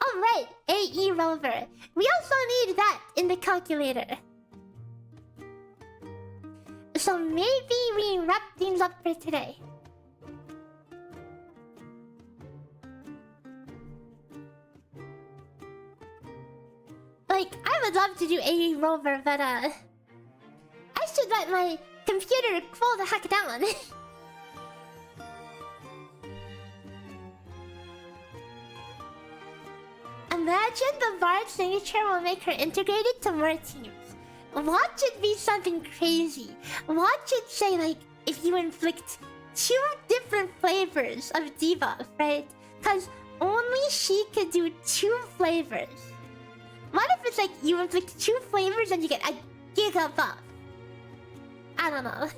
[SPEAKER 1] Alright, AE Rover. We also need that in the calculator. So maybe we wrap things up for today. Like, I would love to do AE Rover, but I should let my computer cool the heck down. Imagine the Bard signature will make her integrated to more teams. Watch it be something crazy. Watch it say, like, if you inflict 2 different flavors of debuff, right? Because only she could do 2 flavors. What if it's like you inflict 2 flavors and you get a giga buff? I don't know.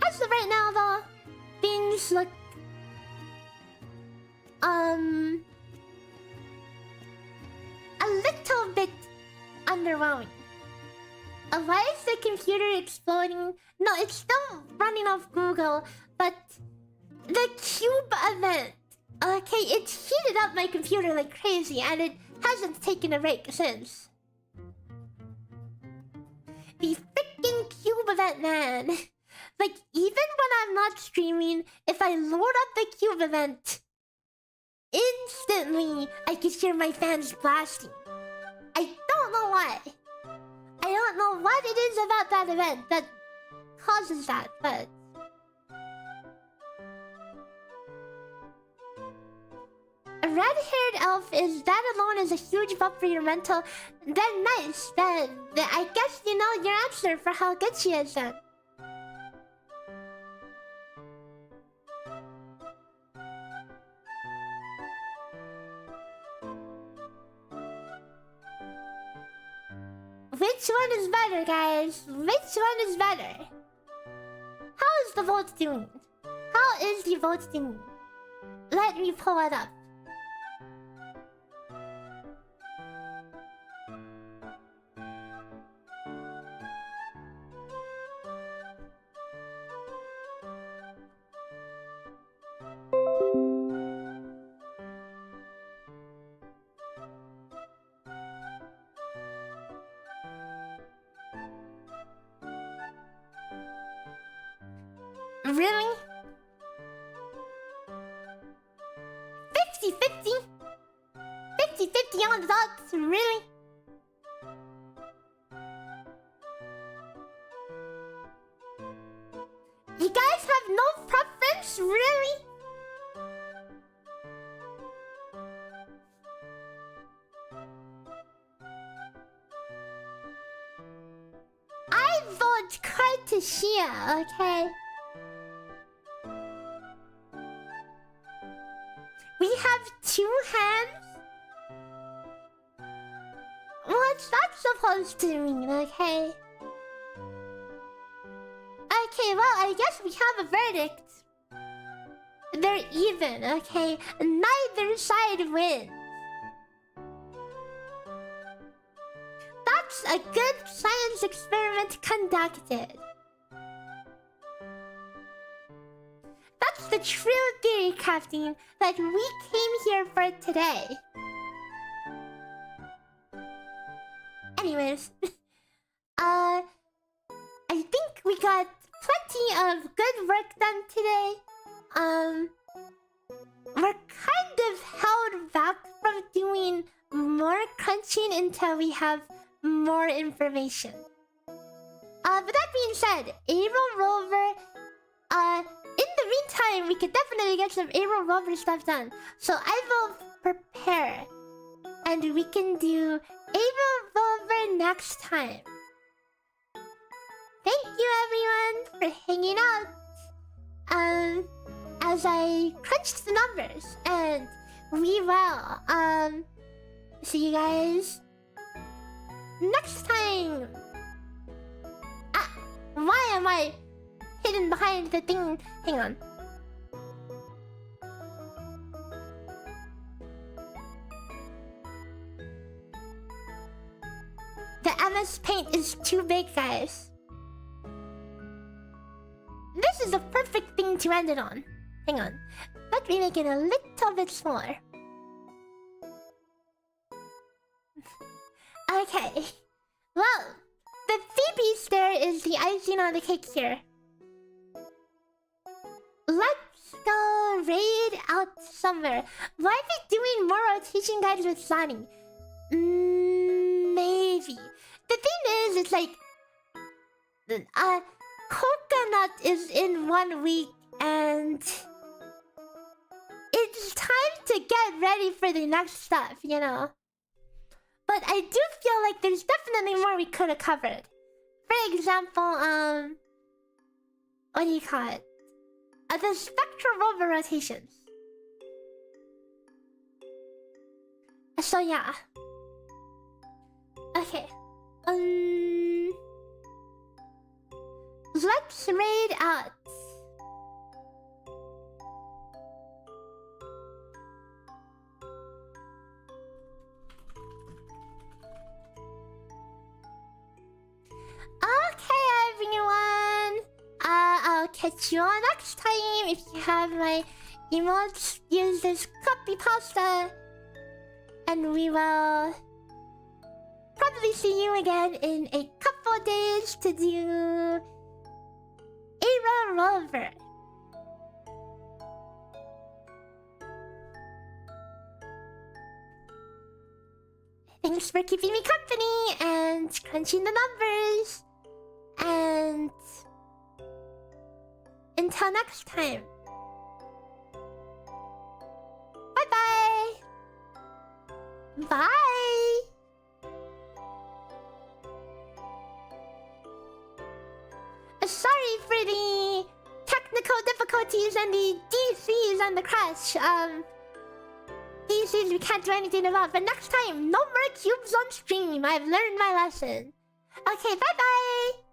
[SPEAKER 1] As of right now, though, things look a little bit underwhelming. Why is the computer exploding? No, it's still running off Google, but the cube event. Okay, it's heated up my computer like crazy, and it hasn't taken a break since. The freaking cube event, man. Like, even when I'm not streaming, if I load up the cube event, instantly I can hear my fans blasting. I don't know why. I don't know what it is about that event that causes that, but... A red-haired elf, is that alone is a huge buff for your mental? Then nice. Then I guess you know your answer for how good she is then. Which one is better, guys? Which one is better? How is the vote doing? How is the vote doing? Let me pull it up. Really? 50-50? 50-50 on the dots? Really? You guys have no preference? Really? I vote Cartesia, okay? We have two hands? What's that supposed to mean, okay? Okay, well, I guess we have a verdict. They're even, okay? Neither side wins. That's a good science experiment conducted. That's the true theory crafting that we came here for today. Anyways, I think we got plenty of good work done today. We're kind of held back from doing more crunching until we have more information. But that being said, Aero Rover, in the meantime, we could definitely get some Aero Rover stuff done. So I will prepare, and we can do Aero Rover next time. Thank you everyone for hanging out. As I crunched the numbers, and we will see you guys next time. Why am I hidden behind the thing? Hang on. The MS Paint is too big, guys. This is the perfect thing to end it on. Hang on. Let me make it a little bit smaller. Okay. Well, the Phoebe's there is the icing on the cake here. Let's go raid out somewhere. Why are we doing more rotation guides with Sunny? Maybe. The thing is, it's like... Coconut is in 1 week, and... it's time to get ready for the next stuff, you know? But I do feel like there's definitely more we could have covered. For example, what do you call it? The spectral rover rotations. So yeah. Okay. Let's raid out. catch you all next time. If you have my emotes, use this copy pasta. And we will probably see you again in a couple days to do Era Rover. Thanks for keeping me company and crunching the numbers. And until next time. Bye-bye. Bye. Sorry for the technical difficulties and the DCs and the crash. DCs we can't do anything about, but next time, no more cubes on stream. I've learned my lesson. Okay, bye-bye.